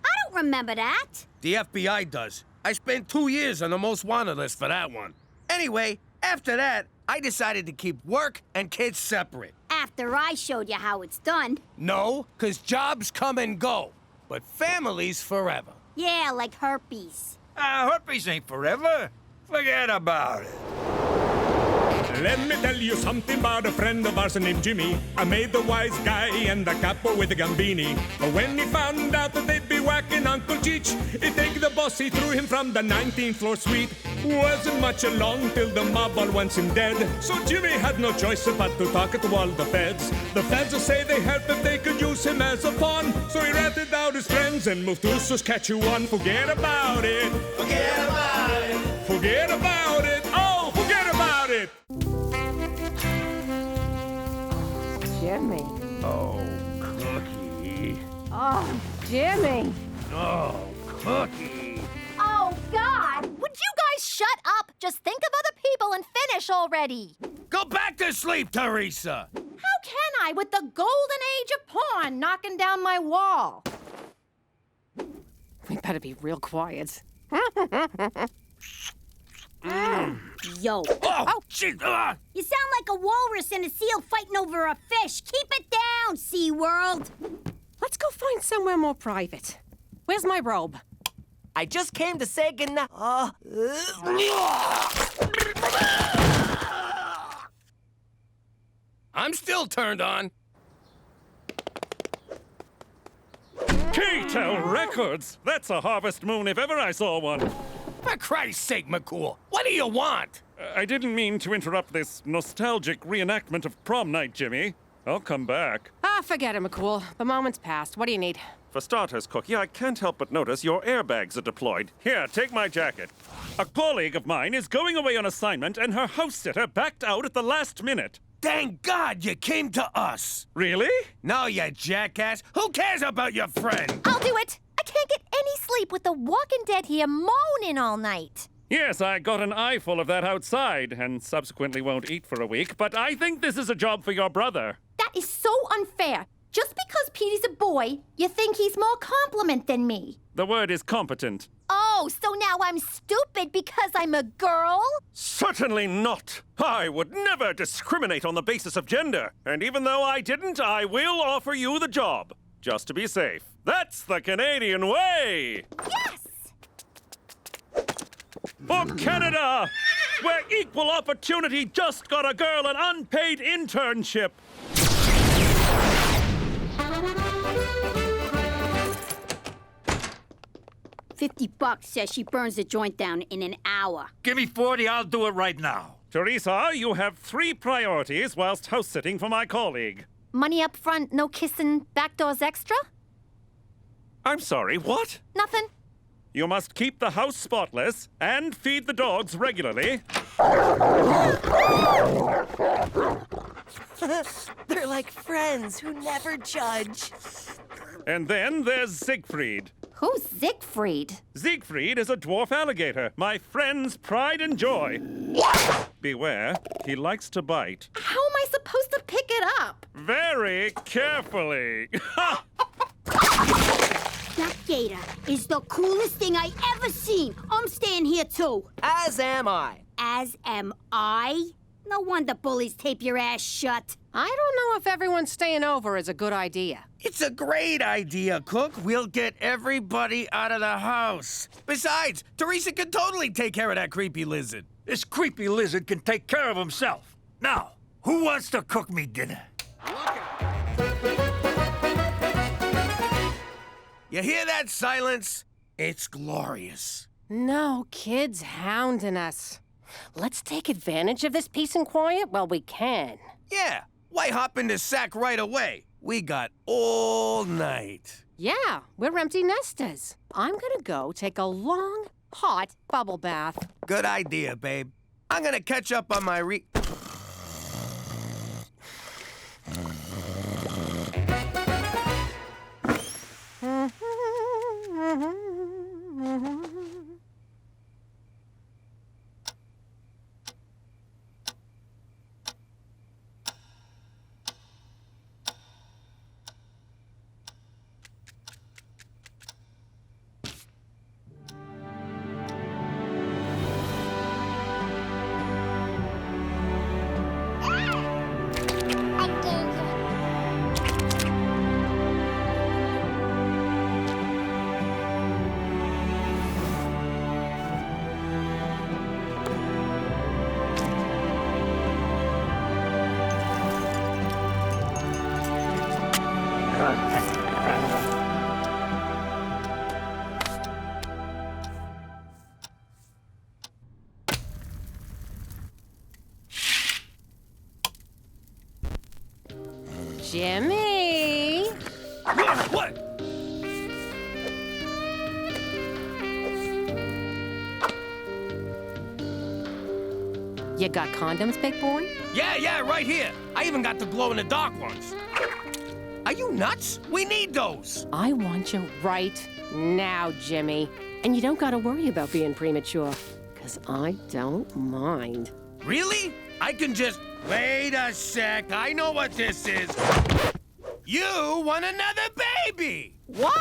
I don't remember that. The FBI does. I spent 2 years on the most wanted list for that one. Anyway, after that, I decided to keep work and kids separate. After I showed you how it's done. No, 'cause jobs come and go, but families forever. Yeah, like herpes. Herpes ain't forever. Forget about it. Let me tell you something about a friend of ours named Jimmy. I made the wise guy and the capo with the Gambini. But when he found out that they'd be whacking Uncle Cheech, he'd take the boss, he threw him from the 19th floor suite. Wasn't much along till the mob all wants him dead. So Jimmy had no choice but to talk to all the feds. The feds will say they help if they could use him as a pawn. So he ratted out his friends and moved to Saskatchewan. Forget about it. Forget about it. Forget about it. Oh, forget about it. Jimmy. Oh, Cookie. Oh, Jimmy. Oh, Cookie. Oh, God! Would you guys shut up? Just think of other people and finish already. Go back to sleep, Teresa. How can I with the golden age of porn knocking down my wall? We better be real quiet. Yo. Oh, shit. You sound like a walrus and a seal fighting over a fish. Keep it down, SeaWorld. Let's go find somewhere more private. Where's my robe? I just came to say goodnight. I'm still turned on. K-Tel Records! That's a harvest moon if ever I saw one. For Christ's sake, McCool, what do you want? I didn't mean to interrupt this nostalgic reenactment of prom night, Jimmy. I'll come back. Forget it, McCool. The moment's passed. What do you need? For starters, Cookie, I can't help but notice your airbags are deployed. Here, take my jacket. A colleague of mine is going away on assignment and her house sitter backed out at the last minute. Thank God you came to us. Really? No, you jackass. Who cares about your friend? I'll do it. I can't get any sleep with the Walking Dead here moaning all night. Yes, I got an eyeful of that outside and subsequently won't eat for a week, but I think this is a job for your brother. That is so unfair. Just because Petey's a boy, you think he's more competent than me. The word is competent. Oh, so now I'm stupid because I'm a girl? Certainly not. I would never discriminate on the basis of gender. And even though I didn't, I will offer you the job. Just to be safe. That's the Canadian way! Yes! For Canada, where equal opportunity just got a girl an unpaid internship. $50 says she burns the joint down in an hour. Give me 40, I'll do it right now. Teresa, you have 3 priorities whilst house-sitting for my colleague. Money up front, no kissing, back doors extra? I'm sorry, what? Nothing. You must keep the house spotless and feed the dogs regularly. They're like friends who never judge. And then there's Siegfried. Who's Siegfried? Siegfried is a dwarf alligator, my friend's pride and joy. Beware, he likes to bite. How am I supposed to pick it up? Very carefully. That gator is the coolest thing I ever seen. I'm staying here too. As am I. As am I? No wonder bullies tape your ass shut. I don't know if everyone staying over is a good idea. It's a great idea, Cook. We'll get everybody out of the house. Besides, Teresa can totally take care of that creepy lizard. This creepy lizard can take care of himself. Now, who wants to cook me dinner? You hear that silence? It's glorious. No kids hounding us. Let's take advantage of this peace and quiet while we can. Yeah, why hop in the sack right away? We got all night. Yeah, we're empty nesters. I'm gonna go take a long, hot bubble bath. Good idea, babe. I'm gonna catch up on my Jimmy! What? You got condoms, big boy? Yeah, right here. I even got the glow-in-the-dark ones. Are you nuts? We need those. I want you right now, Jimmy. And you don't gotta worry about being premature, because I don't mind. Really? I can just... Wait a sec. I know what this is. You want another baby! What?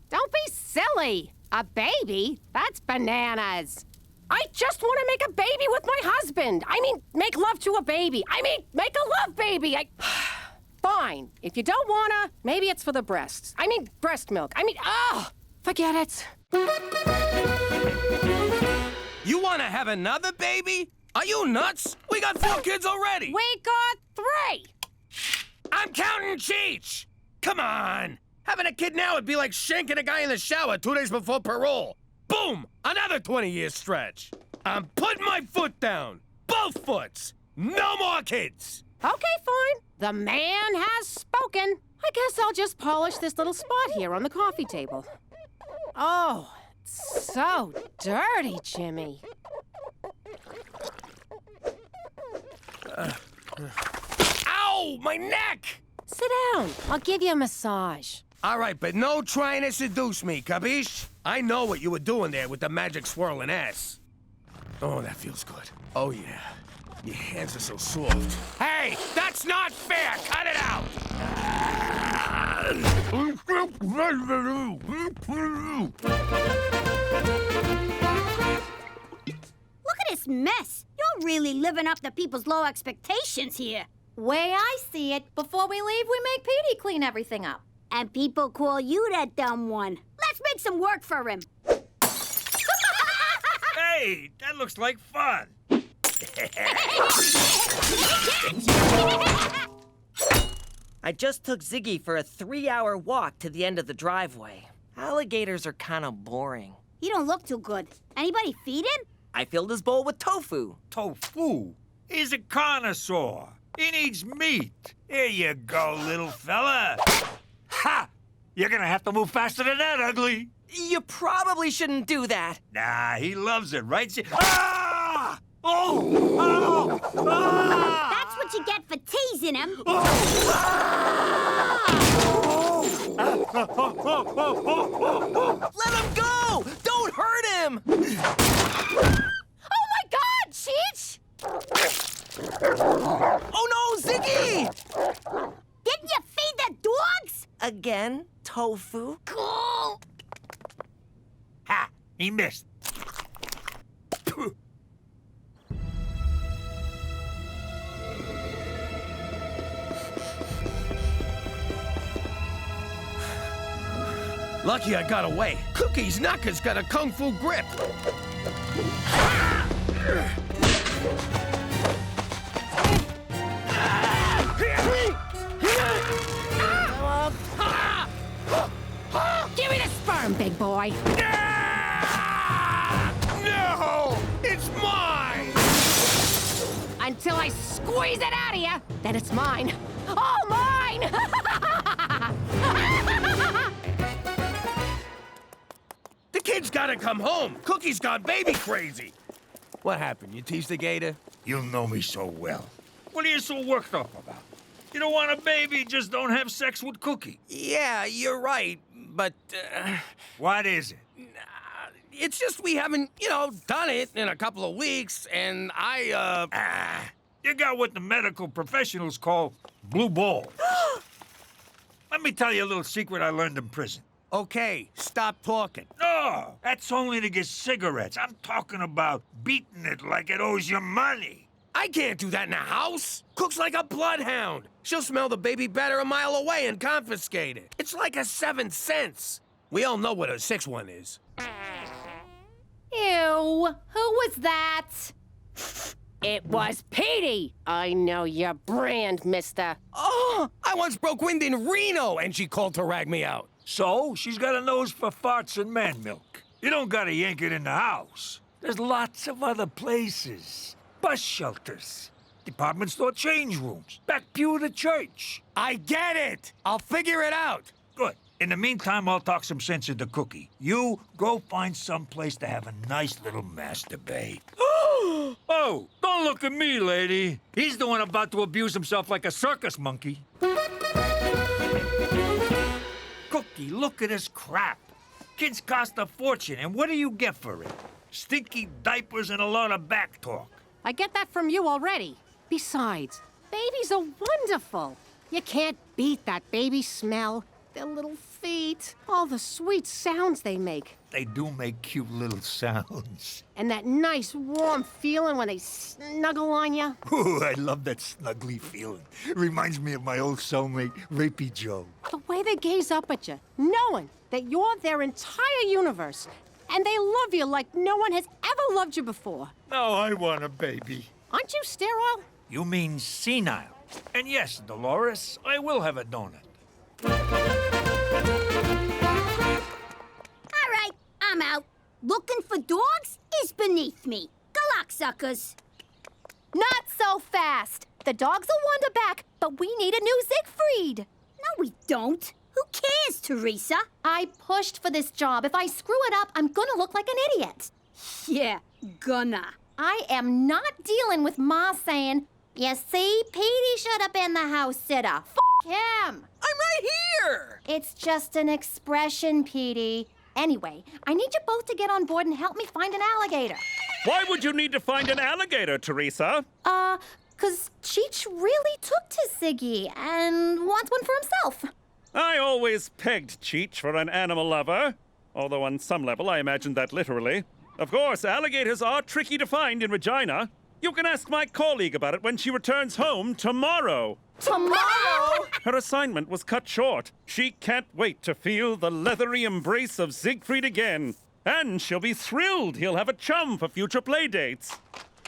Don't be silly. A baby? That's bananas. I just want to make a baby with my husband. I mean, make love to a baby. I mean, make a love baby. Fine. If you don't wanna, maybe it's for the breasts. I mean, breast milk. I mean, forget it. You want to have another baby? Are you nuts? We got 4 kids already. We got 3. I'm counting Cheech. Come on. Having a kid now would be like shanking a guy in the shower 2 days before parole. Boom! Another 20-year stretch. I'm putting my foot down. Both foots. No more kids. Okay, fine. The man has spoken. I guess I'll just polish this little spot here on the coffee table. Oh, it's so dirty, Jimmy. Ow! My neck! Sit down. I'll give you a massage. All right, but no trying to seduce me, capiche? I know what you were doing there with the magic swirling ass. Oh, that feels good. Oh, yeah. Your hands are so soft. Hey, that's not fair! Cut it out! Look at this mess. You're really living up to people's low expectations here. Way I see it, before we leave, we make Petey clean everything up. And people call you that dumb one. Let's make some work for him. Hey, that looks like fun. I just took Ziggy for a 3-hour walk to the end of the driveway. Alligators are kind of boring. He don't look too good. Anybody feed him? I filled his bowl with tofu. Tofu? He's a connoisseur. He needs meat. Here you go, little fella. Ha! You're gonna have to move faster than that, ugly. You probably shouldn't do that. Nah, he loves it, right? Ah! Oh! Oh! Ah! That's what you get for teasing him. Let him go! Don't hurt him! Oh my God, Cheech! Oh no, Ziggy! Didn't you feed the dogs? Again? Tofu? Cool. Ha! He missed. Lucky I got away. Cookie's Knocker's got a kung fu grip. Give me the sperm, big boy. No! It's mine! Until I squeeze it out of you, then it's mine. All mine! The kid's gotta come home. Cookie's gone baby crazy. What happened? You teased the gator? You know me so well. What are you so worked up about? You don't want a baby, just don't have sex with Cookie. Yeah, you're right, but... What is it? It's just we haven't, done it in a couple of weeks, and You got what the medical professionals call blue balls. Let me tell you a little secret I learned in prison. Okay, stop talking. No, that's only to get cigarettes. I'm talking about beating it like it owes you money. I can't do that in a house. Cook's like a bloodhound. She'll smell the baby batter a mile away and confiscate it. It's like a 7 cents. We all know what a 6 one is. Ew, who was that? It was Petey. I know your brand, mister. Oh, I once broke wind in Reno, and she called to rag me out. So, she's got a nose for farts and man milk. You don't gotta yank it in the house. There's lots of other places. Bus shelters. department store change rooms, back pew of the church. I get it. I'll figure it out. Good. In the meantime, I'll talk some sense into Cookie. You go find some place to have a nice little masturbate. Oh, don't look at me, lady. He's the one about to abuse himself like a circus monkey. Cookie, look at this crap. Kids cost a fortune, and what do you get for it? Stinky diapers and a lot of back talk. I get that from you already. Besides, babies are wonderful. You can't beat that baby smell. Their little feet, all the sweet sounds they make. They do make cute little sounds. And that nice, warm feeling when they snuggle on you. Ooh, I love that snuggly feeling. Reminds me of my old cellmate, Rapey Joe. The way they gaze up at you, knowing that you're their entire universe, and they love you like no one has ever loved you before. Now I want a baby. Aren't you sterile? You mean senile. And yes, Dolores, I will have a donut. All right, I'm out. Looking for dogs is beneath me. Good luck, suckers. Not so fast. The dogs will wander back, but we need a new Siegfried. No, we don't. Who cares, Teresa? I pushed for this job. If I screw it up, I'm gonna look like an idiot. Yeah, gonna. I am not dealing with Ma saying, you see, Petey should have been the house sitter. F*** him. I'm right here! It's just an expression, Petey. Anyway, I need you both to get on board and help me find an alligator. Why would you need to find an alligator, Teresa? 'Cause Cheech really took to Siggy and wants one for himself. I always pegged Cheech for an animal lover. Although on some level I imagined that literally. Of course, alligators are tricky to find in Regina. You can ask my colleague about it when she returns home tomorrow. Tomorrow? Her assignment was cut short. She can't wait to feel the leathery embrace of Siegfried again. And she'll be thrilled he'll have a chum for future playdates.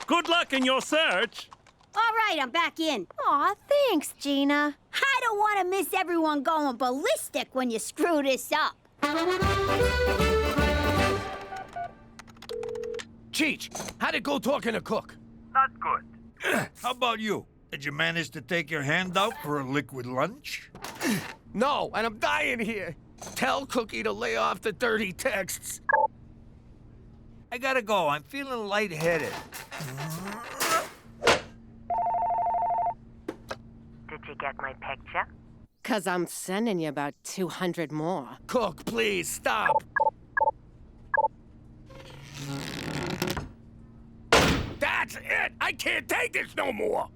Good luck in your search. All right, I'm back in. Aw, thanks, Gina. I don't want to miss everyone going ballistic when you screw this up. Cheech, how'd it go talking to Cook? Not good. How about you? Did you manage to take your hand out for a liquid lunch? No, and I'm dying here. Tell Cookie to lay off the dirty texts. I gotta go. I'm feeling lightheaded. Did you get my picture? 'Cause I'm sending you about 200 more. Cook, please, stop. That's it! I can't take this no more!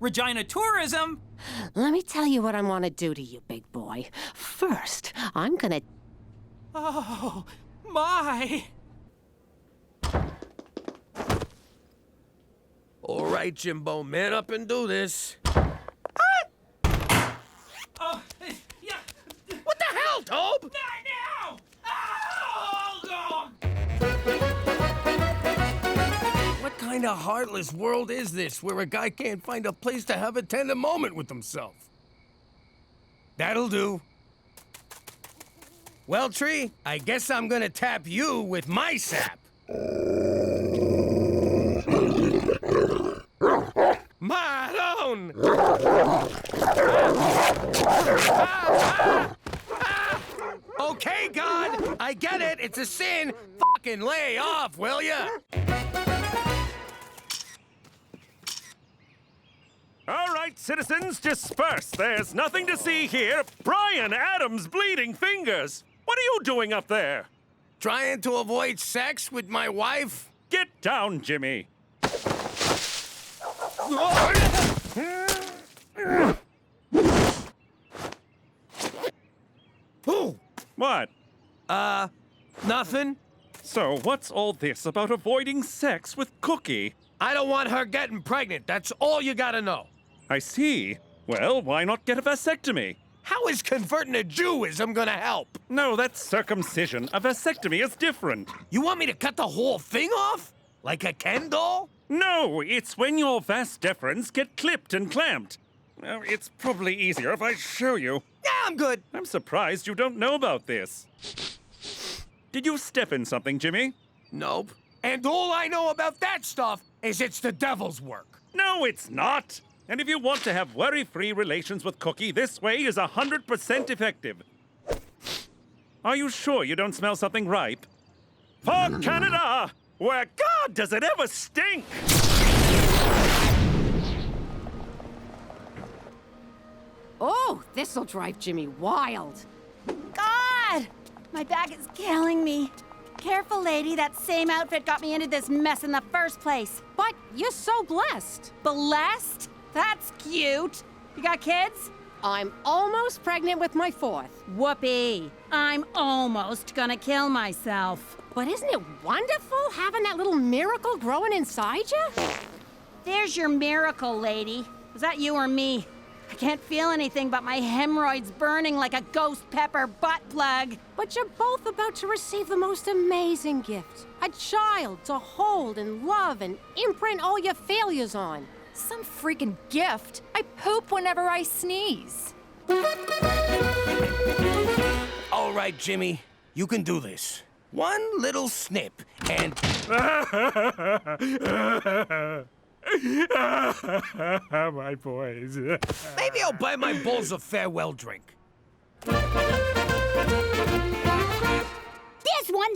Regina Tourism! Let me tell you what I want to do to you, big boy. First, I'm gonna... Oh, my! All right, Jimbo, man up and do this. Oh, yeah. What the hell, Tobe? Not now! Oh, God! What kind of heartless world is this where a guy can't find a place to have a tender moment with himself? That'll do. Well, Tree, I guess I'm gonna tap you with my sap. Maroon! Okay, God, I get it. It's a sin. Fucking lay off, will ya? All right, citizens, disperse. There's nothing to see here. Brian Adams' bleeding fingers. What are you doing up there? Trying to avoid sex with my wife? Get down, Jimmy. Who? What? Nothing. So, what's all this about avoiding sex with Cookie? I don't want her getting pregnant. That's all you gotta know. I see. Well, why not get a vasectomy? How is converting to Jewism gonna help? No, that's circumcision. A vasectomy is different. You want me to cut the whole thing off? Like a Ken doll? No, it's when your vas deferens get clipped and clamped. It's probably easier if I show you. Yeah, I'm good. I'm surprised you don't know about this. Did you step in something, Jimmy? Nope. And all I know about that stuff is it's the devil's work. No, it's not. And if you want to have worry-free relations with Cookie, this way is 100% effective. Are you sure you don't smell something ripe? For Canada, where God does it ever stink! Oh, this'll drive Jimmy wild. God! My back is killing me. Careful, lady. That same outfit got me into this mess in the first place. But you're so blessed. Blessed? That's cute. You got kids? I'm almost pregnant with my 4th. Whoopee. I'm almost gonna kill myself. But isn't it wonderful having that little miracle growing inside you? There's your miracle, lady. Was that you or me? I can't feel anything but my hemorrhoids burning like a ghost pepper butt plug. But you're both about to receive the most amazing gift. A child to hold and love and imprint all your failures on. Some freaking gift. I poop whenever I sneeze. All right, Jimmy. You can do this. One little snip, and... My boys. Maybe I'll buy my bulls a farewell drink. This one?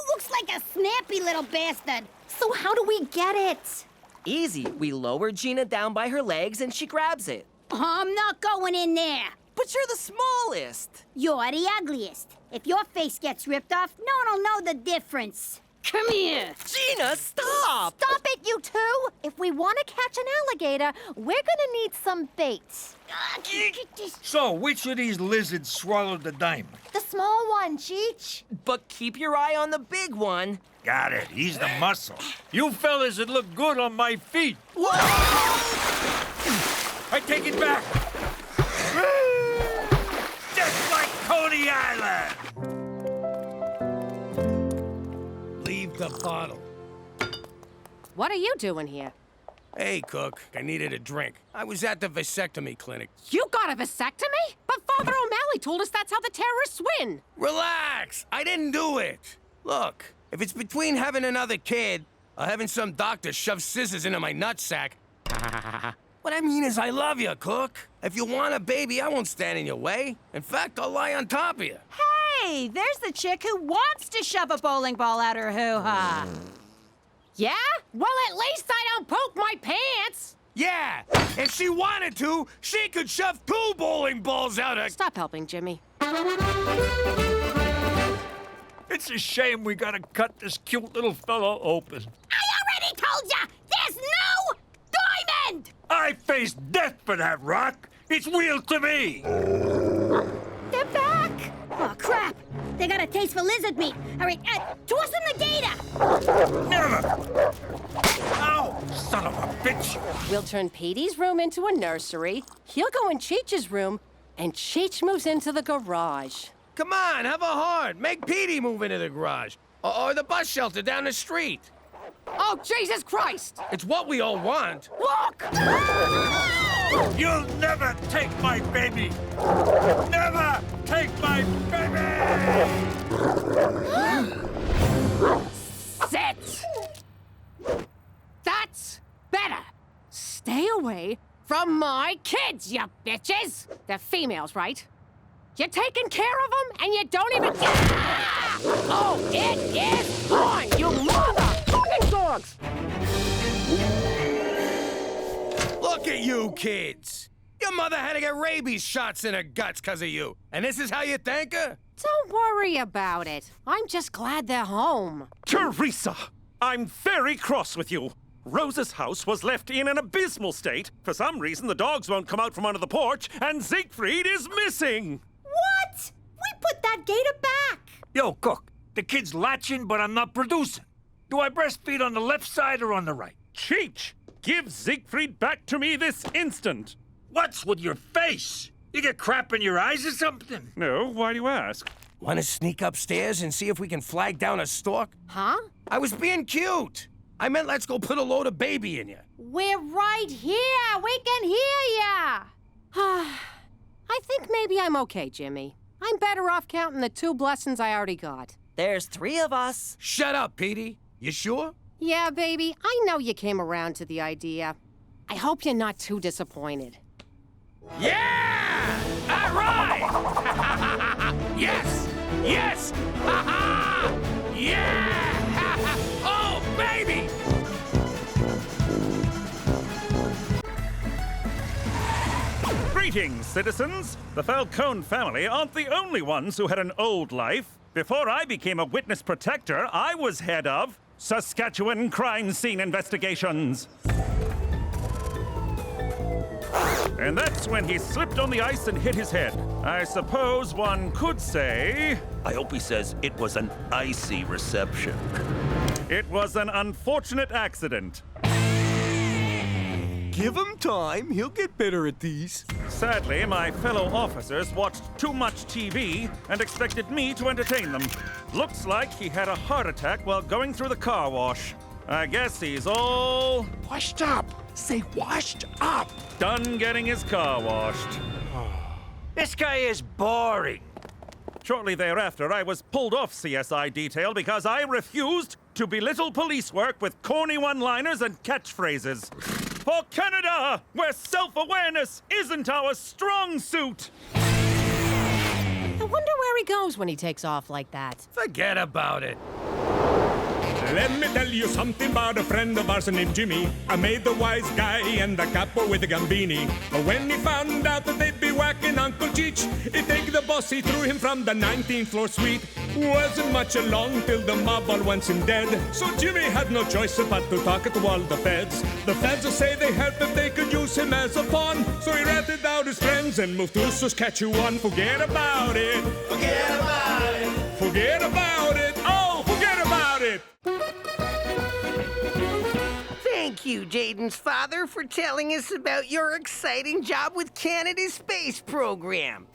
Looks like a snappy little bastard. So how do we get it? Easy. We lower Gina down by her legs and she grabs it. I'm not going in there. But you're the smallest. You're the ugliest. If your face gets ripped off, no one will know the difference. Come here. Gina, stop! Stop it, you two! If we want to catch an alligator, we're gonna need some bait. So, which of these lizards swallowed the diamond? The small one, Cheech. But keep your eye on the big one. Got it. He's the muscle. You fellas would look good on my feet. Whoa! I take it back. Just like Coney Island. Leave the bottle. What are you doing here? Hey, Cook. I needed a drink. I was at the vasectomy clinic. You got a vasectomy? But Father O'Malley told us that's how the terrorists win. Relax. I didn't do it. Look, if it's between having another kid or having some doctor shove scissors into my nutsack, what I mean is I love you, Cook. If you want a baby, I won't stand in your way. In fact, I'll lie on top of you. Hey, there's the chick who wants to shove a bowling ball out her hoo-ha. Yeah? Well, at least I don't poke my pants. Yeah, if she wanted to, she could shove 2 bowling balls out her... Stop helping, Jimmy. It's a shame we gotta cut this cute little fellow open. I already told ya! There's no diamond! I faced death for that rock. It's real to me. They're back! Oh, crap! They got a taste for lizard meat. All right, toss them the gator! Never! Ow! Son of a bitch! We'll turn Petey's room into a nursery. He'll go in Cheech's room, and Cheech moves into the garage. Come on, have a heart. Make Petey move into the garage. Or the bus shelter down the street. Oh, Jesus Christ! It's what we all want. Look! You'll never take my baby! Never take my baby! Sit! That's better. Stay away from my kids, you bitches! They're females, right? You're taking care of them, and you don't even... Oh, it is on, you mother-fucking dogs! Look at you, kids. Your mother had to get rabies shots in her guts because of you. And this is how you thank her? Don't worry about it. I'm just glad they're home. Teresa, I'm very cross with you. Rose's house was left in an abysmal state. For some reason, the dogs won't come out from under the porch, and Siegfried is missing. What? We put that gator back! Yo, Cook, the kid's latching, but I'm not producing. Do I breastfeed on the left side or on the right? Cheech, give Siegfried back to me this instant. What's with your face? You get crap in your eyes or something? No, why do you ask? Want to sneak upstairs and see if we can flag down a stork? Huh? I was being cute. I meant let's go put a load of baby in you. We're right here. We can hear ya. I think maybe I'm okay, Jimmy. I'm better off counting the 2 blessings I already got. There's 3 of us. Shut up, Petey. You sure? Yeah, baby, I know you came around to the idea. I hope you're not too disappointed. Yeah! All right! Yes! Yes! Ha-ha! Yeah! Oh, baby! Greetings, citizens. The Falcone family aren't the only ones who had an old life. Before I became a witness protector, I was head of Saskatchewan crime scene investigations. And that's when he slipped on the ice and hit his head. I suppose one could say... I hope he says it was an icy reception. It was an unfortunate accident. Give him time. He'll get better at these. Sadly, my fellow officers watched too much TV and expected me to entertain them. Looks like he had a heart attack while going through the car wash. I guess he's all... Washed up. Say washed up. Done getting his car washed. This guy is boring. Shortly thereafter, I was pulled off CSI detail because I refused to belittle police work with corny one-liners and catchphrases. For Canada, where self-awareness isn't our strong suit. I wonder where he goes when he takes off like that. Forget about it. Let me tell you something about a friend of ours named Jimmy. I made the wise guy and the capo with the Gambini. But when he found out that they'd be whacking Uncle Cheech, he'd take the boss, he threw him from the 19th floor suite. Wasn't much along till the mob all wants him dead. So Jimmy had no choice but to talk to all the feds. The feds say they help if they could use him as a pawn. So he ratted out his friends and moved to Saskatchewan. Forget about it. Forget about it. Forget about it. Oh, forget about it. Thank you, Jaden's father, for telling us about your exciting job with Canada's space program.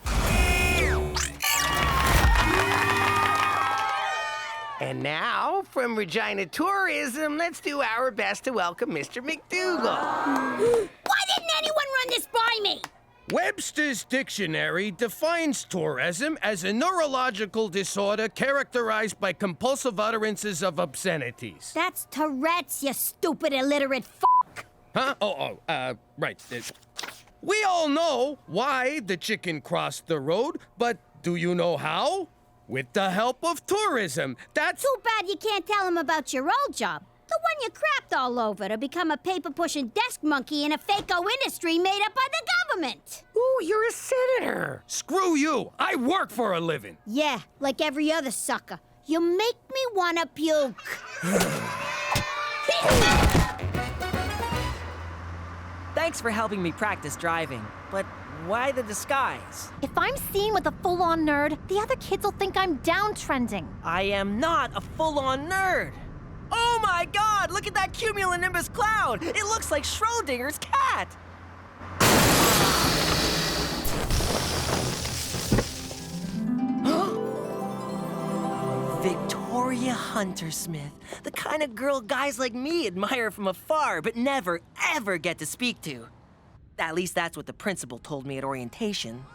And now, from Regina Tourism, let's do our best to welcome Mr. MacDougal. Why didn't anyone run this by me? Webster's dictionary defines tourism as a neurological disorder characterized by compulsive utterances of obscenities. That's Tourette's, you stupid illiterate fuck. Huh? Right. We all know why the chicken crossed the road, but do you know how? With the help of tourism. That's... Too bad you can't tell him about your old job. The one you crapped all over to become a paper-pushing desk monkey in a fake-o industry made up by the government. Ooh, you're a senator. Screw you. I work for a living. Yeah, like every other sucker. You make me wanna puke. Thanks for helping me practice driving, but why the disguise? If I'm seen with a full-on nerd, the other kids will think I'm downtrending. I am not a full-on nerd. Oh my god, look at that cumulonimbus cloud! It looks like Schrodinger's cat! Victoria Huntersmith, the kind of girl guys like me admire from afar but never, ever get to speak to. At least that's what the principal told me at orientation.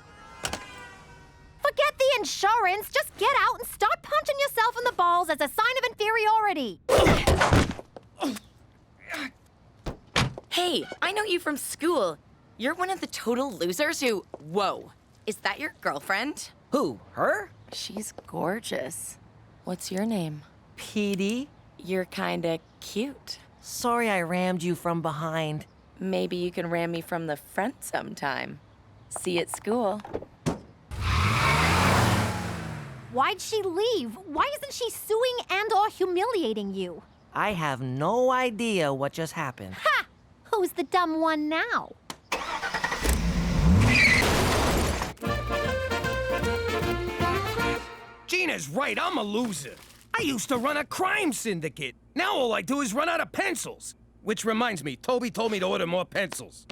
Forget the insurance. Just get out and start punching yourself in the balls as a sign of inferiority. Hey, I know you from school. You're one of the total losers who... Whoa. Is that your girlfriend? Who, her? She's gorgeous. What's your name? Petey. You're kinda cute. Sorry I rammed you from behind. Maybe you can ram me from the front sometime. See you at school. Why'd she leave? Why isn't she suing and/or humiliating you? I have no idea what just happened. Ha! Who's the dumb one now? Gina's right, I'm a loser. I used to run a crime syndicate. Now all I do is run out of pencils. Which reminds me, Toby told me to order more pencils.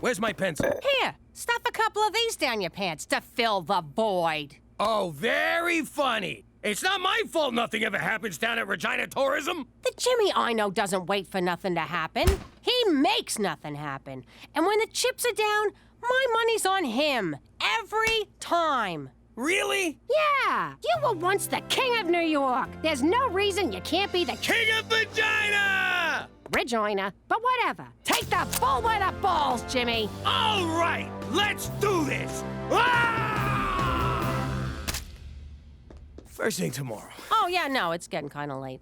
Where's my pencil? Here, stuff a couple of these down your pants to fill the void. Oh, very funny. It's not my fault nothing ever happens down at Regina Tourism. The Jimmy I know doesn't wait for nothing to happen. He makes nothing happen. And when the chips are down, my money's on him. Every time. Really? Yeah, you were once the king of New York. There's no reason you can't be the King of Vagina! Regina, but whatever. Take the bull by the balls, Jimmy. All right, let's do this! Ah! First thing tomorrow. Oh, yeah, no, it's getting kind of late.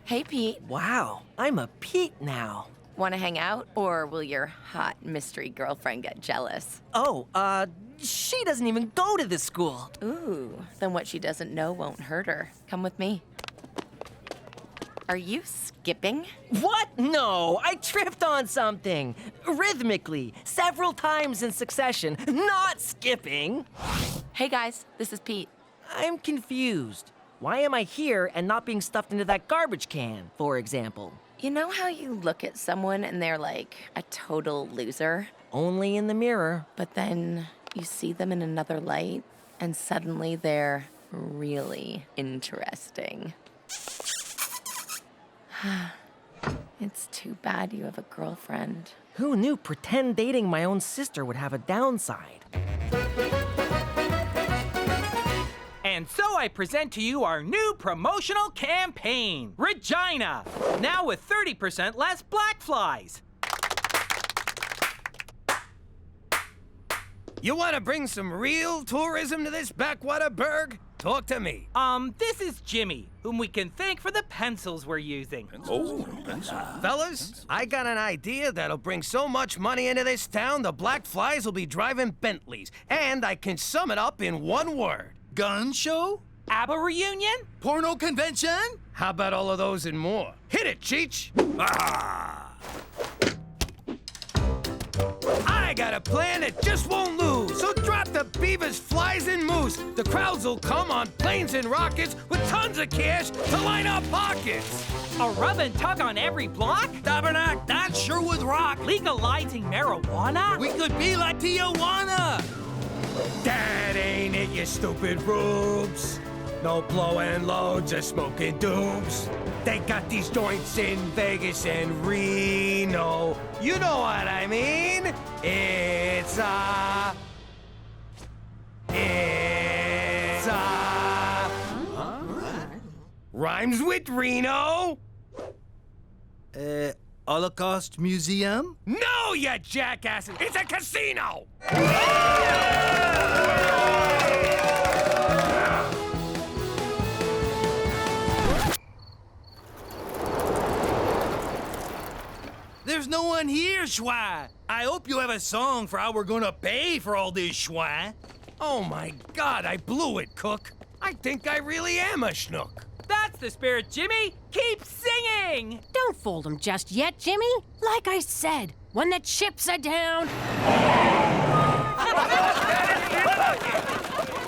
Hey, Pete. Wow, I'm a Pete now. Want to hang out, or will your hot mystery girlfriend get jealous? Oh, she doesn't even go to this school. Ooh, then what she doesn't know won't hurt her. Come with me. Are you skipping? What? No, I tripped on something. Rhythmically, several times in succession, not skipping. Hey guys, this is Pete. I'm confused. Why am I here and not being stuffed into that garbage can, for example? You know how you look at someone and they're like a total loser? Only in the mirror. But then you see them in another light and suddenly they're really interesting. It's too bad you have a girlfriend. Who knew pretend dating my own sister would have a downside? And so I present to you our new promotional campaign, Regina, now with 30% less black flies. You want to bring some real tourism to this backwater burg? Talk to me. This is Jimmy, whom we can thank for the pencils we're using. Fellas, I got an idea that'll bring so much money into this town, the black flies will be driving Bentleys. And I can sum it up in one word. Gun show? ABBA reunion? Porno convention? How about all of those and more? Hit it, Cheech! Ah! I got a plan that just won't lose. So drop the beavers, flies, and moose. The crowds will come on planes and rockets with tons of cash to line our pockets. A rub and tug on every block? Tabernacle, that sure would rock. Legalizing marijuana? We could be like Tijuana. That ain't it, you stupid rubes. No blowing loads of smoking dooms. They got these joints in Vegas and Reno. You know what I mean? It's rhymes with Reno. Holocaust Museum? No, you jackasses! It's a casino! There's no one here, Schwa. I hope you have a song for how we're gonna pay for all this, Schwa. Oh my God, I blew it, Cook. I think I really am a schnook. That's the spirit, Jimmy! Keep singing! Don't fold him just yet, Jimmy. Like I said, when the chips are down...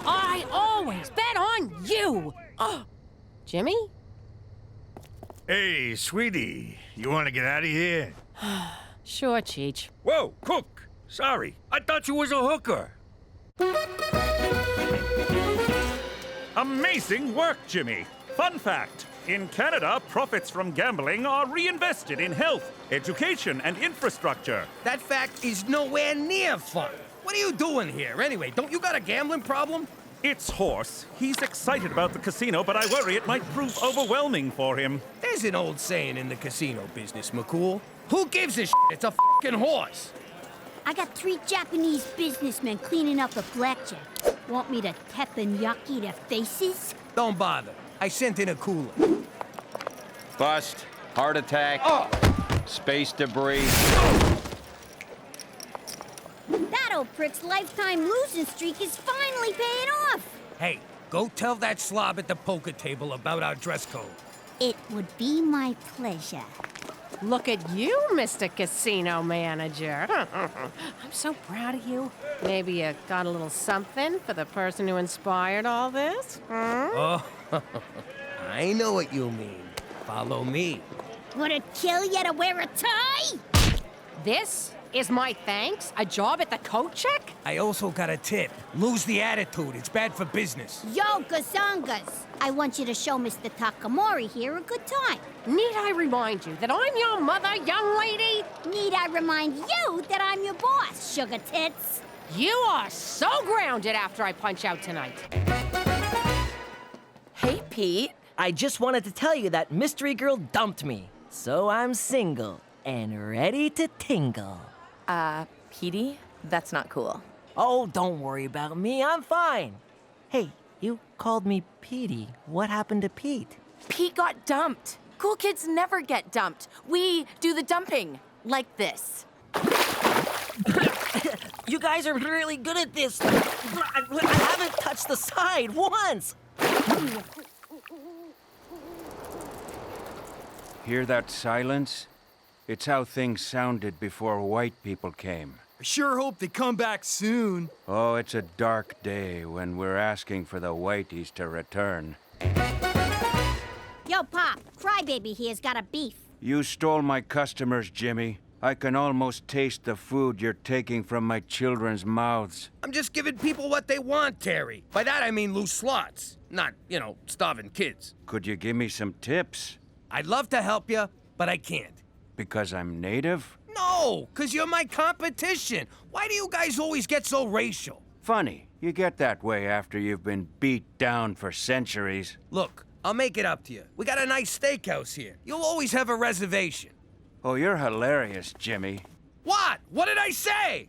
I always bet on you! Jimmy? Hey, sweetie, you want to get out of here? Sure, Cheech. Whoa, Cook! Sorry, I thought you was a hooker. Amazing work, Jimmy. Fun fact, in Canada, profits from gambling are reinvested in health, education, and infrastructure. That fact is nowhere near fun. What are you doing here, anyway? Don't you got a gambling problem? It's Horse. He's excited about the casino, but I worry it might prove overwhelming for him. There's an old saying in the casino business, McCool. Who gives a shit? It's a fucking horse. I got 3 Japanese businessmen cleaning up a blackjack. Want me to teppanyaki their faces? Don't bother. I sent in a cooler. Bust, heart attack, space debris. That old prick's lifetime losing streak is finally paying off. Hey, go tell that slob at the poker table about our dress code. It would be my pleasure. Look at you, Mr. Casino Manager. I'm so proud of you. Maybe you got a little something for the person who inspired all this? Oh, I know what you mean. Follow me. Would it kill you to wear a tie? This Is my thanks a job at the coat check? I also got a tip. Lose the attitude. It's bad for business. Yo, gazongas! I want you to show Mr. Takamori here a good time. Need I remind you that I'm your mother, young lady? Need I remind you that I'm your boss, sugar tits? You are so grounded after I punch out tonight. Hey, Pete. I just wanted to tell you that mystery girl dumped me. So I'm single and ready to tingle. Petey, that's not cool. Oh, don't worry about me. I'm fine. Hey, you called me Petey. What happened to Pete? Pete got dumped. Cool kids never get dumped. We do the dumping. Like this. You guys are really good at this. I haven't touched the side once. Hear that silence? It's how things sounded before white people came. I sure hope they come back soon. Oh, it's a dark day when we're asking for the whiteys to return. Yo, Pop, Crybaby here's got a beef. You stole my customers, Jimmy. I can almost taste the food you're taking from my children's mouths. I'm just giving people what they want, Terry. By that I mean loose slots. Not, starving kids. Could you give me some tips? I'd love to help you, but I can't. Because I'm native? No, because you're my competition. Why do you guys always get so racial? Funny. You get that way after you've been beat down for centuries. Look, I'll make it up to you. We got a nice steakhouse here. You'll always have a reservation. Oh, you're hilarious, Jimmy. What? What did I say?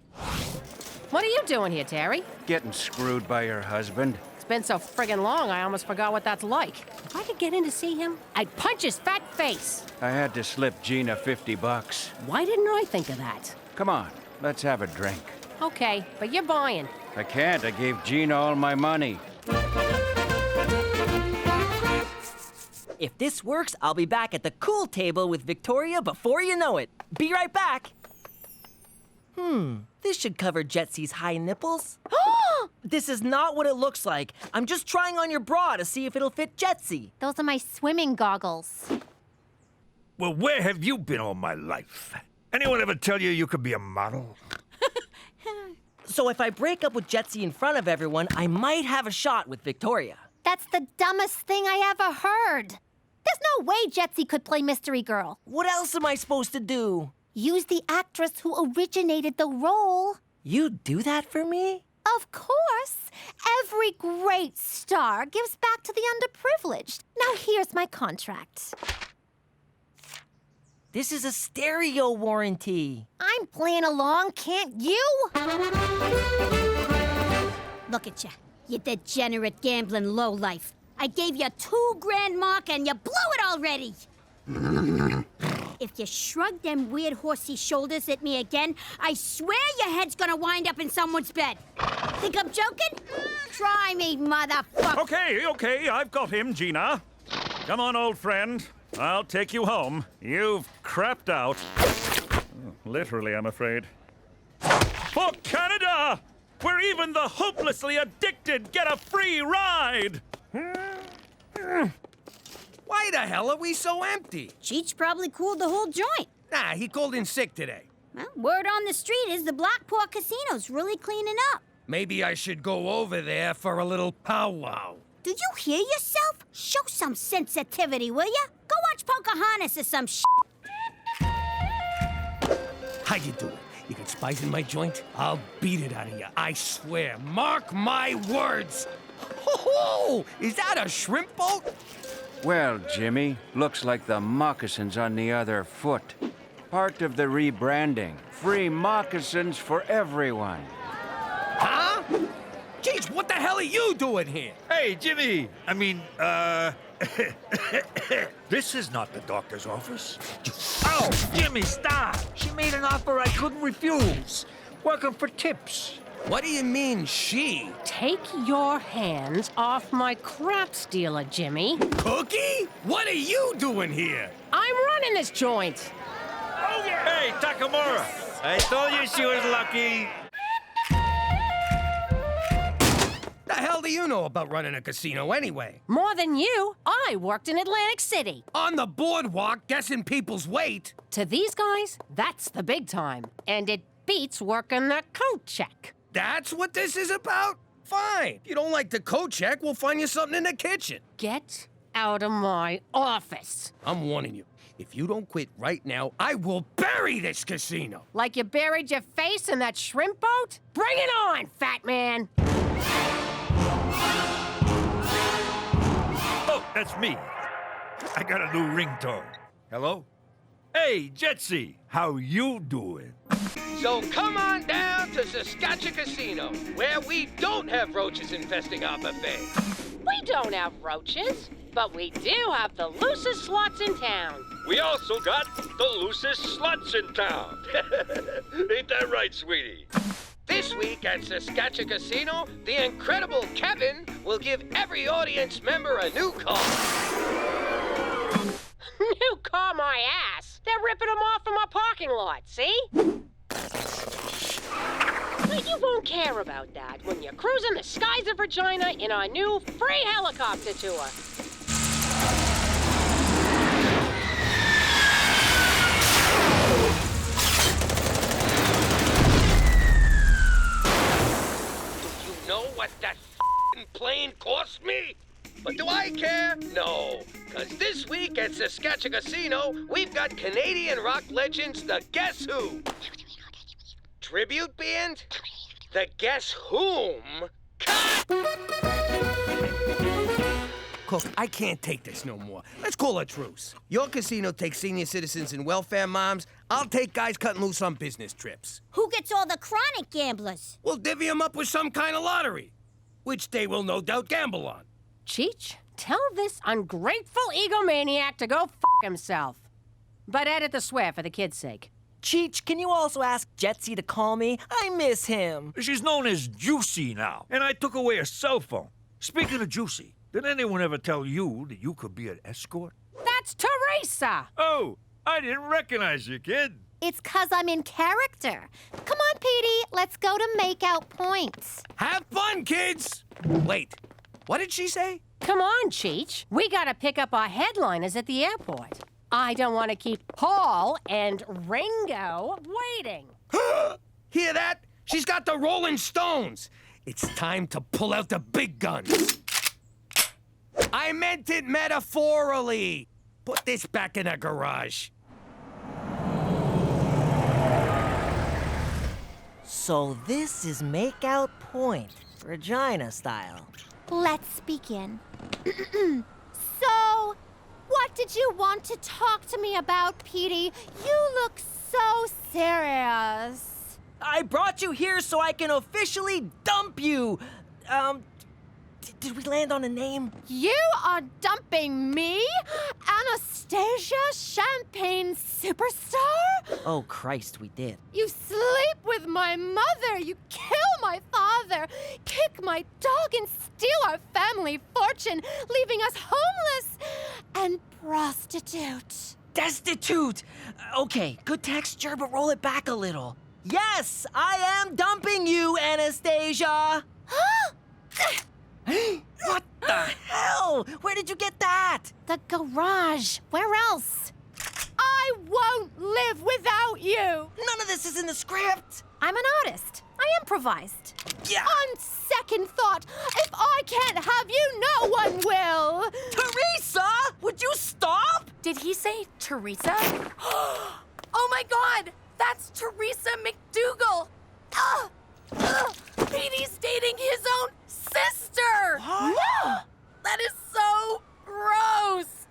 What are you doing here, Terry? Getting screwed by your husband. It's been so friggin' long, I almost forgot what that's like. If I could get in to see him, I'd punch his fat face. I had to slip Gina $50. Why didn't I think of that? Come on, let's have a drink. Okay, but you're buying. I can't. I gave Gina all my money. If this works, I'll be back at the cool table with Victoria before you know it. Be right back. This should cover Jetsy's high nipples. This is not what it looks like. I'm just trying on your bra to see if it'll fit Jetsy. Those are my swimming goggles. Well, where have you been all my life? Anyone ever tell you could be a model? So if I break up with Jetsy in front of everyone, I might have a shot with Victoria. That's the dumbest thing I ever heard. There's no way Jetsy could play Mystery Girl. What else am I supposed to do? Use the actress who originated the role. You do that for me? Of course. Every great star gives back to the underprivileged. Now here's my contract. This is a stereo warranty. I'm playing along, can't you? Look at you, you degenerate gambling lowlife. I gave you $2 grand mark and you blew it already. If you shrug them weird horsey shoulders at me again, I swear your head's gonna wind up in someone's bed. Think I'm joking? Try me, motherfucker. Okay, I've got him, Gina. Come on, old friend. I'll take you home. You've crapped out. Literally, I'm afraid. For Canada! Where even the hopelessly addicted get a free ride! Why the hell are we so empty? Cheech probably cooled the whole joint. Nah, he called in sick today. Well, word on the street is the Blackport Casino's really cleaning up. Maybe I should go over there for a little powwow. Do you hear yourself? Show some sensitivity, will ya? Go watch Pocahontas or some shit. How you doing? You got spice in my joint? I'll beat it out of you, I swear. Mark my words. Ho-ho! Is that a shrimp boat? Well, Jimmy, looks like the moccasins on the other foot. Part of the rebranding. Free moccasins for everyone. Huh? Jeez, what the hell are you doing here? Hey, Jimmy! This is not the doctor's office. Oh, Jimmy, stop! She made an offer I couldn't refuse. Welcome for tips. What do you mean, she? Take your hands off my crap stealer, Jimmy. Cookie? What are you doing here? I'm running this joint. Oh, yeah! Hey, Takamura! I told you she was lucky. The hell do you know about running a casino anyway? More than you. I worked in Atlantic City. On the boardwalk, guessing people's weight. To these guys, that's the big time. And it beats working the coat check. That's what this is about? Fine. If you don't like the coat check, we'll find you something in the kitchen. Get out of my office. I'm warning you. If you don't quit right now, I will bury this casino. Like you buried your face in that shrimp boat? Bring it on, fat man. Oh, that's me. I got a new ringtone. Hello? Hey, Jetsy, how you doing? So come on down to Saskatchewan Casino, where we don't have roaches infesting our buffet. We don't have roaches, but we do have the loosest slots in town. We also got the loosest sluts in town. Ain't that right, sweetie? This week at Saskatchewan Casino, the incredible Kevin will give every audience member a new car. New car my ass. They're ripping them off from our parking lot, see? But you won't care about that when you're cruising the skies of Regina in our new free helicopter tour. Do you know what that f***ing plane cost me? But do I care? No. Because this week at Saskatchewan Casino, we've got Canadian rock legends, the Guess Who. Tribute band? The Guess Whom? Cook, I can't take this no more. Let's call a truce. Your casino takes senior citizens and welfare moms. I'll take guys cutting loose on business trips. Who gets all the chronic gamblers? We'll divvy them up with some kind of lottery, which they will no doubt gamble on. Cheech, tell this ungrateful egomaniac to go f*** himself. But edit the swear for the kid's sake. Cheech, can you also ask Jetsy to call me? I miss him. She's known as Juicy now, and I took away her cell phone. Speaking of Juicy, did anyone ever tell you that you could be an escort? That's Teresa! Oh, I didn't recognize you, kid. It's 'cause I'm in character. Come on, Petey, let's go to make out points. Have fun, kids! Wait, what did she say? Come on, Cheech. We gotta pick up our headliners at the airport. I don't want to keep Paul and Ringo waiting. Hear that? She's got the Rolling Stones. It's time to pull out the big guns. I meant it metaphorically. Put this back in the garage. So this is make out point, Regina style. Let's begin. So, what did you want to talk to me about, Petey? You look so serious. I brought you here so I can officially dump you. Did we land on a name? You are dumping me? Anastasia, champagne superstar? Oh, Christ, we did. You sleep with my mother, you kill my father, kick my dog and steal our family fortune, leaving us homeless and prostitute. Destitute! Okay, good texture, but roll it back a little. Yes, I am dumping you, Anastasia! What the hell? Where did you get that? The garage. Where else? I won't live without you. None of this is in the script. I'm an artist. I improvised. Yeah. On second thought, if I can't have you, no one will. Teresa, would you stop? Did he say Teresa? Oh my God, that's Teresa MacDougal. Petey's dating his own sister. What? That is so gross.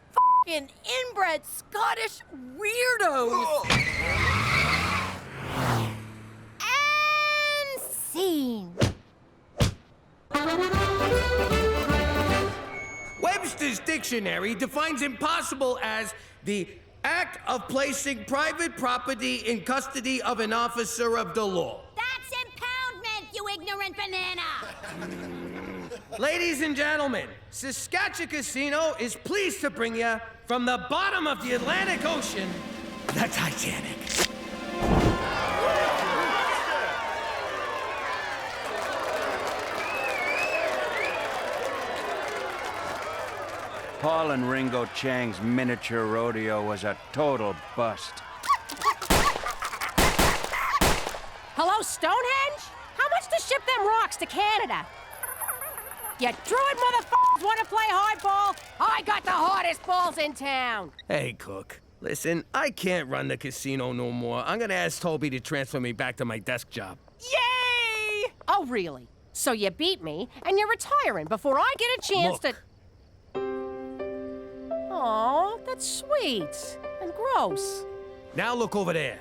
Fucking inbred Scottish weirdos. And scene. Webster's dictionary defines impossible as the act of placing private property in custody of an officer of the law. That's impoundment, you ignorant banana! Ladies and gentlemen, Saskatchewan Casino is pleased to bring you from the bottom of the Atlantic Ocean, the Titanic. Paul and Ringo Chang's miniature rodeo was a total bust. Hello, Stonehenge? How much to ship them rocks to Canada? You druid motherfuckers want to play hardball? I got the hardest balls in town. Hey, Cook. Listen, I can't run the casino no more. I'm gonna ask Toby to transfer me back to my desk job. Yay! Oh, really? So you beat me, and you're retiring before I get a chance to... Aw, that's sweet. And gross. Now look over there.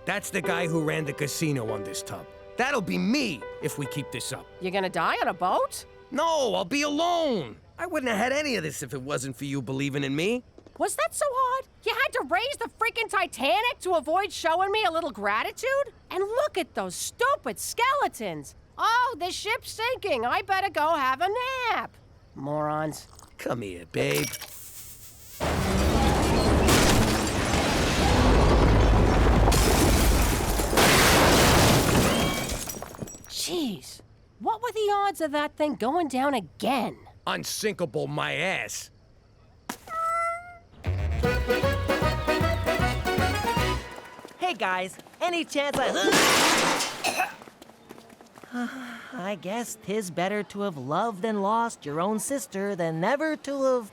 That's the guy who ran the casino on this tub. That'll be me if we keep this up. You gonna die on a boat? No, I'll be alone. I wouldn't have had any of this if it wasn't for you believing in me. Was that so hard? You had to raise the freaking Titanic to avoid showing me a little gratitude? And look at those stupid skeletons. Oh, the ship's sinking. I better go have a nap. Morons. Come here, babe. Jeez. What were the odds of that thing going down again? Unsinkable my ass. Hey guys, any chance I guess 'tis better to have loved and lost your own sister than never to have...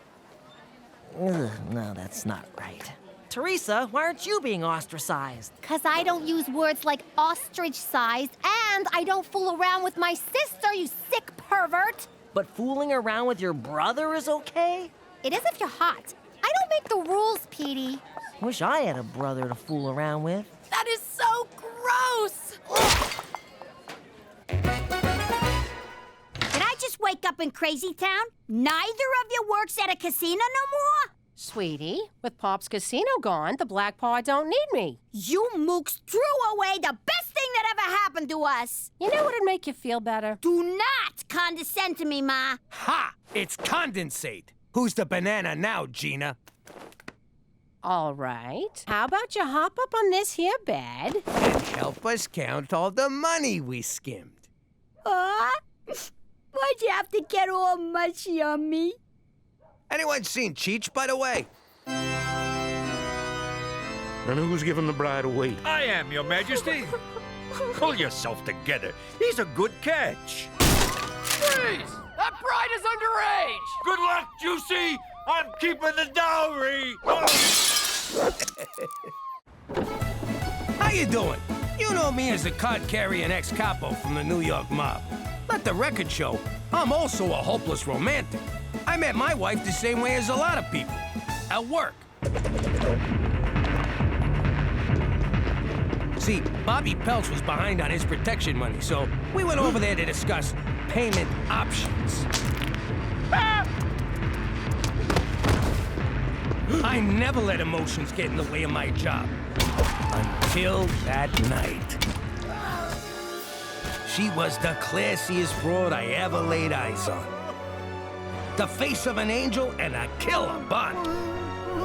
no, that's not right. Teresa, why aren't you being ostracized? 'Cause I don't use words like ostrich-sized, and I don't fool around with my sister, you sick pervert! But fooling around with your brother is okay? It is if you're hot. I don't make the rules, Petey. Wish I had a brother to fool around with. That is so gross! Did I just wake up in Crazy Town? Neither of you works at a casino no more? Sweetie, with Pop's casino gone, the Black Paw don't need me. You mooks threw away the best thing that ever happened to us. You know what'd make you feel better? Do not condescend to me, Ma. Ha! It's condensate. Who's the banana now, Gina? All right. How about you hop up on this here bed? And help us count all the money we skimmed. Why'd you have to get all mushy on me? Anyone seen Cheech, by the way? And who's giving the bride away? I am, Your Majesty. Pull yourself together. He's a good catch. Freeze! That bride is underage! Good luck, Juicy! I'm keeping the dowry! How you doing? You know me as a card-carrying ex-capo from the New York mob. Let the record show, I'm also a hopeless romantic. I met my wife the same way as a lot of people, at work. See, Bobby Peltz was behind on his protection money, so we went over there to discuss payment options. I never let emotions get in the way of my job. Until that night. She was the classiest broad I ever laid eyes on. The face of an angel and a killer bond.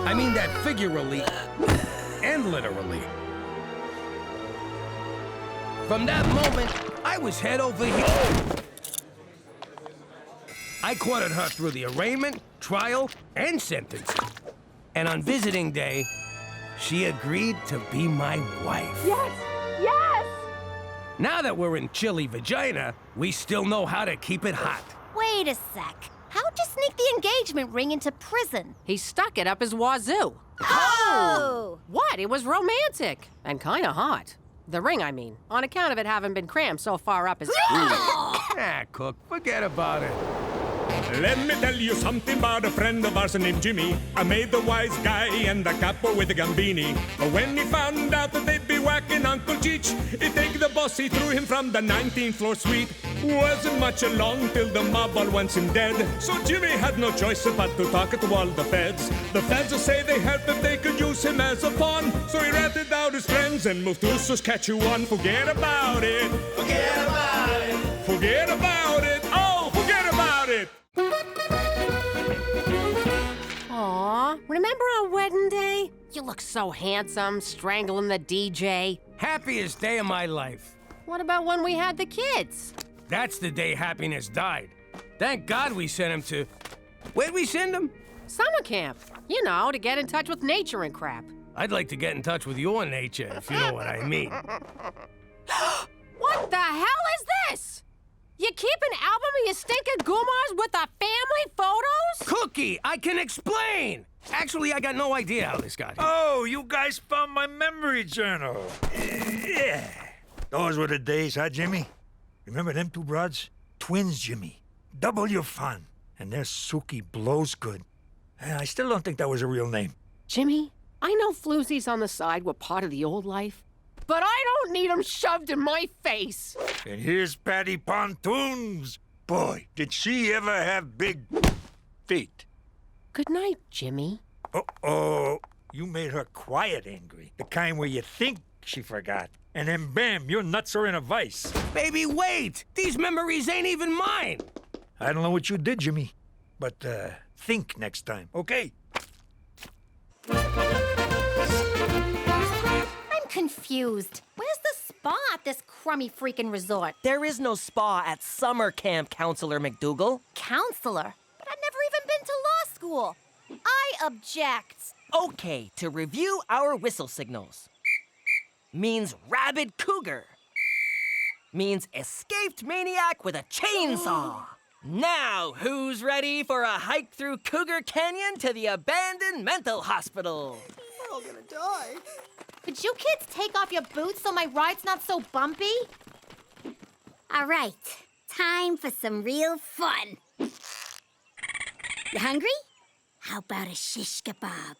I mean that figuratively and literally. From that moment, I was head over heels. I courted her through the arraignment, trial, and sentencing. And on visiting day, she agreed to be my wife. Yes! Yes! Now that we're in chilly Vigilante, we still know how to keep it hot. Wait a sec. How'd you sneak the engagement ring into prison? He stuck it up his wazoo. Oh! What? It was romantic. And kinda hot. The ring, I mean. On account of it having been crammed so far up his... Ah, Cook, forget about it. Let me tell you something about a friend of ours named Jimmy. I made the wise guy and the capo with the Gambini. But when he found out that they'd be whacking Uncle Cheech, he take the boss, he threw him from the 19th floor suite. Wasn't much along till the mob all wants him dead. So Jimmy had no choice but to talk to all the feds. The feds will say they help if they could use him as a pawn. So he ratted out his friends and moved to Saskatchewan. Forget about it. Forget about it. Forget about it. Oh, forget about it. Aw, remember our wedding day? You look so handsome, strangling the DJ. Happiest day of my life. What about when we had the kids? That's the day happiness died. Thank God we sent him to... Where'd we send him? Summer camp. You know, to get in touch with nature and crap. I'd like to get in touch with your nature, if you know what I mean. What the hell is this? You keep an album of your stinking goomars with the family photos? Cookie, I can explain! Actually, I got no idea how this got here. Oh, you guys found my memory journal. Yeah. Those were the days, huh, Jimmy? Remember them two broads? Twins, Jimmy. Double your fun. And their Suki blows good. I still don't think that was a real name. Jimmy, I know floozies on the side were part of the old life, but I don't need them shoved in my face. And here's Patty Pontoons. Boy, did she ever have big feet. Good night, Jimmy. Uh-oh. You made her quiet angry. The kind where you think she forgot. And then bam, your nuts are in a vice. Baby, wait! These memories ain't even mine! I don't know what you did, Jimmy. But, think next time, okay? I'm confused. Where's the spa at this crummy freaking resort? There is no spa at summer camp, Counselor MacDougal. Counselor? But I've never even been to law school. I object. Okay, to review our whistle signals. Means rabid cougar. Means escaped maniac with a chainsaw. Now, who's ready for a hike through Cougar Canyon to the abandoned mental hospital? We're all gonna die. Could you kids take off your boots so my ride's not so bumpy? All right, time for some real fun. You hungry? How about a shish kebab?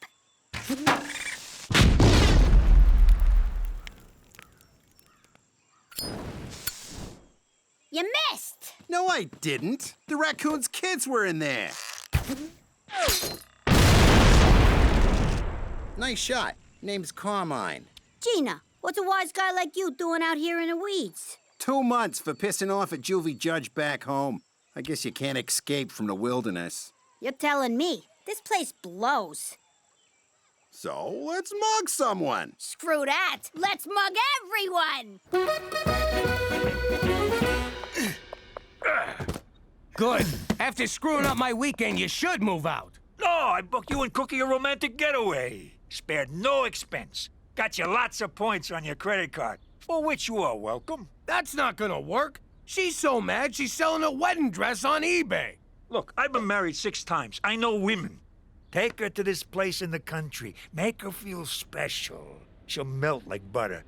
You missed! No, I didn't. The raccoon's kids were in there. Nice shot. Name's Carmine. Gina, what's a wise guy like you doing out here in the weeds? 2 months for pissing off a juvie judge back home. I guess you can't escape from the wilderness. You're telling me. This place blows. So, let's mug someone. Screw that. Let's mug everyone. Good. After screwing up my weekend, you should move out. No, I booked you and Cookie a romantic getaway. Spared no expense. Got you lots of points on your credit card, for which you are welcome. That's not gonna work. She's so mad she's selling a wedding dress on eBay. Look, I've been married 6 times. I know women. Take her to this place in the country. Make her feel special. She'll melt like butter.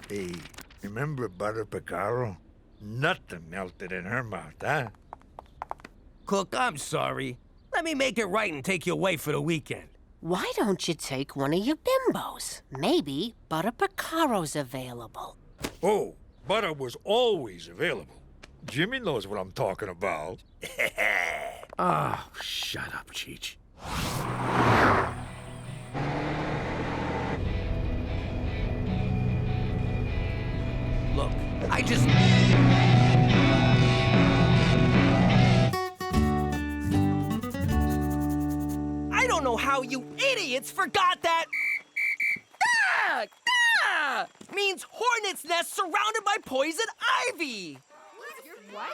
Hey, remember Butter Picaro? Nothing melted in her mouth, huh? Cook, I'm sorry. Let me make it right and take you away for the weekend. Why don't you take one of your bimbos? Maybe Butter Picaro's available. Oh, butter was always available. Jimmy knows what I'm talking about. Oh, shut up, Cheech. Look, I just... I don't know how you idiots forgot that... Ah! Ah! Means hornet's nest surrounded by poison ivy. What?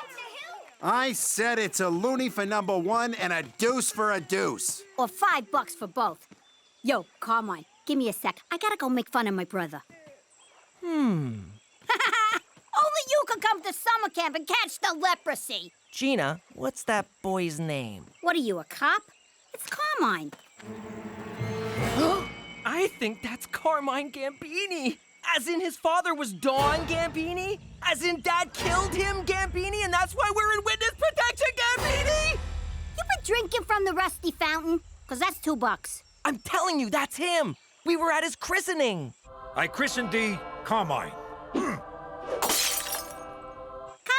I said it's a loony for number 1 and a deuce for a deuce. Or $5 for both. Yo, Carmine, give me a sec. I gotta go make fun of my brother. Only you could come to summer camp and catch the leprosy. Gina, what's that boy's name? What are you, a cop? It's Carmine. I think that's Carmine Gambini. As in his father was Don Gambini? As in Dad killed him, Gambini, and that's why we're in witness protection, Gambini? You been drinking from the rusty fountain? 'Cause that's $2. I'm telling you, that's him. We were at his christening. I christened thee Carmine.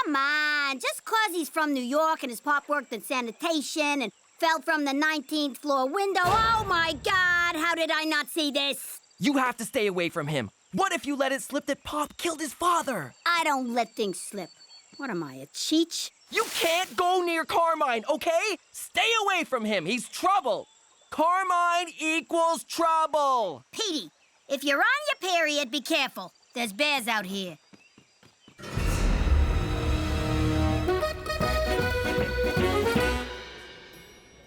Come on, just 'cause he's from New York and his pop worked in sanitation and fell from the 19th floor window. Oh my God, how did I not see this? You have to stay away from him. What if you let it slip that Pop killed his father? I don't let things slip. What am I, a Cheech? You can't go near Carmine, okay? Stay away from him. He's trouble. Carmine equals trouble. Petey, if you're on your period, be careful. There's bears out here.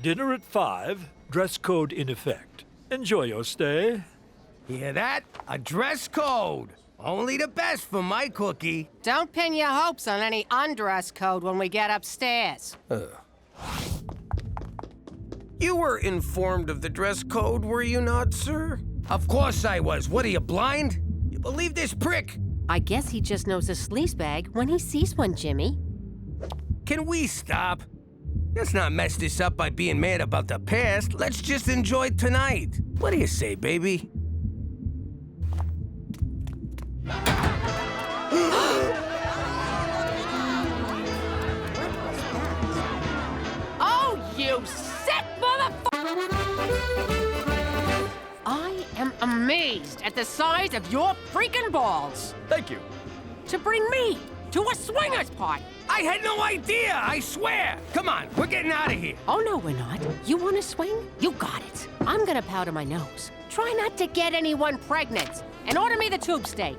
Dinner at 5, dress code in effect. Enjoy your stay. Hear that? A dress code. Only the best for my cookie. Don't pin your hopes on any undress code when we get upstairs. You were informed of the dress code, were you not, sir? Of course I was. What, are you blind? You believe this prick? I guess he just knows a sleaze bag when he sees one, Jimmy. Can we stop? Let's not mess this up by being mad about the past. Let's just enjoy tonight. What do you say, baby? Oh, you sick motherfucker! I am amazed at the size of your freaking balls. Thank you. To bring me to a swingers party. I had no idea, I swear. Come on, we're getting out of here. Oh, no, we're not. You want to swing? You got it. I'm gonna powder my nose. Try not to get anyone pregnant. And order me the tube steak.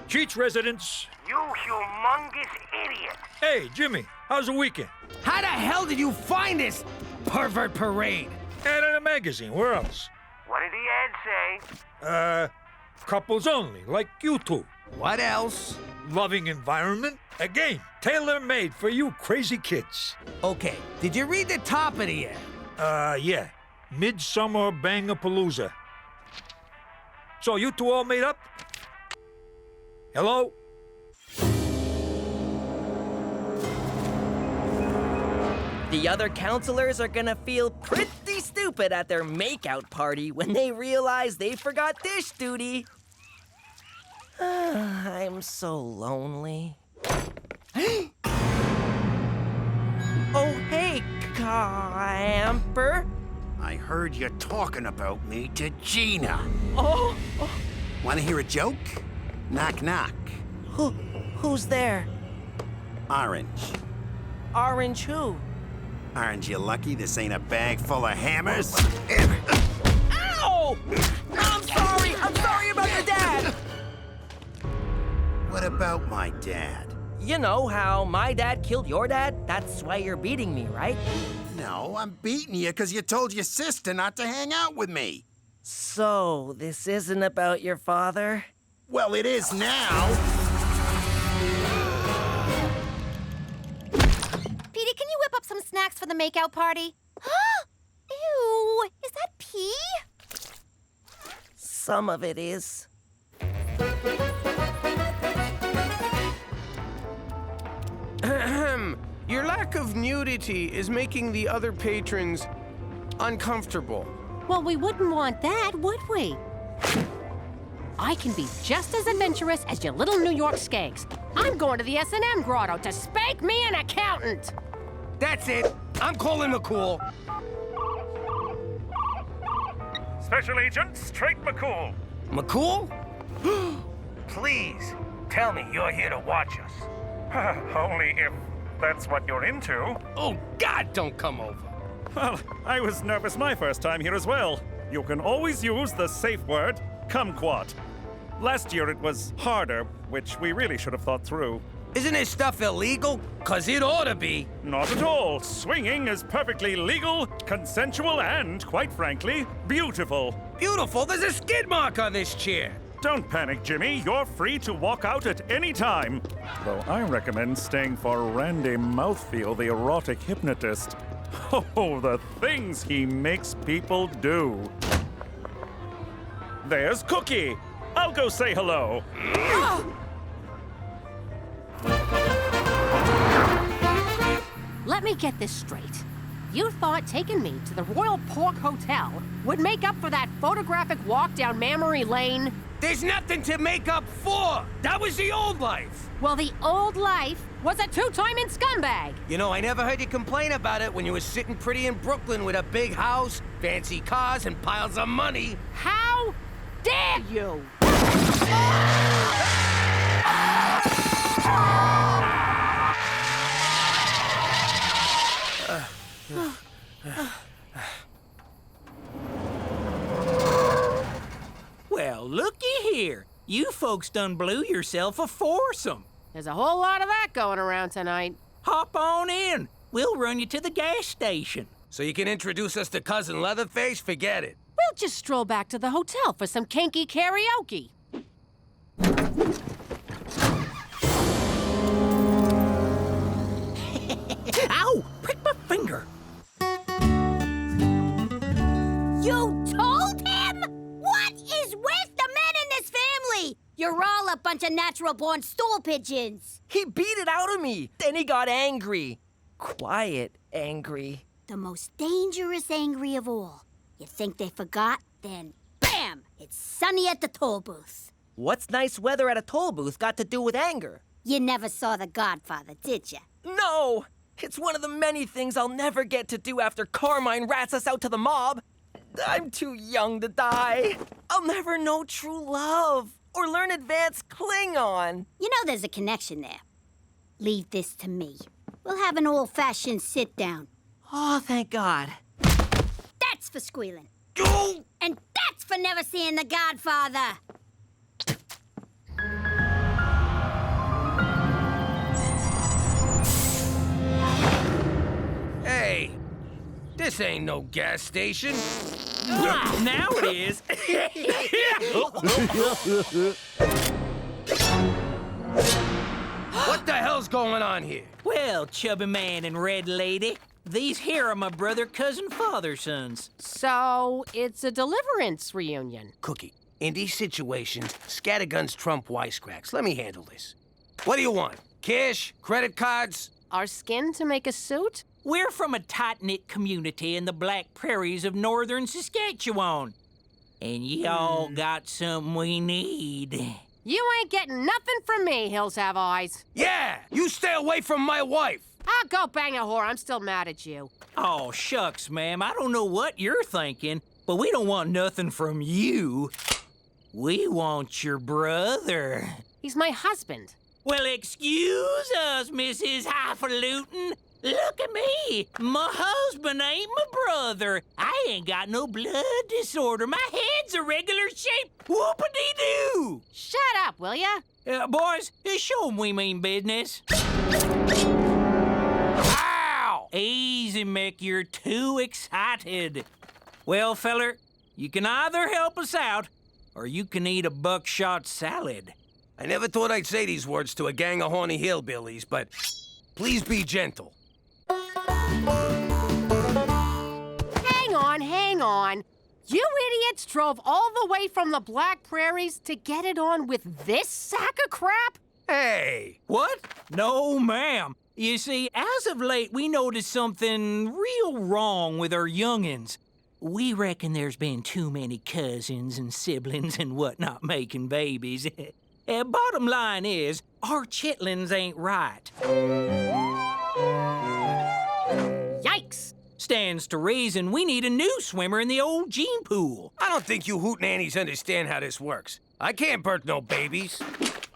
Cheech residence. You humongous idiot. Hey, Jimmy, how's the weekend? How the hell did you find this pervert parade? Ad in a magazine, where else? What did the ad say? Couples only, like you two. What else? Loving environment. A game tailor-made for you crazy kids. Okay, did you read the top of the ad? Yeah. Midsummer Bangapalooza. So you two all made up? Hello? The other counselors are gonna feel pretty stupid at their makeout party when they realize they forgot dish duty. I'm so lonely. Oh, hey, camper. I heard you talking about me to Gina. Oh. Want to hear a joke? Knock, knock. Who's there? Orange. Orange who? Aren't you lucky this ain't a bag full of hammers? Ow! I'm sorry about your dad! What about my dad? You know how my dad killed your dad? That's why you're beating me, right? No, I'm beating you because you told your sister not to hang out with me. So, this isn't about your father? Well, it is now. Petey, can you whip up some snacks for the makeout party? Ew, is that pee? Some of it is. Your lack of nudity is making the other patrons uncomfortable. Well, we wouldn't want that, would we? I can be just as adventurous as your little New York skanks. I'm going to the S&M grotto to spank me an accountant. That's it. I'm calling McCool. Special Agent, straight McCool. McCool? Please, tell me you're here to watch us. Only if that's what you're into. Oh, God, don't come over. Well, I was nervous my first time here as well. You can always use the safe word, kumquat. Last year it was harder, which we really should have thought through. Isn't this stuff illegal? 'Cause it ought to be. Not at all. Swinging is perfectly legal, consensual, and, quite frankly, beautiful. Beautiful? There's a skid mark on this chair. Don't panic, Jimmy. You're free to walk out at any time. Though I recommend staying for Randy Mouthfeel, the erotic hypnotist. Oh, the things he makes people do. There's Cookie. I'll go say hello. Let me get this straight. You thought taking me to the Royal Pork Hotel would make up for that photographic walk down Memory Lane? There's nothing to make up for. That was the old life. Well, the old life was a two-timing scumbag. You know, I never heard you complain about it when you were sitting pretty in Brooklyn with a big house, fancy cars, and piles of money. How dare you? Well, looky here. You folks done blew yourself a foursome. There's a whole lot of that going around tonight. Hop on in. We'll run you to the gas station. So you can introduce us to Cousin Leatherface? Forget it. We'll just stroll back to the hotel for some kinky karaoke. Ow! Prick my finger. You told him? What is with the men in this family? You're all a bunch of natural-born stool pigeons. He beat it out of me. Then he got angry. Quiet angry. The most dangerous angry of all. You think they forgot? Then bam! It's sunny at the toll booth. What's nice weather at a toll booth got to do with anger? You never saw The Godfather, did you? No! It's one of the many things I'll never get to do after Carmine rats us out to the mob. I'm too young to die. I'll never know true love or learn advanced Klingon. You know there's a connection there. Leave this to me. We'll have an old-fashioned sit-down. Oh, thank God. That's for squealing. And that's for never seeing The Godfather. Hey, this ain't no gas station. Now it is. What the hell's going on here? Well, chubby man and red lady, these here are my brother, cousin, father sons. So, it's a deliverance reunion. Cookie, in these situations, scatterguns trump wisecracks. Let me handle this. What do you want? Cash? Credit cards? Our skin to make a suit? We're from a tight-knit community in the Black Prairies of northern Saskatchewan. And y'all got something we need. You ain't getting nothing from me, Hills Have Eyes. Yeah! You stay away from my wife! I'll go bang a whore. I'm still mad at you. Oh, shucks, ma'am. I don't know what you're thinking, but we don't want nothing from you. We want your brother. He's my husband. Well, excuse us, Mrs. Highfalutin. Look at me. My husband ain't my brother. I ain't got no blood disorder. My head's a regular shape. Whoop-a-dee-doo. Shut up, will ya? Boys, show 'em we mean business. Ow! Easy, Mick. You're too excited. Well, feller, you can either help us out, or you can eat a buckshot salad. I never thought I'd say these words to a gang of horny hillbillies, but please be gentle. Hang on. You idiots drove all the way from the Black Prairies to get it on with this sack of crap? Hey! What? No, ma'am. You see, as of late, we noticed something real wrong with our youngins. We reckon there's been too many cousins and siblings and whatnot making babies. Bottom line is, our chitlins ain't right. Yikes! Stands to reason we need a new swimmer in the old gene pool. I don't think you hootenannies understand how this works. I can't birth no babies.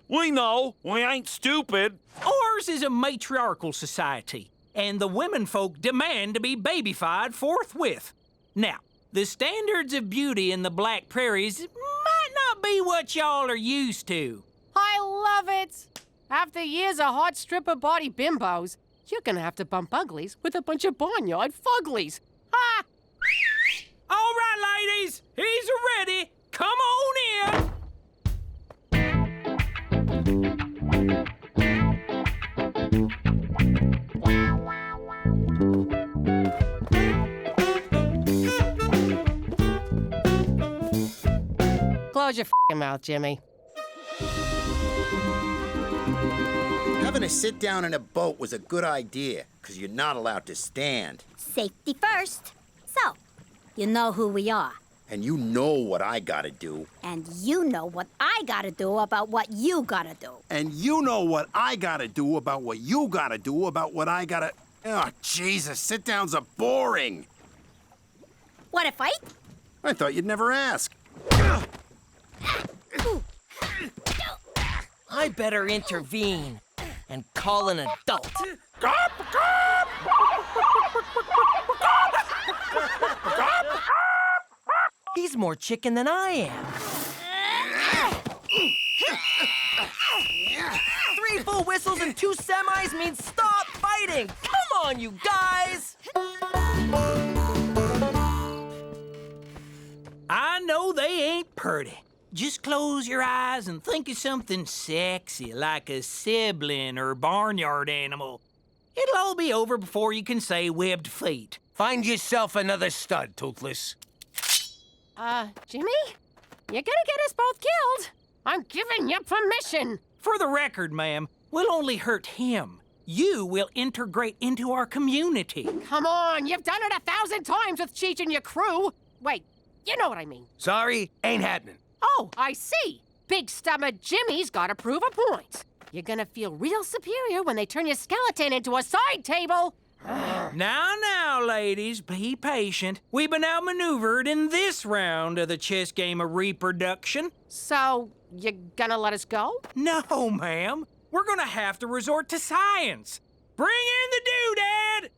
We know. We ain't stupid. Ours is a matriarchal society, and the women folk demand to be babyfied forthwith. Now, the standards of beauty in the Black Prairies might not be what y'all are used to. I love it! After years of hot stripper body bimbos, you're gonna have to bump uglies with a bunch of barnyard fuglies. Ha! All right, ladies, he's ready. Come on in. Close your f***ing mouth, Jimmy. Having a sit-down in a boat was a good idea, because you're not allowed to stand. Safety first. So, you know who we are. And you know what I gotta do. And you know what I gotta do about what you gotta do. And you know what I gotta do about what you gotta do about what I gotta... Oh, Jesus, sit-downs are boring. Want to fight? I thought you'd never ask. I better intervene and call an adult. He's more chicken than I am. 3 for 2 whistles and 2 semis means stop fighting! Come on, you guys! I know they ain't pretty. Just close your eyes and think of something sexy, like a sibling or barnyard animal. It'll all be over before you can say webbed feet. Find yourself another stud, Toothless. Jimmy? You're gonna get us both killed. I'm giving you permission. For the record, ma'am, we'll only hurt him. You will integrate into our community. Come on, you've done it 1,000 times with Cheech and your crew. Wait, you know what I mean. Sorry, ain't happening. Oh, I see. Big stomach Jimmy's gotta prove a point. You're gonna feel real superior when they turn your skeleton into a side table. Now, ladies, be patient. We've been outmaneuvered in this round of the chess game of reproduction. So, you gonna let us go? No, ma'am. We're gonna have to resort to science. Bring in the doodad!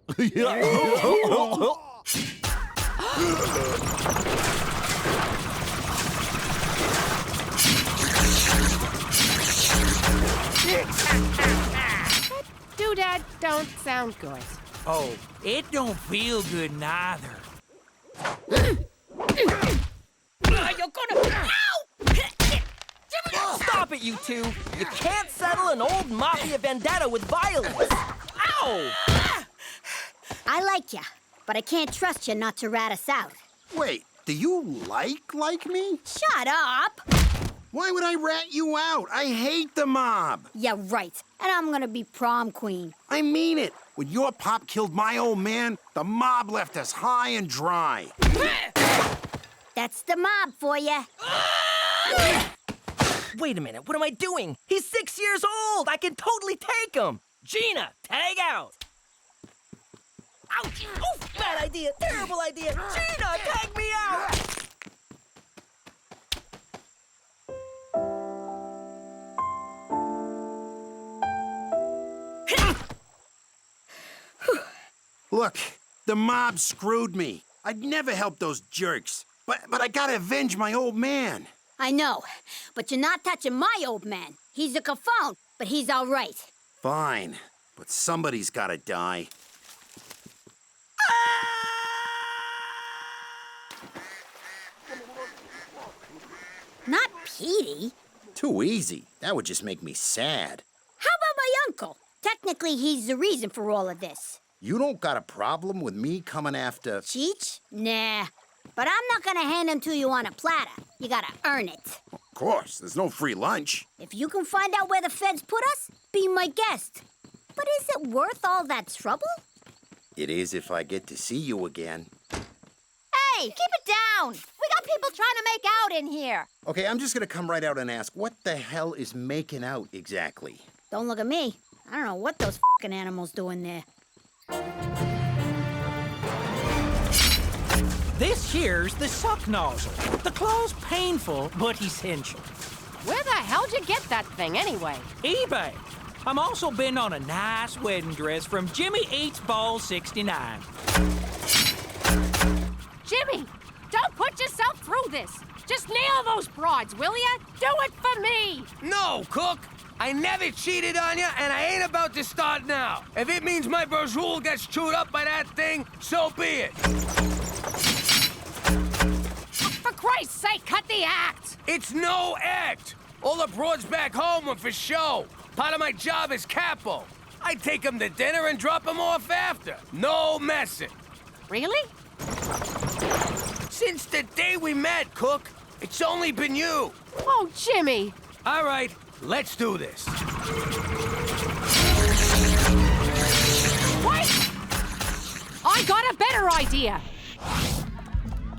Doodad don't sound good. Oh, it don't feel good neither. You're gonna... Ow! Stop it, you two! You can't settle an old mafia vendetta with violence! Ow! I like ya, but I can't trust you not to rat us out. Wait, do you like me? Shut up! Why would I rat you out? I hate the mob. Yeah, right. And I'm gonna be prom queen. I mean it. When your pop killed my old man, the mob left us high and dry. That's the mob for ya. Wait a minute, what am I doing? He's 6 years old! I can totally take him! Gina, tag out! Ouch! Oof, bad idea, terrible idea! Gina, tag me out! Look, the mob screwed me. I'd never help those jerks. But I gotta avenge my old man. I know, but you're not touching my old man. He's a Capone, but he's all right. Fine, but somebody's gotta die. Not Petey. Too easy. That would just make me sad. How about my uncle? Technically, he's the reason for all of this. You don't got a problem with me coming after... Cheech? Nah. But I'm not gonna hand him to you on a platter. You gotta earn it. Of course, there's no free lunch. If you can find out where the feds put us, be my guest. But is it worth all that trouble? It is if I get to see you again. Hey, keep it down! We got people trying to make out in here. Okay, I'm just gonna come right out and ask, what the hell is making out exactly? Don't look at me. I don't know what those f***ing animals doing there. This here's the suck nozzle. The claw's painful, but essential. Where the hell'd you get that thing anyway? eBay. I'm also bidding on a nice wedding dress from Jimmy Eats Ball 69. Jimmy, don't put yourself through this. Just nail those broads, will ya? Do it for me! No, Cook! I never cheated on you, and I ain't about to start now. If it means my Berjoul gets chewed up by that thing, so be it. For Christ's sake, cut the act! It's no act. All the broads back home were for show. Part of my job is capo. I take them to dinner and drop them off after. No messing. Really? Since the day we met, Cook, it's only been you. Oh, Jimmy. All right, let's do this. Wait! I got a better idea.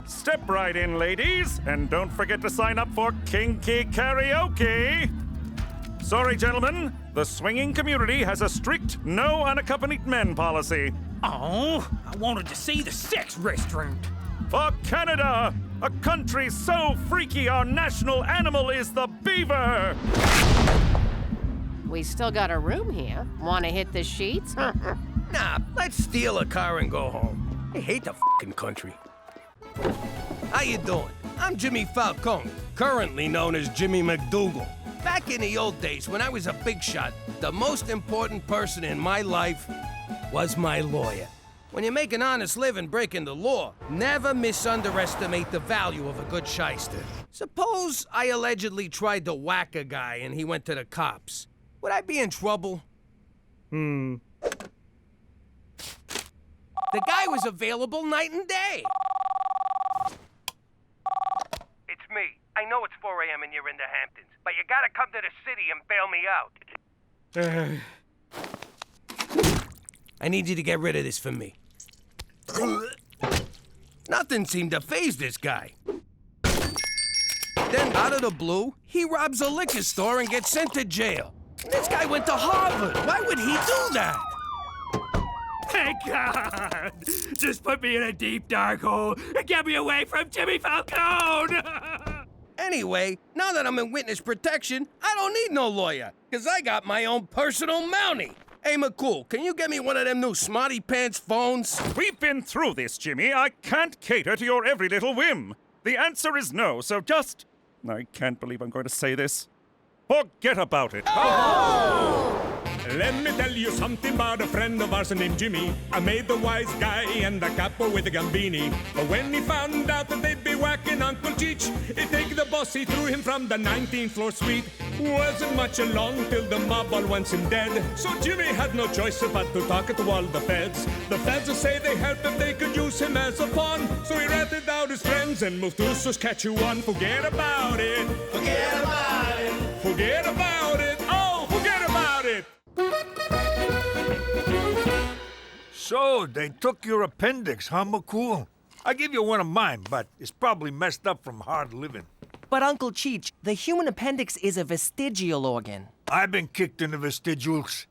Step right in, ladies, and don't forget to sign up for Kinky Karaoke. Sorry, gentlemen, the swinging community has a strict no unaccompanied men policy. Oh, I wanted to see the sex restaurant. For Canada, a country so freaky our national animal is the beaver. We still got a room here. Want to hit the sheets? Nah, let's steal a car and go home. I hate the fucking country. How you doing? I'm Jimmy Falcone, currently known as Jimmy MacDougal. Back in the old days, when I was a big shot, the most important person in my life was my lawyer. When you make an honest living breaking the law, never misunderestimate the value of a good shyster. Suppose I allegedly tried to whack a guy and he went to the cops. Would I be in trouble? The guy was available night and day. It's me. I know it's 4 a.m. and you're in the Hamptons, but you gotta come to the city and bail me out. I need you to get rid of this for me. Nothing seemed to faze this guy. Then, out of the blue, he robs a liquor store and gets sent to jail. This guy went to Harvard. Why would he do that? Thank God! Just put me in a deep, dark hole and get me away from Jimmy Falcone! Anyway, now that I'm in witness protection, I don't need no lawyer, because I got my own personal Mountie. Hey, McCool, can you get me one of them new smarty pants phones? We've been through this, Jimmy. I can't cater to your every little whim. The answer is no, so just... I can't believe I'm going to say this. Forget about it. Oh! Let me tell you something about a friend of ours named Jimmy. I made the wise guy and the capo with the Gambini. But when he found out that they'd be whacking Uncle Cheech, he'd take the boss, he threw him from the 19th floor suite. Wasn't much along till the mob all wants him dead. So Jimmy had no choice but to talk to all the feds. The feds say they help if they could use him as a pawn. So he ratted out his friends and moved to Saskatchewan. Forget about it. Forget about it. Forget about it. Oh, forget about it. So, they took your appendix, huh, McCool? I give you one of mine, but it's probably messed up from hard living. But Uncle Cheech, the human appendix is a vestigial organ. I've been kicked in the vestigials.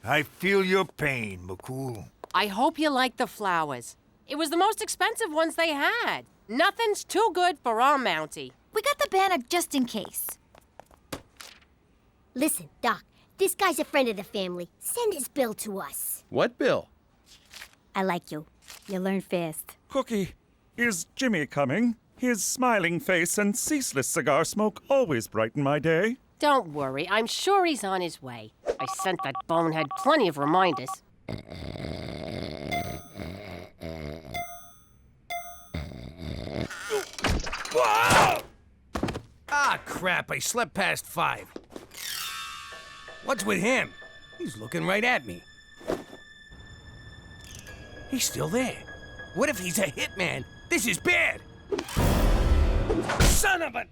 I feel your pain, McCool. I hope you like the flowers. It was the most expensive ones they had. Nothing's too good for our Mountie. We got the banner just in case. Listen, Doc, this guy's a friend of the family. Send his bill to us. What bill? I like you. You learn fast. Cookie, is Jimmy coming? His smiling face and ceaseless cigar smoke always brighten my day. Don't worry, I'm sure he's on his way. I sent that bonehead plenty of reminders. Whoa! Ah, crap, I slept past 5. What's with him? He's looking right at me. He's still there. What if he's a hitman? This is bad. Son of a...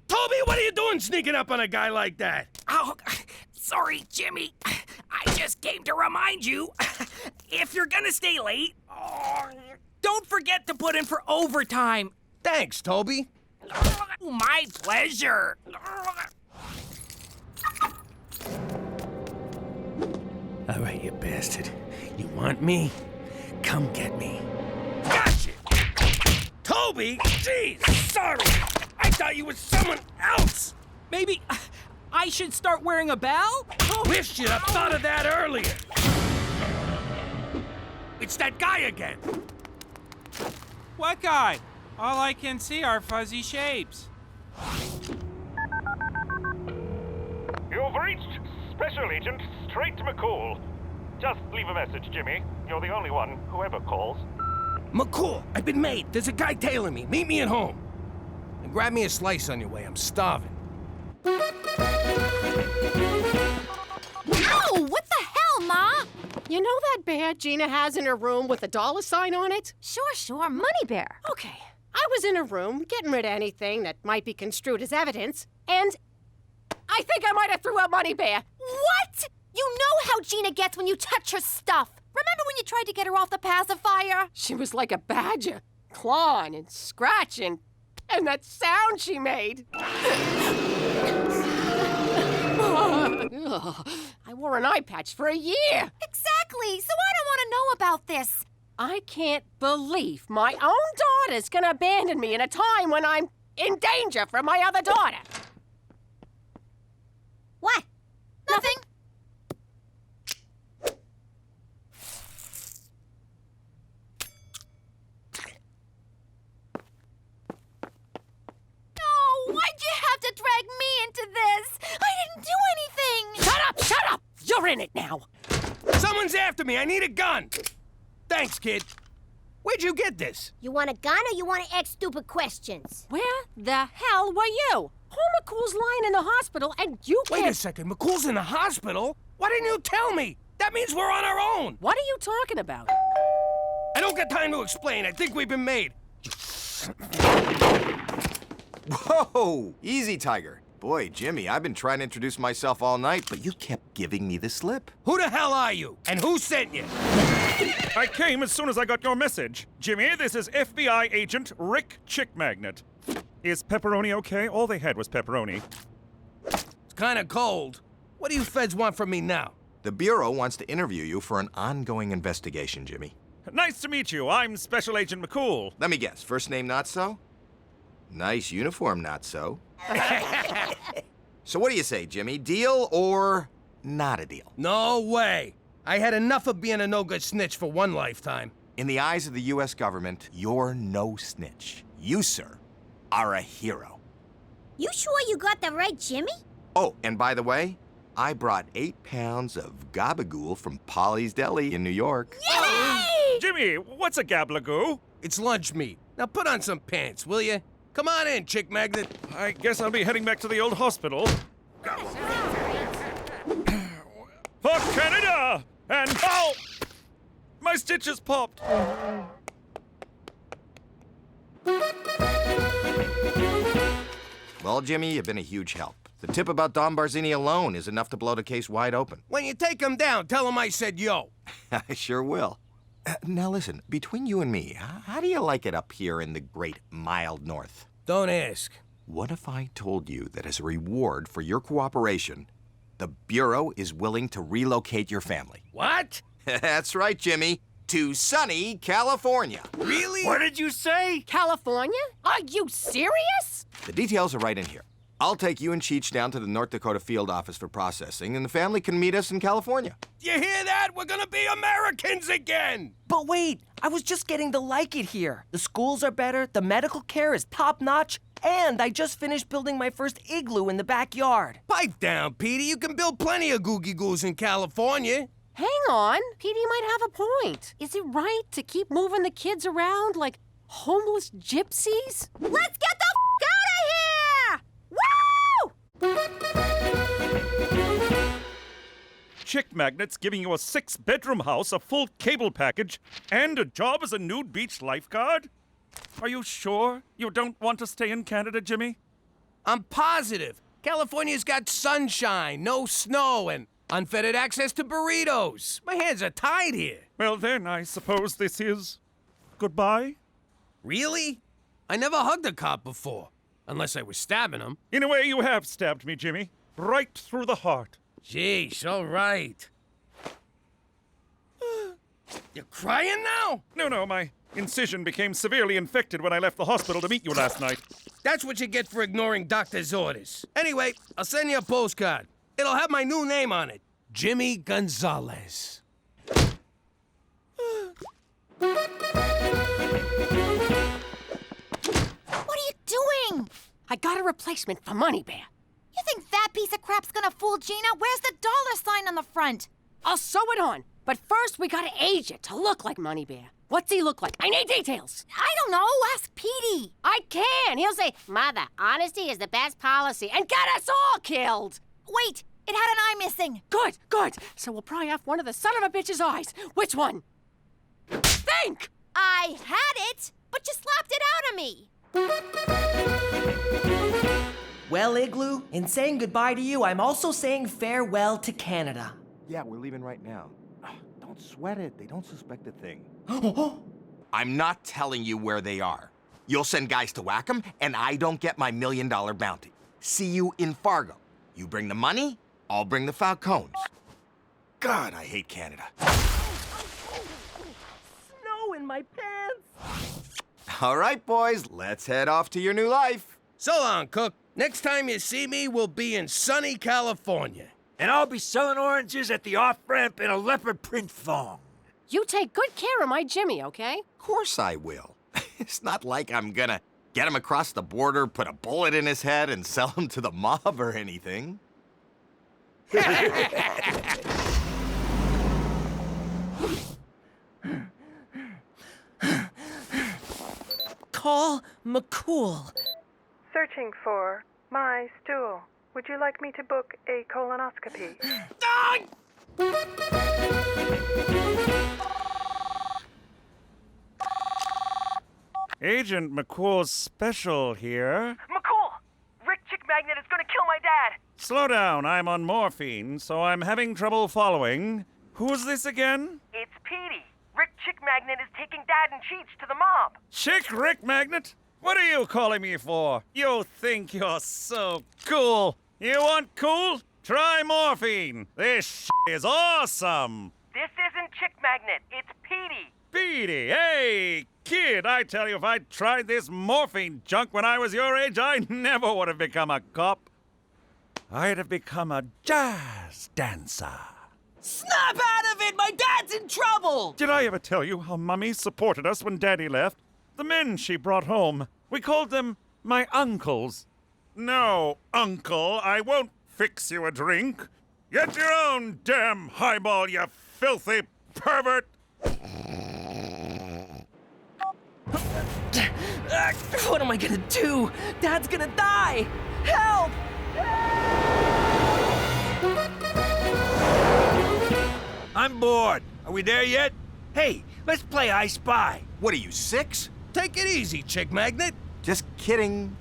Toby, what are you doing sneaking up on a guy like that? Oh, sorry, Jimmy. I just came to remind you, if you're gonna stay late, don't forget to put in for overtime. Thanks, Toby. My pleasure. All right, you bastard. You want me? Come get me. Gotcha! Toby! Jeez, sorry! I thought you were someone else! Maybe I should start wearing a bell? Wish you'd have thought of that earlier! It's that guy again! What guy? All I can see are fuzzy shapes. You've reached Special Agent Straight McCool. Just leave a message, Jimmy. You're the only one who ever calls. McCool, I've been made. There's a guy tailing me. Meet me at home. And grab me a slice on your way. I'm starving. Ow! What the hell, Ma? You know that bear Gina has in her room with a $sign on it? Sure. Money bear. Okay. I was in her room getting rid of anything that might be construed as evidence, and I think I might have threw a money bear. What? You know how Gina gets when you touch her stuff. Remember when you tried to get her off the pacifier? She was like a badger, clawing and scratching, and that sound she made. I wore an eye patch for a year. Exactly, so I don't want to know about this. I can't believe my own daughter's gonna abandon me in a time when I'm in danger from my other daughter. What? Nothing. Oh, why'd you have to drag me into this? I You're in it now. Someone's after me. I need a gun. Thanks, kid. Where'd you get this? You want a gun or you want to ask stupid questions? Where the hell were you? McCool's lying in the hospital, and you can't... Wait a second. McCool's in the hospital? Why didn't you tell me? That means we're on our own. What are you talking about? I don't got time to explain. I think we've been made. Whoa! Easy, Tiger. Boy, Jimmy, I've been trying to introduce myself all night, but you kept giving me the slip. Who the hell are you? And who sent you? I came as soon as I got your message. Jimmy, this is FBI agent Rick Chick Magnet. Is pepperoni okay? All they had was pepperoni. It's kind of cold. What do you feds want from me now? The Bureau wants to interview you for an ongoing investigation, Jimmy. Nice to meet you. I'm Special Agent McCool. Let me guess. First name, not so? Nice uniform, not so? So what do you say, Jimmy? Deal or not a deal? No way. I had enough of being a no-good snitch for one lifetime. In the eyes of the U.S. government, you're no snitch. You, sir, are a hero. You sure you got that right, Jimmy? Oh, and by the way, I brought 8 pounds of gabagool from Polly's Deli in New York. Yay! Jimmy, what's a gablagoo? It's lunch meat. Now put on some pants, will you? Come on in, Chick Magnet. I guess I'll be heading back to the old hospital. For Canada! And oh! My stitches popped. Well, Jimmy, you've been a huge help. The tip about Don Barzini alone is enough to blow the case wide open. When you take him down, tell him I said yo. I sure will. Now listen, between you and me, how do you like it up here in the great mild north? Don't ask. What if I told you that as a reward for your cooperation, the Bureau is willing to relocate your family? What? That's right, Jimmy. To sunny California. Really? What did you say? California? Are you serious? The details are right in here. I'll take you and Cheech down to the North Dakota field office for processing, and the family can meet us in California. You hear that? We're gonna be Americans again! But wait, I was just getting to like it here. The schools are better, the medical care is top-notch, and I just finished building my first igloo in the backyard. Pipe down, Petey. You can build plenty of googie-goos in California. Hang on. Petey might have a point. Is it right to keep moving the kids around like homeless gypsies? Let's get the out of here! Woo! Chick Magnet's giving you a 6-bedroom house, a full cable package, and a job as a nude beach lifeguard? Are you sure you don't want to stay in Canada, Jimmy? I'm positive. California's got sunshine, no snow, and unfettered access to burritos. My hands are tied here. Well, then, I suppose this is goodbye? Really? I never hugged a cop before. Unless I was stabbing him. In a way, you have stabbed me, Jimmy. Right through the heart. Jeez, all right. You're crying now? No, my incision became severely infected when I left the hospital to meet you last night. That's what you get for ignoring doctor's orders. Anyway, I'll send you a postcard. It'll have my new name on it. Jimmy Gonzalez. What are you doing? I got a replacement for Money Bear. You think that piece of crap's gonna fool Gina? Where's the dollar sign on the front? I'll sew it on. But first, we gotta age it to look like Money Bear. What's he look like? I need details. I don't know. Ask Petey. I can. He'll say, Mother, honesty is the best policy, and get us all killed. Wait, it had an eye missing. Good. So we'll pry off one of the son of a bitch's eyes. Which one? Think! I had it, but you slapped it out of me. Well, Igloo, in saying goodbye to you, I'm also saying farewell to Canada. Yeah, we're leaving right now. Don't sweat it. They don't suspect a thing. I'm not telling you where they are. You'll send guys to whack them, and I don't get my $1 million bounty. See you in Fargo. You bring the money, I'll bring the Falcones. God, I hate Canada. Snow in my pants. All right, boys, let's head off to your new life. So long, Cook. Next time you see me, we'll be in sunny California. And I'll be selling oranges at the off-ramp in a leopard print thong. You take good care of my Jimmy, okay? Of course I will. It's not like I'm gonna get him across the border, put a bullet in his head, and sell him to the mob or anything. Call McCool. Searching for my stool. Would you like me to book a colonoscopy? Agent McCool's special here. McCool! Rick Chick Magnet is gonna kill my dad! Slow down, I'm on morphine, so I'm having trouble following. Who's this again? It's Petey. Rick Chick Magnet is taking Dad and Cheech to the mob. Chick Rick Magnet? What are you calling me for? You think you're so cool. You want cool? Try morphine. This is awesome. This isn't Chick Magnet, it's Petey. Petey, hey, kid, I tell you, if I'd tried this morphine junk when I was your age, I never would have become a cop. I'd have become a jazz dancer. Snap out of it! My dad's in trouble! Did I ever tell you how Mummy supported us when Daddy left? The men she brought home, we called them my uncles. No, Uncle, I won't fix you a drink. Get your own damn highball, you filthy pervert! What am I gonna do? Dad's gonna die! Help! I'm bored. Are we there yet? Hey, let's play I Spy. What are you, 6? Take it easy, Chick Magnet. Just kidding.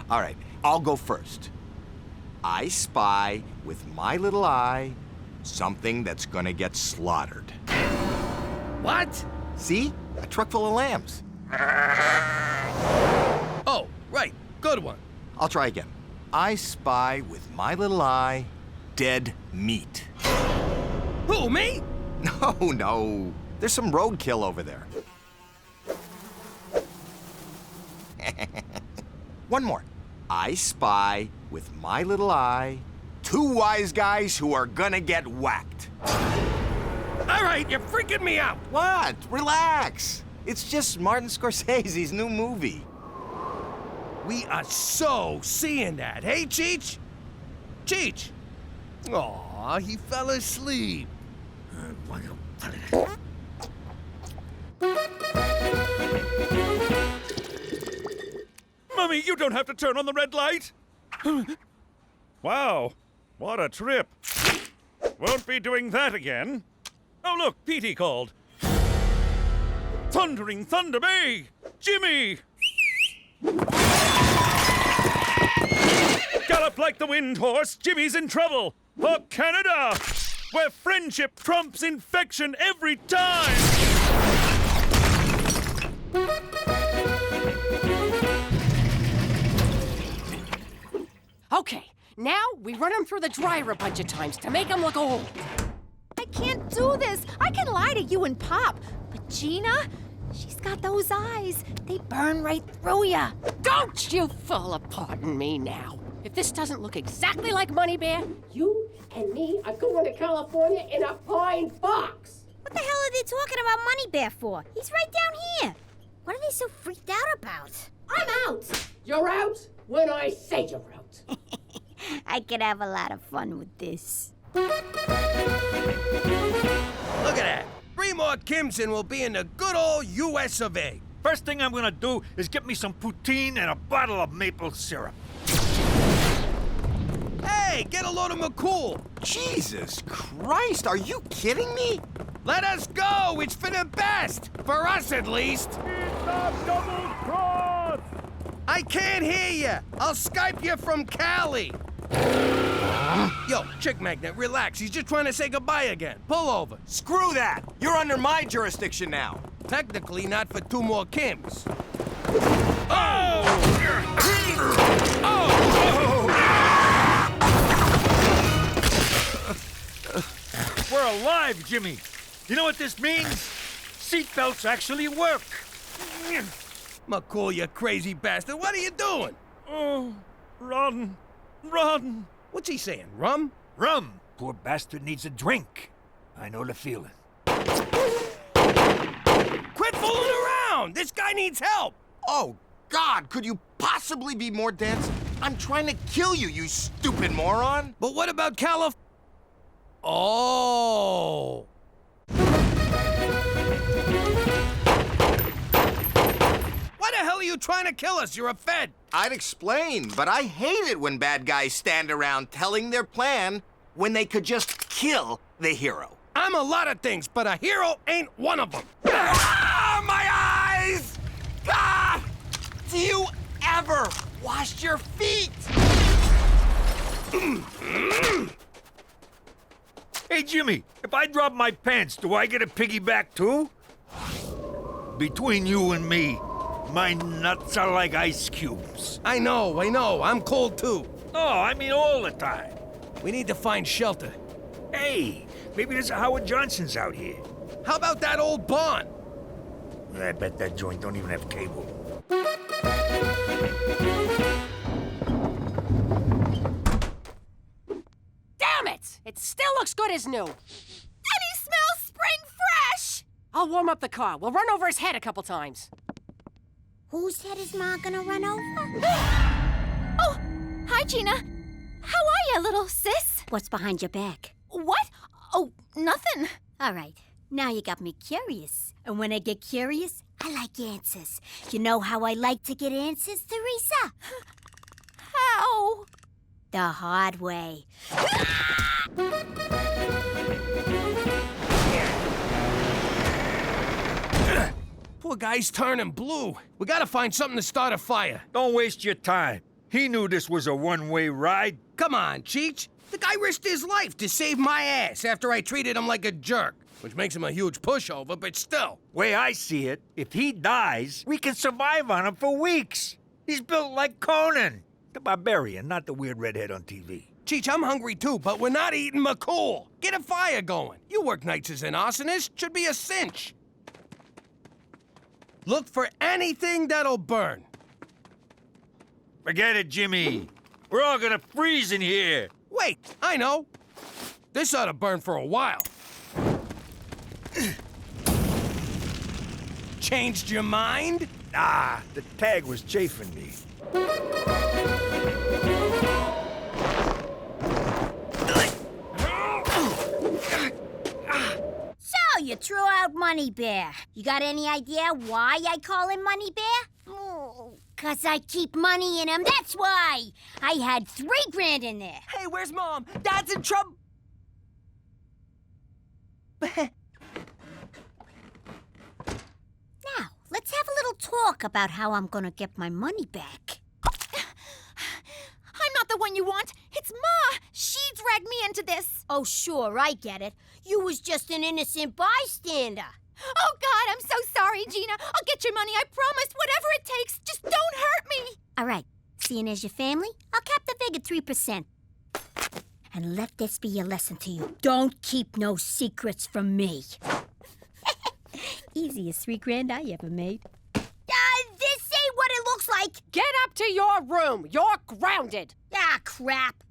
All right, I'll go first. I spy with my little eye something that's gonna get slaughtered. What? See? A truck full of lambs. Oh, right. Good one. I'll try again. I spy with my little eye dead meat. Who, me? No. There's some roadkill over there. One more. I spy with my little eye 2 wise guys who are gonna get whacked. All right, you're freaking me out. What? Relax. It's just Martin Scorsese's new movie. We are so seeing that. Hey, Cheech? Cheech? Aw, he fell asleep. Mummy, you don't have to turn on the red light. Wow, what a trip. Won't be doing that again. Oh, look, Petey called. Thundering Thunder Bay! Jimmy! Gallop like the wind horse, Jimmy's in trouble. For Canada, where friendship trumps infection every time. Okay, now we run him through the dryer a bunch of times to make him look old. I can't do this. I can lie to you and Pop. But Gina, she's got those eyes. They burn right through ya. Don't you fall apart on me now. If this doesn't look exactly like Money Bear, you and me are going to California in a pine box. What the hell are they talking about Money Bear for? He's right down here. What are they so freaked out about? I'm out. You're out when I say you're out. I could have a lot of fun with this. Look at that. 3 more Kimson will be in the good old US of A. First thing I'm gonna do is get me some poutine and a bottle of maple syrup. Hey, get a load of McCool. Jesus Christ, are you kidding me? Let us go. It's for the best. For us, at least. I can't hear you. I'll Skype you from Cali. Yo, Chick Magnet, relax. He's just trying to say goodbye again. Pull over. Screw that. You're under my jurisdiction now. Technically, not for 2 more Kims. We're alive, Jimmy. You know what this means? Seatbelts actually work. McCool, you crazy bastard. What are you doing? Oh, run. Run. What's he saying, rum? Rum. Poor bastard needs a drink. I know the feeling. Quit fooling around! This guy needs help! Oh, God, could you possibly be more dense? I'm trying to kill you, you stupid moron! But what about Calif... Oh! the hell are you trying to kill us? You're a Fed. I'd explain, but I hate it when bad guys stand around telling their plan when they could just kill the hero. I'm a lot of things, but a hero ain't one of them. Ah, my eyes! God! Do you ever wash your feet? Hey, Jimmy, if I drop my pants, do I get a piggyback too? Between you and me, my nuts are like ice cubes. I know. I'm cold too. No, I mean all the time. We need to find shelter. Hey, maybe there's a Howard Johnson's out here. How about that old barn? I bet that joint don't even have cable. Damn it! It still looks good as new. And he smells spring fresh! I'll warm up the car. We'll run over his head a couple times. Whose head is Ma gonna run over? Oh, hi, Gina. How are you, little sis? What's behind your back? What? Oh, nothing. All right, now you got me curious. And when I get curious, I like answers. You know how I like to get answers, Teresa? How? The hard way. Poor guy's turning blue. We gotta find something to start a fire. Don't waste your time. He knew this was a one-way ride. Come on, Cheech. The guy risked his life to save my ass after I treated him like a jerk, which makes him a huge pushover, but still. Way I see it, if he dies, we can survive on him for weeks. He's built like Conan. The barbarian, not the weird redhead on TV. Cheech, I'm hungry too, but we're not eating McCool. Get a fire going. You work nights as an arsonist. Should be a cinch. Look for anything that'll burn. Forget it, Jimmy. We're all gonna freeze in here. Wait, I know. This ought to burn for a while. Changed your mind? Nah, the tag was chafing me. So, you threw out Money Bear. You got any idea why I call him Money Bear? Oh, 'cause I keep money in him, that's why! I had $3,000 in there. Hey, where's Mom? Dad's in trouble. Now, let's have a little talk about how I'm gonna get my money back. I'm not the one you want. It's Ma. She dragged me into this. Oh, sure, I get it. You was just an innocent bystander. Oh, God, I'm so sorry, Gina. I'll get your money, I promise. Whatever it takes, just don't hurt me. All right, seeing as your family, I'll cap the vig at 3%. And let this be a lesson to you. Don't keep no secrets from me. Easiest $3,000 I ever made. This ain't what it looks like. Get up to your room. You're grounded. Ah, crap.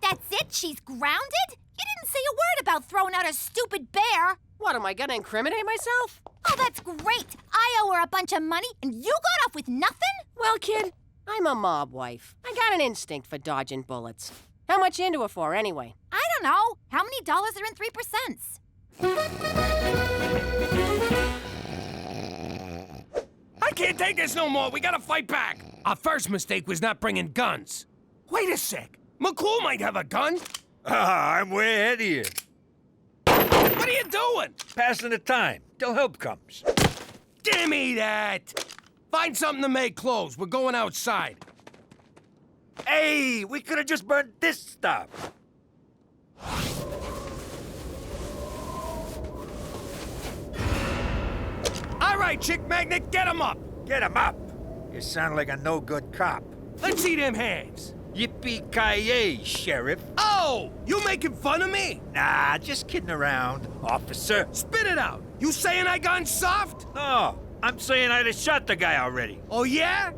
That's it? She's grounded? You didn't say a word about throwing out a stupid bear. What, am I gonna incriminate myself? Oh, that's great. I owe her a bunch of money, and you got off with nothing? Well, kid, I'm a mob wife. I got an instinct for dodging bullets. How much you into it for, anyway? I don't know. How many dollars are in 3%? I can't take this no more. We gotta fight back. Our first mistake was not bringing guns. Wait a sec. McCool might have a gun. I'm way ahead of you. What are you doing? Passing the time till help comes. Gimme that. Find something to make clothes. We're going outside. Hey, we could have just burned this stuff. All right, Chick Magnet, get him up. Get him up. You sound like a no-good cop. Let's see them hands. Yippee-ki-yay, Sheriff. Oh, you making fun of me? Nah, just kidding around, officer. Spit it out. You saying I gone soft? No, I'm saying I'd have shot the guy already. Oh, yeah?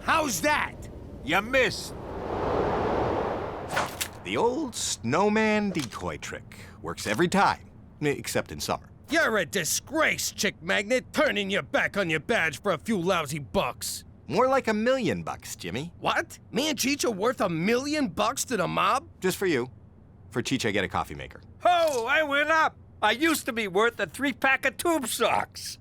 How's that? You missed. The old snowman decoy trick. Works every time, except in summer. You're a disgrace, Chick Magnet, turning your back on your badge for a few lousy bucks. More like $1 million, Jimmy. What? Me and Cheech are worth $1 million to the mob? Just for you. For Cheech, I get a coffee maker. Oh, I went up. I used to be worth a 3-pack of tube socks.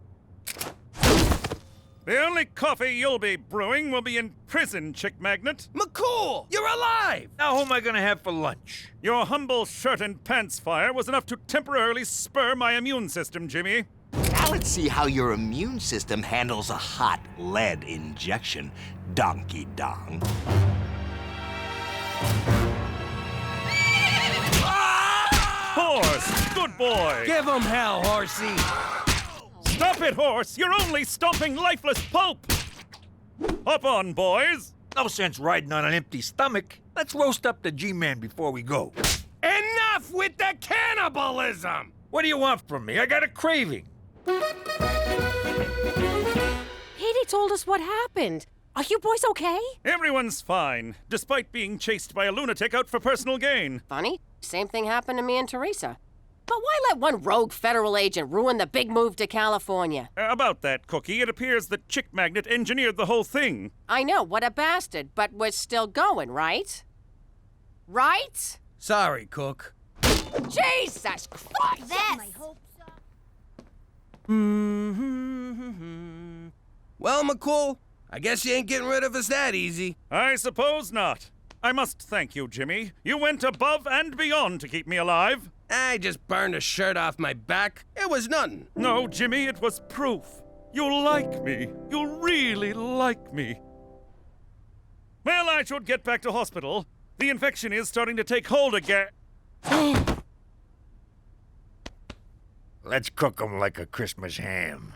The only coffee you'll be brewing will be in prison, chick magnet. McCool, you're alive! Now who am I gonna have for lunch? Your humble shirt and pants fire was enough to temporarily spur my immune system, Jimmy. Now let's see how your immune system handles a hot lead injection, donkey dong. Horse, good boy. Give him hell, horsey. Stop it, horse! You're only stomping lifeless pulp! Hop on, boys! No sense riding on an empty stomach. Let's roast up the G-Man before we go. Enough with the cannibalism! What do you want from me? I got a craving. Petey told us what happened. Are you boys okay? Everyone's fine, despite being chased by a lunatic out for personal gain. Funny, same thing happened to me and Teresa. But why let one rogue federal agent ruin the big move to California? About that, Cookie, it appears that Chick Magnet engineered the whole thing. I know, what a bastard, but we're still going, right? Right? Sorry, Cook. Jesus Christ! I hope so. Well, McCool, I guess you ain't getting rid of us that easy. I suppose not. I must thank you, Jimmy. You went above and beyond to keep me alive. I just burned a shirt off my back. It was nothing. No, Jimmy, it was proof. You like me. You really like me. Well, I should get back to hospital. The infection is starting to take hold again. Let's cook 'em like a Christmas ham.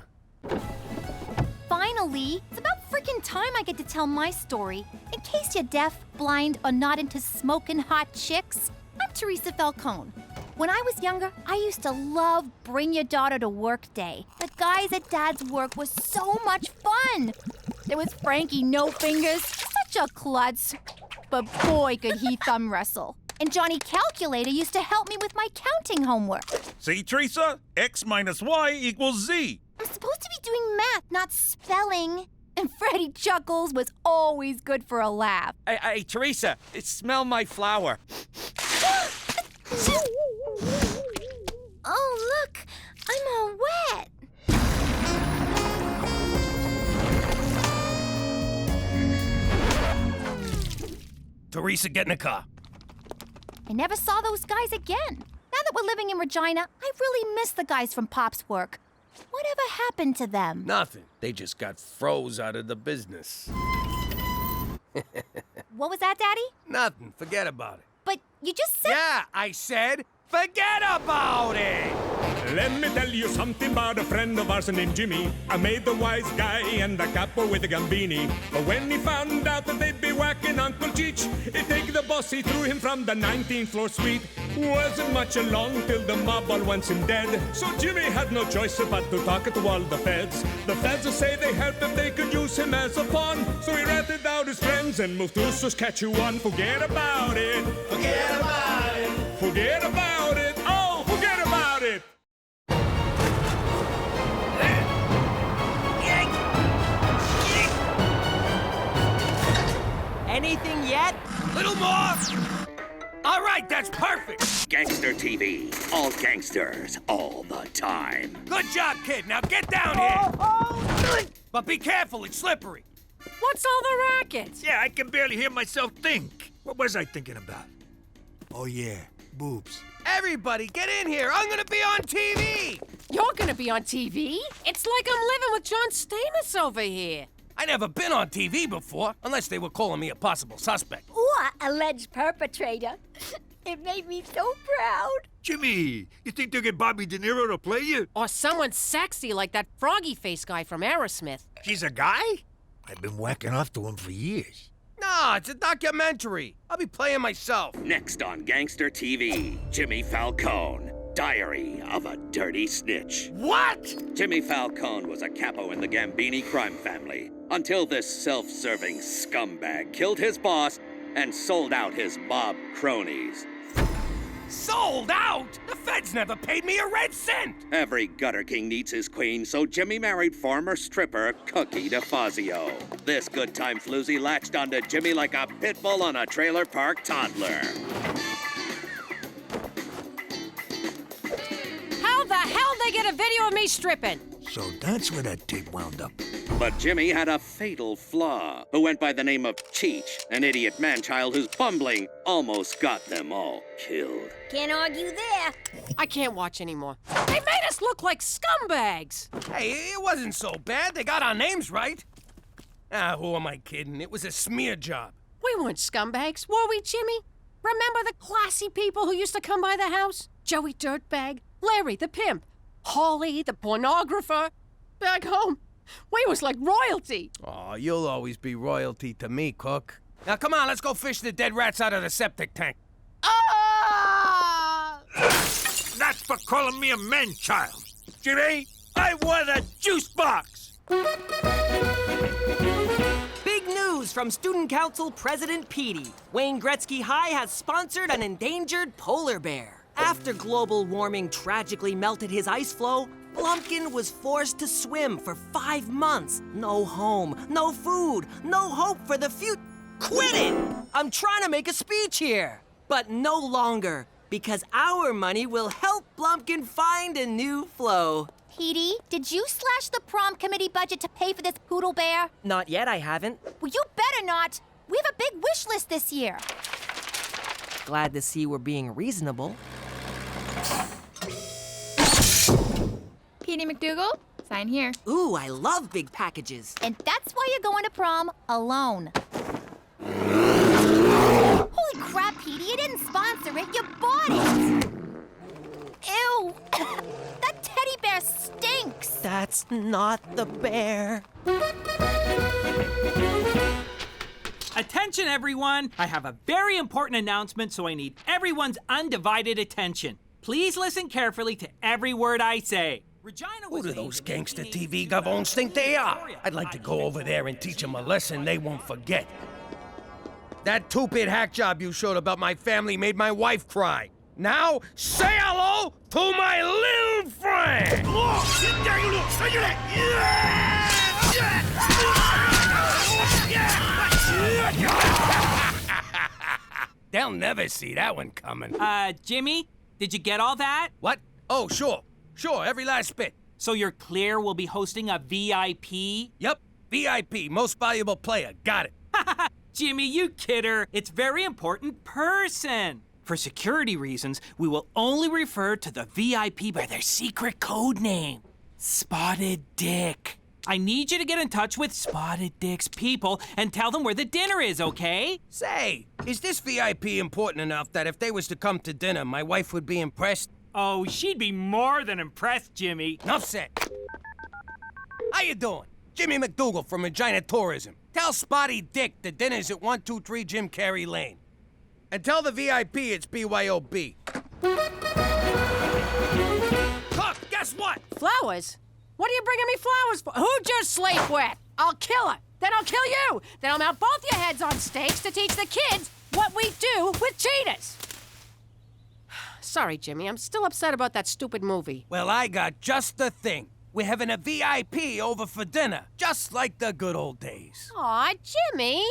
Finally, it's about freaking time I get to tell my story. In case you're deaf, blind, or not into smoking hot chicks, I'm Teresa Falcone. When I was younger, I used to love Bring Your Daughter to Work Day. The guys at Dad's work was so much fun. There was Frankie No Fingers, such a klutz, but boy could he thumb wrestle. And Johnny Calculator used to help me with my counting homework. See, Teresa? X minus Y equals Z. I'm supposed to be doing math, not spelling. And Freddie Chuckles was always good for a laugh. Hey, Teresa, smell my flower. Oh, look, I'm all wet. Teresa, get in the car. I never saw those guys again. Now that we're living in Regina, I really miss the guys from Pop's work. Whatever happened to them? Nothing. They just got froze out of the business. What was that, Daddy? Nothing. Forget about it. But you just said... Yeah, I said, forget about it! Let me tell you something about a friend of ours named Jimmy. I made the wise guy and the capo with the Gambini. But when he found out that they'd be whacking Uncle Cheech, he'd take the boss, he threw him from the 19th floor suite. Wasn't much along till the mob all wants him dead. So Jimmy had no choice but to talk to all the feds. The feds say they helped him, they could use him as a pawn. So he ratted out his friends and moved to Saskatchewan. Forget about it. Forget about it. Forget about it. Oh, forget about it. Anything yet? Little more! All right, that's perfect! Gangster TV. All gangsters, all the time. Good job, kid. Now get down here! But be careful, it's slippery. What's all the racket? Yeah, I can barely hear myself think. What was I thinking about? Oh, yeah, boobs. Everybody, get in here! I'm gonna be on TV! You're gonna be on TV? It's like I'm living with John Stamos over here. I never been on TV before, unless they were calling me a possible suspect. Or alleged perpetrator. It made me so proud. Jimmy, you think they'll get Bobby De Niro to play you? Or someone sexy like that froggy face guy from Aerosmith. He's a guy? I've been whacking off to him for years. Nah, it's a documentary. I'll be playing myself. Next on Gangster TV, Jimmy Falcone. Diary of a Dirty Snitch. What? Jimmy Falcone was a capo in the Gambini crime family until this self-serving scumbag killed his boss and sold out his mob cronies. Sold out? The feds never paid me a red cent! Every gutter king needs his queen, so Jimmy married former stripper Cookie DeFazio. This good time floozy latched onto Jimmy like a pit bull on a trailer park toddler. How video of me stripping. So that's where that tape wound up. But Jimmy had a fatal flaw, who went by the name of Cheech, an idiot man-child whose bumbling almost got them all killed. Can't argue there. I can't watch anymore. They made us look like scumbags. Hey, it wasn't so bad. They got our names right. Ah, who am I kidding? It was a smear job. We weren't scumbags, were we, Jimmy? Remember the classy people who used to come by the house? Joey Dirtbag, Larry the pimp, Holly the pornographer. Back home, we was like royalty. Oh, you'll always be royalty to me, Cook. Now, come on, let's go fish the dead rats out of the septic tank. Ah! That's for calling me a man-child. Jimmy, I want a juice box. Big news from Student Council President Petey. Wayne Gretzky High has sponsored an endangered polar bear. After global warming tragically melted his ice floe, Blumpkin was forced to swim for 5 months. No home, no food, no hope for the future. Quit it! I'm trying to make a speech here. But no longer, because our money will help Blumpkin find a new flow. Petey, did you slash the prom committee budget to pay for this poodle bear? Not yet, I haven't. Well, you better not. We have a big wish list this year. Glad to see we're being reasonable. Petey MacDougal, sign here. Ooh, I love big packages. And that's why you're going to prom alone. Holy crap, Petey, you didn't sponsor it, you bought it! Ew! That teddy bear stinks! That's not the bear. Attention, everyone! I have a very important announcement, so I need everyone's undivided attention. Please listen carefully to every word I say. Regina Who do those gangster TV gavons think they are? I'd like to go over there and teach them a lesson they won't forget. That two-bit hack job you showed about my family made my wife cry. Now, say hello to my little friend! They'll never see that one coming. Jimmy, did you get all that? What? Oh, sure. Sure, every last bit. So you're clear we'll be hosting a VIP? Yep, VIP, most valuable player. Got it. Jimmy, you kidder. It's very important person. For security reasons, we will only refer to the VIP by their secret code name, Spotted Dick. I need you to get in touch with Spotted Dick's people and tell them where the dinner is, okay? Say, is this VIP important enough that if they was to come to dinner, my wife would be impressed? Oh, she'd be more than impressed, Jimmy. Enough said. How you doing? Jimmy MacDougal from Regina Tourism. Tell Spotty Dick the dinner's at 123 Jim Carrey Lane. And tell the VIP it's BYOB. Cook, guess what? Flowers? What are you bringing me flowers for? Who'd you sleep with? I'll kill her. Then I'll kill you. Then I'll mount both your heads on stakes to teach the kids what we do with cheetahs. Sorry, Jimmy. I'm still upset about that stupid movie. Well, I got just the thing. We're having a VIP over for dinner, just like the good old days. Aw, Jimmy.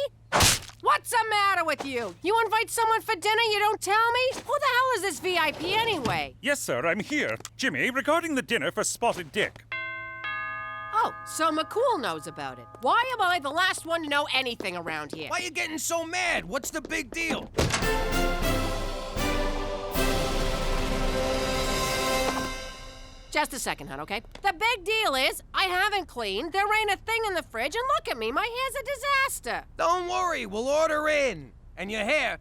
What's the matter with you? You invite someone for dinner, you don't tell me? Who the hell is this VIP anyway? Yes, sir, I'm here. Jimmy, regarding the dinner for Spotted Dick. Oh, so McCool knows about it. Why am I the last one to know anything around here? Why are you getting so mad? What's the big deal? Just a second, hon, okay? The big deal is, I haven't cleaned, there ain't a thing in the fridge, and look at me, my hair's a disaster. Don't worry, we'll order in. And your hair,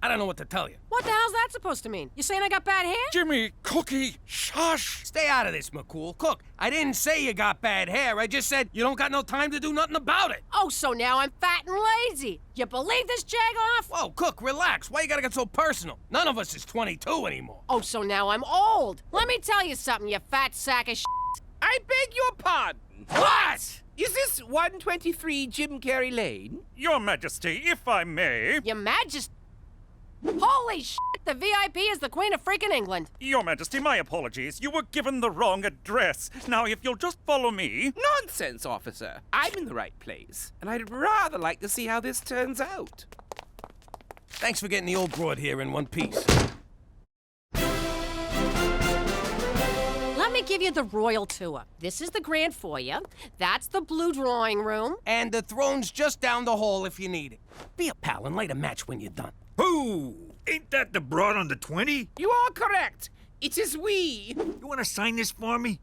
I don't know what to tell you. What the hell's that supposed to mean? You saying I got bad hair? Jimmy, Cookie, shush! Stay out of this, McCool. Cook, I didn't say you got bad hair. I just said you don't got no time to do nothing about it. Oh, so now I'm fat and lazy. You believe this, Jag-off? Whoa, Cook, relax. Why you gotta get so personal? None of us is 22 anymore. Oh, so now I'm old. Let me tell you something, you fat sack of shit. I beg your pardon. What? Is this 123 Jim Carrey Lane? Your Majesty, if I may. Your Majesty? Holy shit, the VIP is the Queen of freaking England. Your Majesty, my apologies. You were given the wrong address. Now, if you'll just follow me... Nonsense, officer. I'm in the right place, and I'd rather like to see how this turns out. Thanks for getting the old broad here in one piece. Let me give you the royal tour. This is the grand foyer. That's the blue drawing room. And the throne's just down the hall if you need it. Be a pal and light a match when you're done. Ooh, ain't that the broad on the 20? You are correct. It is we. You want to sign this for me?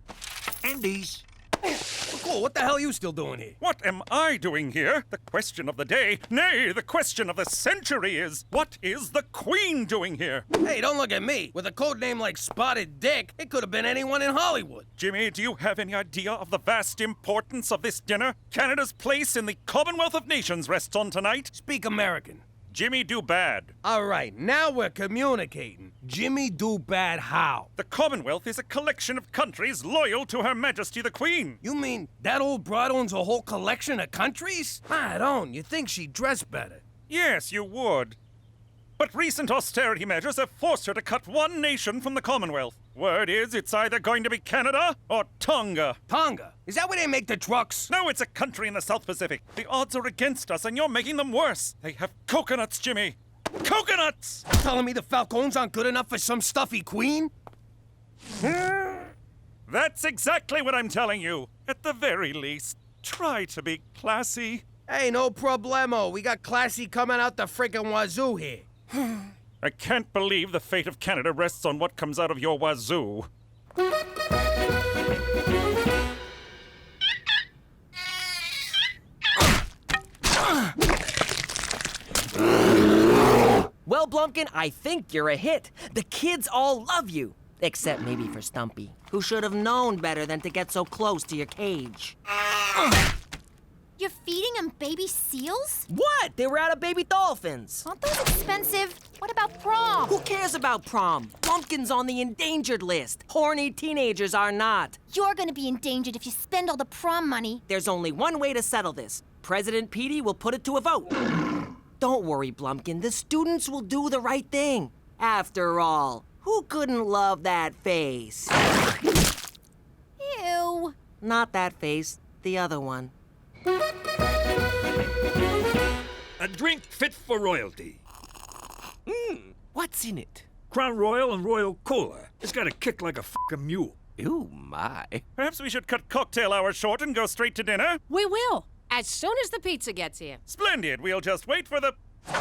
And these. McCool, what the hell are you still doing here? What am I doing here? The question of the day, nay, the question of the century is, what is the Queen doing here? Hey, don't look at me. With a code name like Spotted Dick, it could have been anyone in Hollywood. Jimmy, do you have any idea of the vast importance of this dinner? Canada's place in the Commonwealth of Nations rests on tonight. Speak American. Jimmy do bad. All right, now we're communicating. Jimmy do bad how? The Commonwealth is a collection of countries loyal to Her Majesty the Queen. You mean that old broad owns a whole collection of countries? I don't. You'd think she'd dress better. Yes, you would. But recent austerity measures have forced her to cut one nation from the Commonwealth. Word is it's either going to be Canada or Tonga. Tonga? Is that where they make the trucks? No, it's a country in the South Pacific. The odds are against us, and you're making them worse. They have coconuts, Jimmy. Coconuts! Telling me the Falcones aren't good enough for some stuffy queen? That's exactly what I'm telling you. At the very least, try to be classy. Hey, no problemo. We got classy coming out the frickin' wazoo here. I can't believe the fate of Canada rests on what comes out of your wazoo. Well, Blumpkin, I think you're a hit. The kids all love you. Except maybe for Stumpy, who should have known better than to get so close to your cage. You're feeding them baby seals? What? They were out of baby dolphins. Aren't those expensive? What about prom? Who cares about prom? Blumpkin's on the endangered list. Horny teenagers are not. You're gonna be endangered if you spend all the prom money. There's only one way to settle this. President Petey will put it to a vote. Don't worry, Blumpkin. The students will do the right thing. After all, who couldn't love that face? Ew. Not that face, the other one. A drink fit for royalty. What's in it? Crown Royal and Royal Cola. It's got a kick like a fucking mule. Ooh, my. Perhaps we should cut cocktail hour short and go straight to dinner? We will, as soon as the pizza gets here. Splendid. We'll just wait for the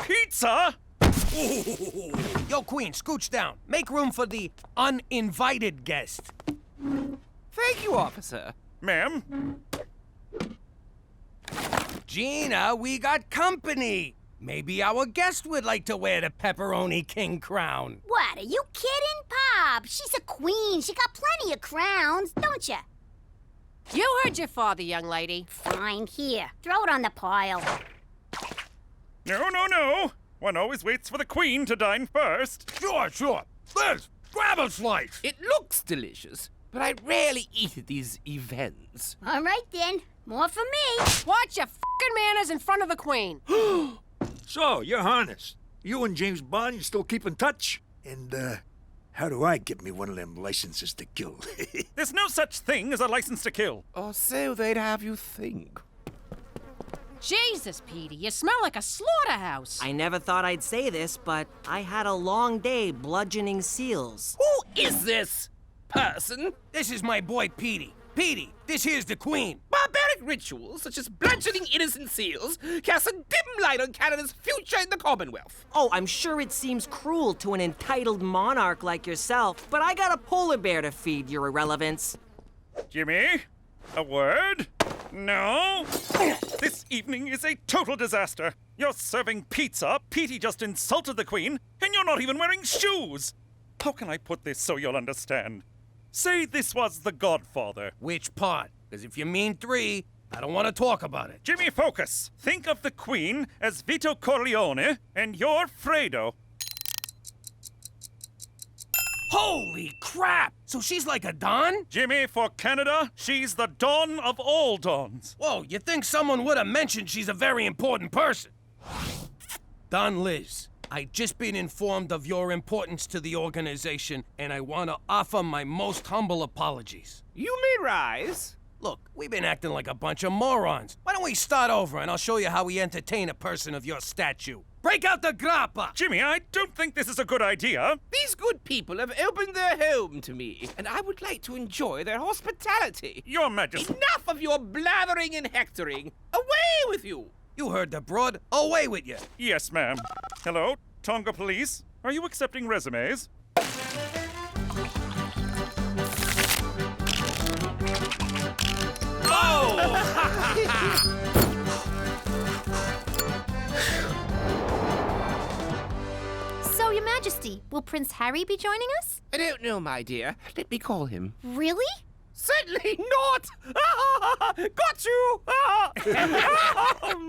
pizza. Yo, Queen, scooch down. Make room for the uninvited guest. Thank you, officer. Ma'am? Gina, we got company. Maybe our guest would like to wear the pepperoni king crown. What, are you kidding, Pop? She's a queen. She got plenty of crowns, don't you? You heard your father, young lady. Fine, here. Throw it on the pile. No, no, no. One always waits for the Queen to dine first. Sure. Liz, grab a slice. It looks delicious, but I rarely eat at these events. All right, then. More for me. Watch your fucking manners in front of the Queen. So, Your Highness, you and James Bond, you still keep in touch? And, how do I get me one of them licenses to kill? There's no such thing as a license to kill. Or so they'd have you think. Jesus, Petey, you smell like a slaughterhouse. I never thought I'd say this, but I had a long day bludgeoning seals. Who is this person? This is my boy, Petey. Petey, this here's the Queen. Barbaric rituals, such as bludgeoning innocent seals, cast a dim light on Canada's future in the Commonwealth. Oh, I'm sure it seems cruel to an entitled monarch like yourself, but I got a polar bear to feed, your irrelevance. Jimmy, a word? No? This evening is a total disaster. You're serving pizza, Petey just insulted the Queen, and you're not even wearing shoes. How can I put this so you'll understand? Say this was The Godfather. Which part? Because if you mean 3, I don't want to talk about it. Jimmy, focus. Think of the Queen as Vito Corleone, and you're Fredo. Holy crap! So she's like a Don? Jimmy, for Canada, she's the Don of all Dons. Whoa, you think someone would have mentioned she's a very important person? Don Liz, I just been informed of your importance to the organization, and I want to offer my most humble apologies. You may rise. Look, we've been acting like a bunch of morons. Why don't we start over and I'll show you how we entertain a person of your stature. Break out the grappa! Jimmy, I don't think this is a good idea. These good people have opened their home to me, and I would like to enjoy their hospitality. Your Majesty. Enough of your blathering and hectoring. Away with you! You heard the broad. Away with you. Yes, ma'am. Hello, Tonga Police. Are you accepting resumes? So, Your Majesty, will Prince Harry be joining us? I don't know, my dear. Let me call him. Really? Certainly not! Got you! Oh,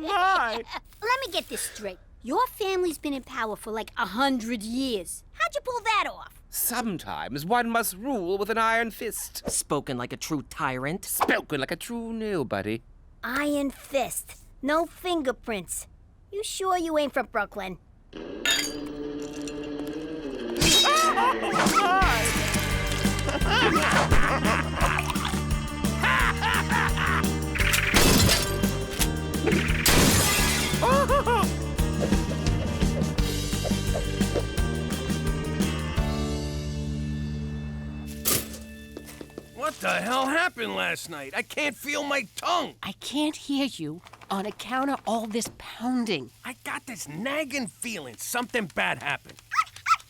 my! Let me get this straight. Your family's been in power for like 100 years. How'd you pull that off? Sometimes one must rule with an iron fist. Spoken like a true tyrant. Spoken like a true nobody. Iron fist. No fingerprints. You sure you ain't from Brooklyn? What the hell happened last night? I can't feel my tongue. I can't hear you on account of all this pounding. I got this nagging feeling something bad happened.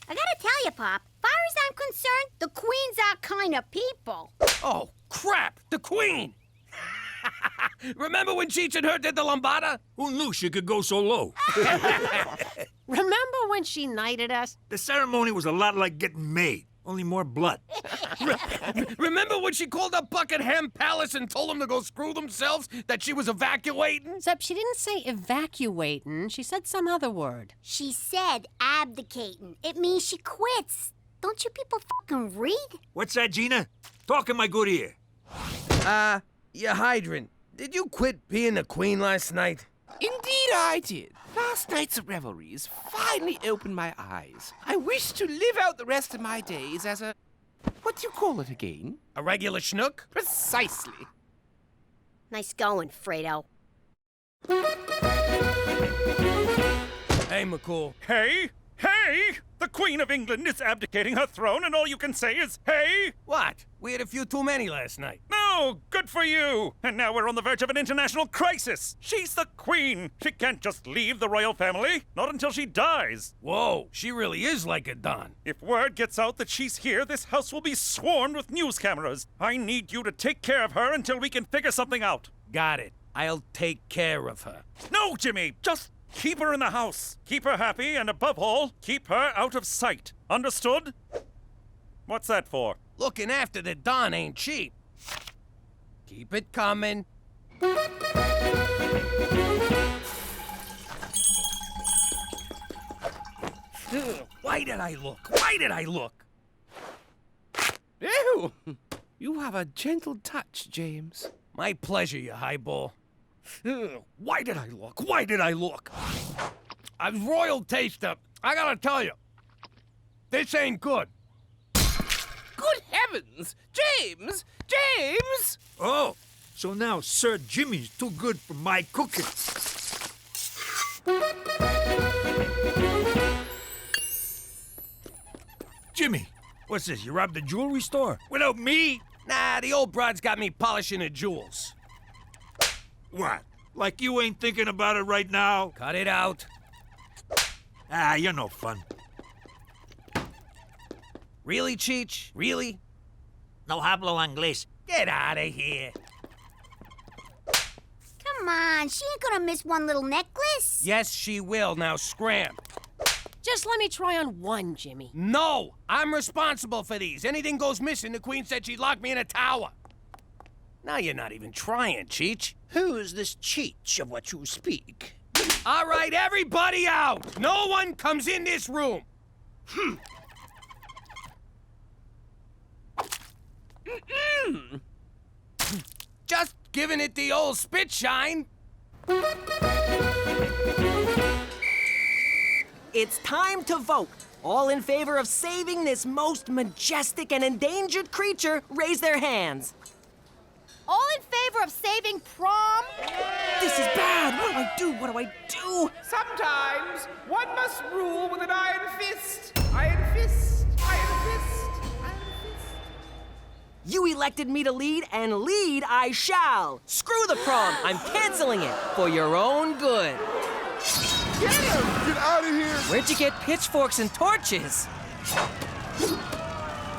I gotta tell you, Pop, far as I'm concerned, the Queen's our kind of people. Oh, crap! The Queen! Remember when Cheech and her did the lambada? Who knew she could go so low? Remember when she knighted us? The ceremony was a lot like getting made, only more blood. Remember when she called up Buckingham Palace and told them to go screw themselves, that she was evacuating? Except she didn't say evacuating. She said some other word. She said abdicating. It means she quits. Don't you people fucking read? What's that, Gina? Talk in my good ear. Your hydrant. Did you quit being the Queen last night? Indeed I did. Last night's revelries finally opened my eyes. I wish to live out the rest of my days as a... what do you call it again? A regular schnook? Precisely. Nice going, Fredo. Hey, McCool. Hey? Hey! The Queen of England is abdicating her throne, and all you can say is, hey? What? We had a few too many last night. No! Good for you! And now we're on the verge of an international crisis. She's the Queen. She can't just leave the royal family. Not until she dies. Whoa, she really is like a Don. If word gets out that she's here, this house will be swarmed with news cameras. I need you to take care of her until we can figure something out. Got it. I'll take care of her. No, Jimmy! Just keep her in the house. Keep her happy, and above all, keep her out of sight. Understood? What's that for? Looking after the Don ain't cheap. Keep it coming. Why did I look? Why did I look? Ew! You have a gentle touch, James. My pleasure, you highball. Why did I look? Why did I look? I was royal taster. I gotta tell you, this ain't good. Good heavens! James! James! Oh, so now Sir Jimmy's too good for my cooking. Jimmy, what's this? You robbed the jewelry store? Without me? Nah, the old broad's got me polishing the jewels. What? Like you ain't thinking about it right now? Cut it out. Ah, you're no fun. Really, Cheech? Really? No hablo inglés. Get out of here. Come on, she ain't gonna miss one little necklace. Yes, she will. Now scram. Just let me try on one, Jimmy. No! I'm responsible for these. Anything goes missing, the Queen said she'd lock me in a tower. Now you're not even trying, Cheech. Who's this Cheech of what you speak? All right, everybody out! No one comes in this room! Just giving it the old spit shine. It's time to vote. All in favor of saving this most majestic and endangered creature, raise their hands. All in favor favor of saving prom? This is bad. What do I do? What do I do? Sometimes one must rule with an iron fist. Iron fist. Iron fist. Iron fist. You elected me to lead, and lead I shall. Screw the prom. I'm canceling it for your own good. Get him! Get out of here! Where'd you get pitchforks and torches?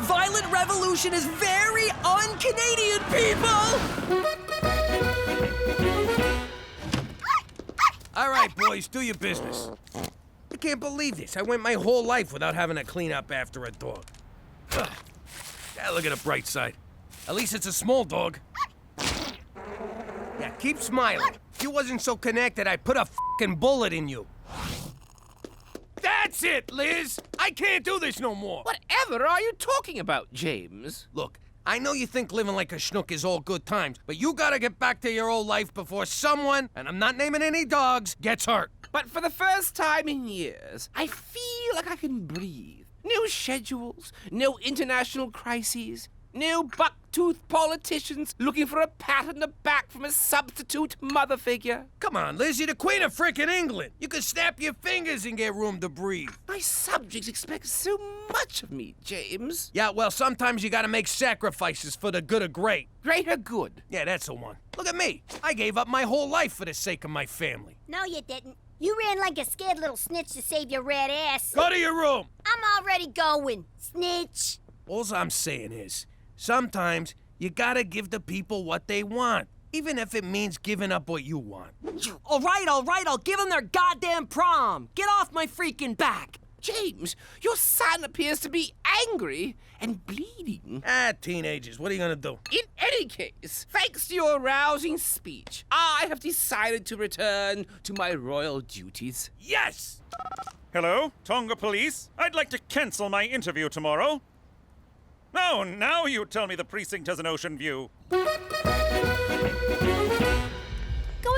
Violent revolution is very un-Canadian, people! All right, boys, do your business. I can't believe this. I went my whole life without having to clean up after a dog. Ugh. Yeah, look at the bright side. At least it's a small dog. Yeah, keep smiling. If you wasn't so connected, I'd put a fucking bullet in you. That's it, Liz! I can't do this no more! Whatever are you talking about, James? Look, I know you think living like a schnook is all good times, but you gotta get back to your old life before someone, and I'm not naming any dogs, gets hurt. But for the first time in years, I feel like I can breathe. No schedules, no international crises, no buck-toothed politicians looking for a pat on the back from a substitute mother figure. Come on, Liz, you're the Queen of frickin' England. You can snap your fingers and get room to breathe. My subjects expect so much of me, James. Yeah, well, sometimes you gotta make sacrifices for the good of great. Greater good. Yeah, that's the one. Look at me. I gave up my whole life for the sake of my family. No, you didn't. You ran like a scared little snitch to save your red ass. Go to your room. I'm already going, snitch. All I'm saying is, sometimes you gotta give the people what they want, even if it means giving up what you want. All right, I'll give them their goddamn prom. Get off my freaking back. James, your son appears to be angry and bleeding. Teenagers, what are you gonna do? In any case, thanks to your rousing speech, I have decided to return to my royal duties. Yes! Hello, Tonga Police. I'd like to cancel my interview tomorrow. No, now you tell me the precinct has an ocean view. Going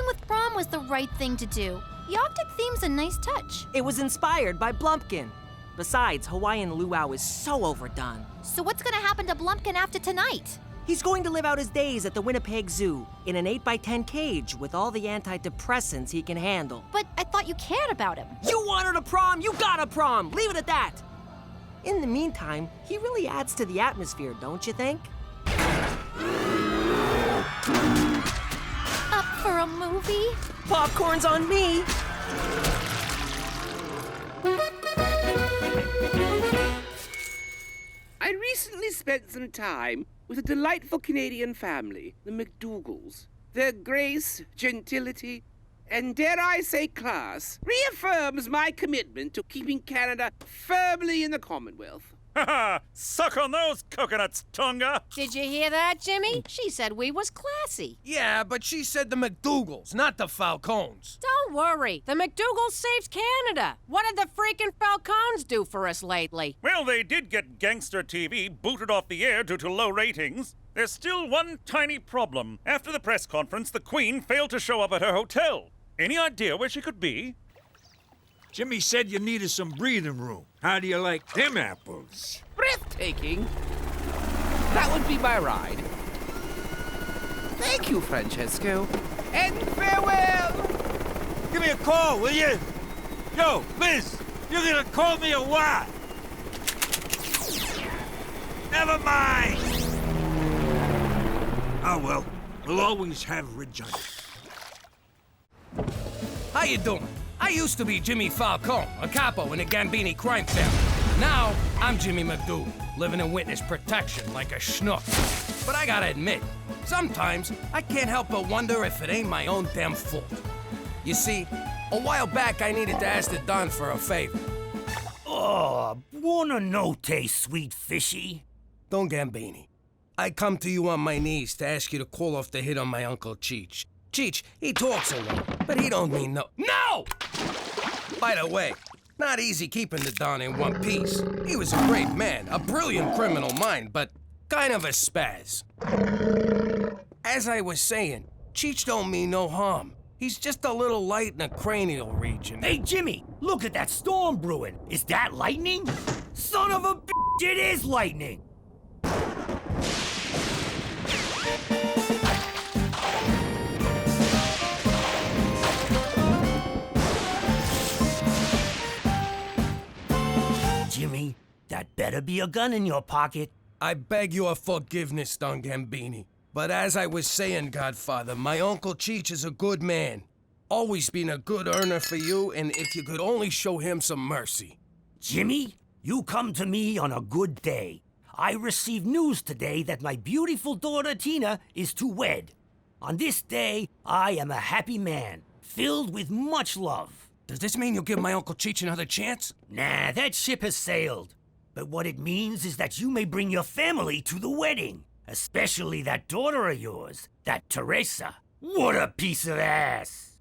with prom was the right thing to do. The Arctic theme's a nice touch. It was inspired by Blumpkin. Besides, Hawaiian luau is so overdone. So what's gonna happen to Blumpkin after tonight? He's going to live out his days at the Winnipeg Zoo in an 8x10 cage with all the antidepressants he can handle. But I thought you cared about him. You wanted a prom, you got a prom. Leave it at that. In the meantime, he really adds to the atmosphere, don't you think? Up for a movie? Popcorn's on me. I recently spent some time with a delightful Canadian family, the MacDougals. Their grace, gentility, and dare I say class, reaffirms my commitment to keeping Canada firmly in the Commonwealth. Ha ha! Suck on those coconuts, Tonga! Did you hear that, Jimmy? She said we was classy. Yeah, but she said the MacDougals, not the Falcones. Don't worry. The MacDougal saved Canada. What did the freaking Falcones do for us lately? Well, they did get gangster TV booted off the air due to low ratings. There's still one tiny problem. After the press conference, the Queen failed to show up at her hotel. Any idea where she could be? Jimmy said you needed some breathing room. How do you like them apples? Breathtaking. That would be my ride. Thank you, Francesco. And farewell! Give me a call, will you? Yo, Liz, you're gonna call me a what? Never mind! Oh, well, we'll always have Regina. How you doing? I used to be Jimmy Falcone, a capo in the Gambini crime family. Now, I'm Jimmy MacDougal, living in witness protection like a schnook. But I gotta admit, sometimes I can't help but wonder if it ain't my own damn fault. You see, a while back I needed to ask the Don for a favor. Oh, buona notte, sweet fishy. Don Gambini, I come to you on my knees to ask you to call off the hit on my Uncle Cheech. Cheech, he talks a lot, but he don't mean no. No! By the way, not easy keeping the Don in one piece. He was a great man, a brilliant criminal mind, but kind of a spaz. As I was saying, Cheech don't mean no harm. He's just a little light in the cranial region. Hey, Jimmy, look at that storm brewing. Is that lightning? Son of a bitch, it is lightning! Jimmy, that better be a gun in your pocket. I beg your forgiveness, Don Gambini. But as I was saying, Godfather, my Uncle Cheech is a good man. Always been a good earner for you, and if you could only show him some mercy. Jimmy, you come to me on a good day. I received news today that my beautiful daughter Gina is to wed. On this day, I am a happy man, filled with much love. Does this mean you'll give my Uncle Cheech another chance? Nah, that ship has sailed. But what it means is that you may bring your family to the wedding. Especially that daughter of yours, that Teresa. What a piece of ass!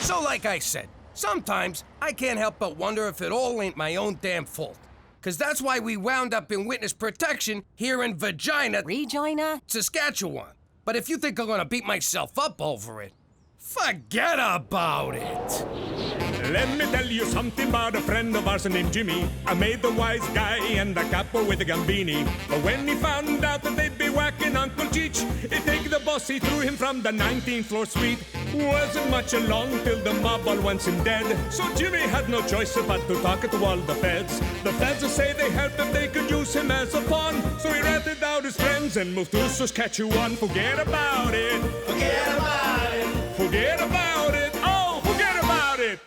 So like I said, sometimes I can't help but wonder if it all ain't my own damn fault. 'Cause that's why we wound up in witness protection here in Regina, Saskatchewan. But if you think I'm gonna beat myself up over it, forget about it. Let me tell you something about a friend of ours named Jimmy. I made the wise guy and the capo with the Gambini. But when he found out that they'd be whacking Uncle Cheech, he take the boss, he threw him from the 19th floor suite. Wasn't much along till the mob all wants him dead. So Jimmy had no choice but to talk to all the feds. The feds say they helped him, they could use him as a pawn. So he ratted out his friends and moved to Saskatchewan. Forget about it. Forget about it. Forget about it. Oh, forget about it.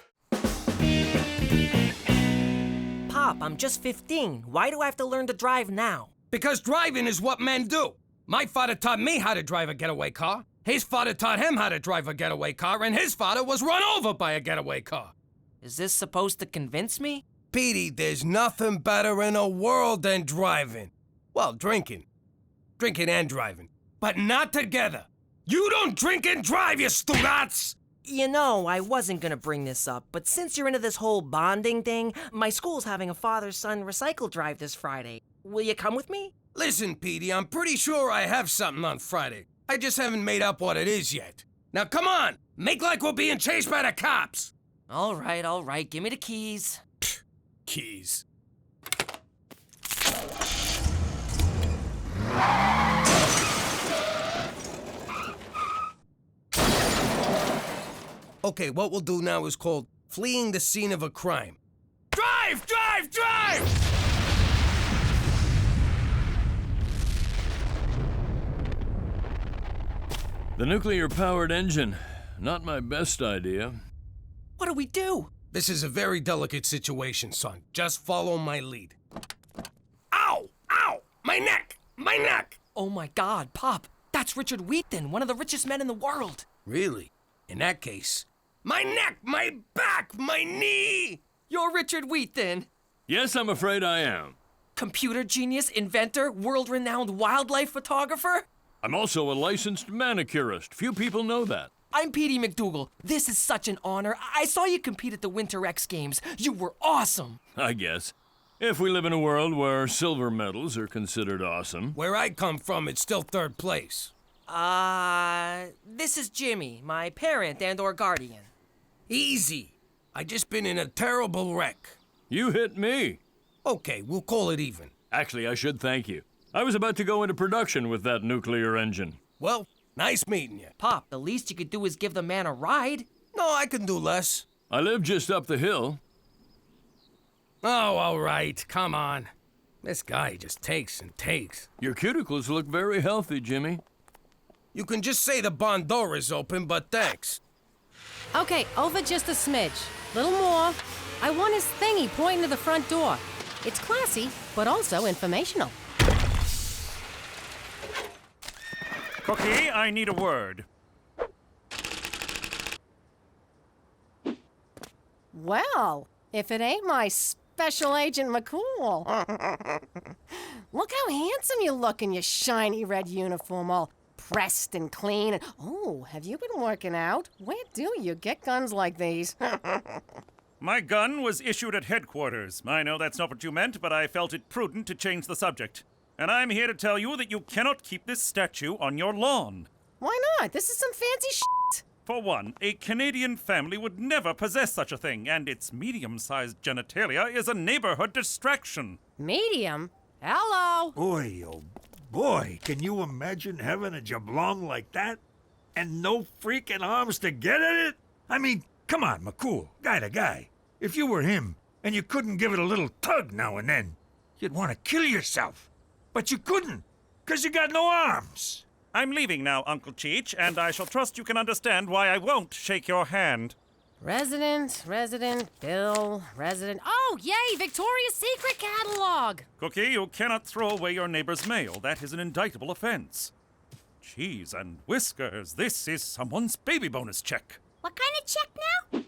Pop, I'm just 15. Why do I have to learn to drive now? Because driving is what men do. My father taught me how to drive a getaway car. His father taught him how to drive a getaway car, and his father was run over by a getaway car. Is this supposed to convince me? Petey, there's nothing better in the world than driving. Well, drinking. Drinking and driving. But not together. You don't drink and drive, you students! You know, I wasn't gonna bring this up, but since you're into this whole bonding thing, my school's having a father-son recycle drive this Friday. Will you come with me? Listen, Petey, I'm pretty sure I have something on Friday. I just haven't made up what it is yet. Now come on, make like we're being chased by the cops. All right, give me the keys. Keys. Okay, what we'll do now is called fleeing the scene of a crime. Drive, drive, drive! The nuclear-powered engine. Not my best idea. What do we do? This is a very delicate situation, son. Just follow my lead. Ow! Ow! My neck! My neck! Oh my God, Pop. That's Richard Wheaton, one of the richest men in the world. Really? In that case... My neck! My back! My knee! You're Richard Wheaton. Yes, I'm afraid I am. Computer genius, inventor, world-renowned wildlife photographer? I'm also a licensed manicurist. Few people know that. I'm Petey MacDougal. This is such an honor. I saw you compete at the Winter X Games. You were awesome. I guess. If we live in a world where silver medals are considered awesome. Where I come from, it's still third place. This is Jimmy, my parent and/or guardian. Easy. I just been in a terrible wreck. You hit me. Okay, we'll call it even. Actually, I should thank you. I was about to go into production with that nuclear engine. Well, nice meeting you. Pop, the least you could do is give the man a ride. No, I can do less. I live just up the hill. Oh, all right. Come on. This guy just takes and takes. Your cuticles look very healthy, Jimmy. You can just say the barn door is open, but thanks. Okay, over just a smidge. Little more. I want his thingy pointing to the front door. It's classy, but also informational. Cookie, I need a word. Well, if it ain't my Special Agent McCool. Look how handsome you look in your shiny red uniform, all pressed and clean. And, oh, have you been working out? Where do you get guns like these? My gun was issued at headquarters. I know that's not what you meant, but I felt it prudent to change the subject. And I'm here to tell you that you cannot keep this statue on your lawn. Why not? This is some fancy shit. For one, a Canadian family would never possess such a thing, and its medium-sized genitalia is a neighborhood distraction. Medium? Hello? Boy, oh boy, can you imagine having a jablong like that? And no freaking arms to get at it? I mean, come on, McCool, guy to guy. If you were him, and you couldn't give it a little tug now and then, you'd want to kill yourself. But you couldn't, 'cause you got no arms. I'm leaving now, Uncle Cheech, and I shall trust you can understand why I won't shake your hand. Resident, Bill, resident. Oh, yay, Victoria's Secret catalog! Cookie, you cannot throw away your neighbor's mail. That is an indictable offense. Cheese and whiskers, this is someone's baby bonus check. What kind of check now?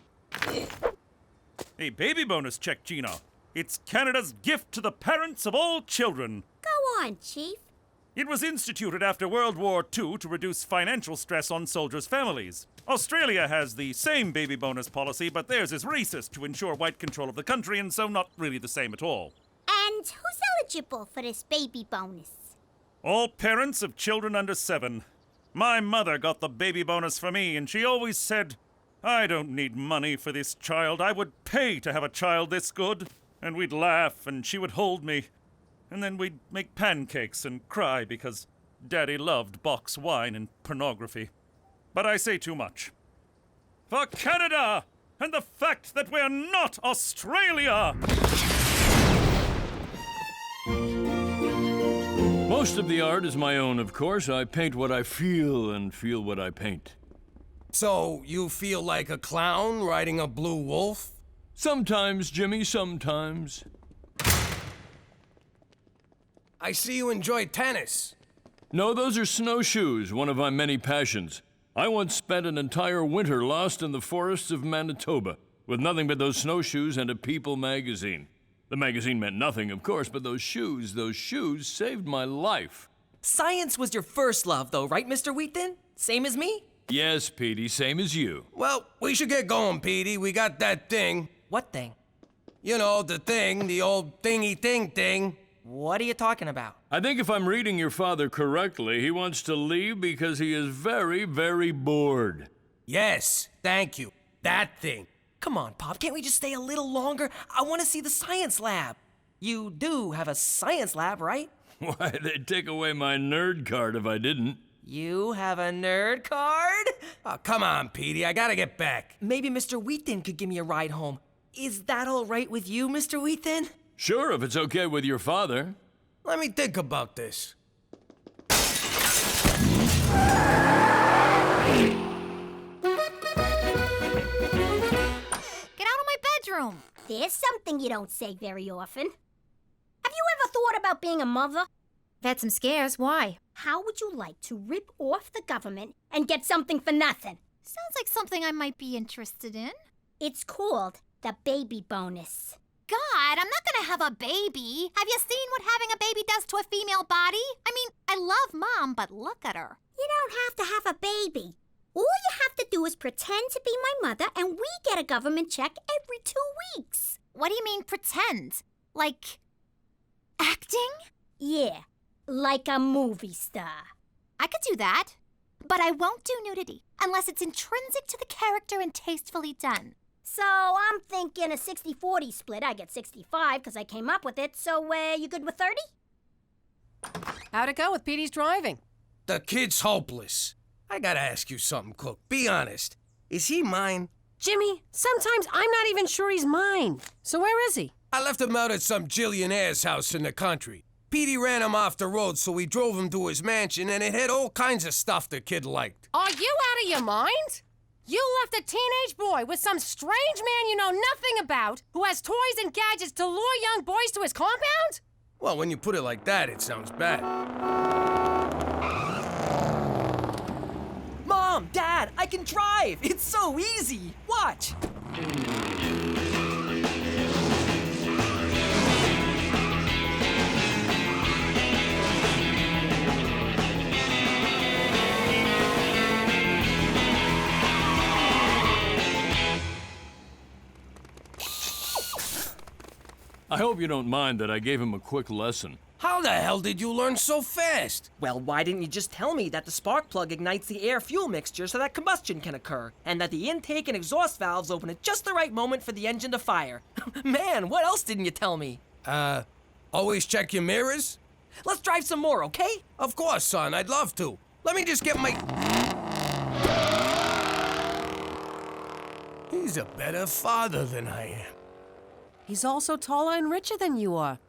A baby bonus check, Gina. It's Canada's gift to the parents of all children. Go on, Chief. It was instituted after World War II to reduce financial stress on soldiers' families. Australia has the same baby bonus policy, but theirs is racist to ensure white control of the country, and so not really the same at all. And who's eligible for this baby bonus? All parents of children under 7. My mother got the baby bonus for me, and she always said, I don't need money for this child. I would pay to have a child this good. And we'd laugh, and she would hold me. And then we'd make pancakes and cry because Daddy loved box wine and pornography. But I say too much. For Canada, and the fact that we're not Australia! Most of the art is my own, of course. I paint what I feel and feel what I paint. So, you feel like a clown riding a blue wolf? Sometimes, Jimmy, sometimes. I see you enjoy tennis. No, those are snowshoes, one of my many passions. I once spent an entire winter lost in the forests of Manitoba, with nothing but those snowshoes and a People magazine. The magazine meant nothing, of course, but those shoes saved my life. Science was your first love, though, right, Mr. Wheaton? Same as me? Yes, Petey, same as you. Well, we should get going, Petey. We got that thing. What thing? You know, the thing, the old thingy thing. What are you talking about? I think if I'm reading your father correctly, he wants to leave because he is very, very bored. Yes, thank you. That thing. Come on, Pop, can't we just stay a little longer? I want to see the science lab. You do have a science lab, right? Why, they'd take away my nerd card if I didn't. You have a nerd card? Oh, come on, Petey, I gotta get back. Maybe Mr. Wheaton could give me a ride home. Is that all right with you, Mr. Wheaton? Sure, if it's okay with your father. Let me think about this. Get out of my bedroom. There's something you don't say very often. Have you ever thought about being a mother? I've had some scares. Why? How would you like to rip off the government and get something for nothing? Sounds like something I might be interested in. It's called the baby bonus. God, I'm not gonna have a baby. Have you seen what having a baby does to a female body? I mean, I love Mom, but look at her. You don't have to have a baby. All you have to do is pretend to be my mother, and we get a government check every 2 weeks. What do you mean, pretend? Like, acting? Yeah, like a movie star. I could do that, but I won't do nudity unless it's intrinsic to the character and tastefully done. So I'm thinking a 60-40 split. I get 65 because I came up with it. So you good with 30? How'd it go with Petey's driving? The kid's hopeless. I gotta ask you something, Cook. Be honest. Is he mine? Jimmy, sometimes I'm not even sure he's mine. So where is he? I left him out at some jillionaire's house in the country. Petey ran him off the road, so we drove him to his mansion, and it had all kinds of stuff the kid liked. Are you out of your mind? You left a teenage boy with some strange man you know nothing about who has toys and gadgets to lure young boys to his compound? Well, when you put it like that, it sounds bad. Mom, Dad, I can drive! It's so easy! Watch! I hope you don't mind that I gave him a quick lesson. How the hell did you learn so fast? Well, why didn't you just tell me that the spark plug ignites the air-fuel mixture so that combustion can occur, and that the intake and exhaust valves open at just the right moment for the engine to fire? Man, what else didn't you tell me? Always check your mirrors? Let's drive some more, okay? Of course, son, I'd love to. Let me just get my... He's a better father than I am. He's also taller and richer than you are.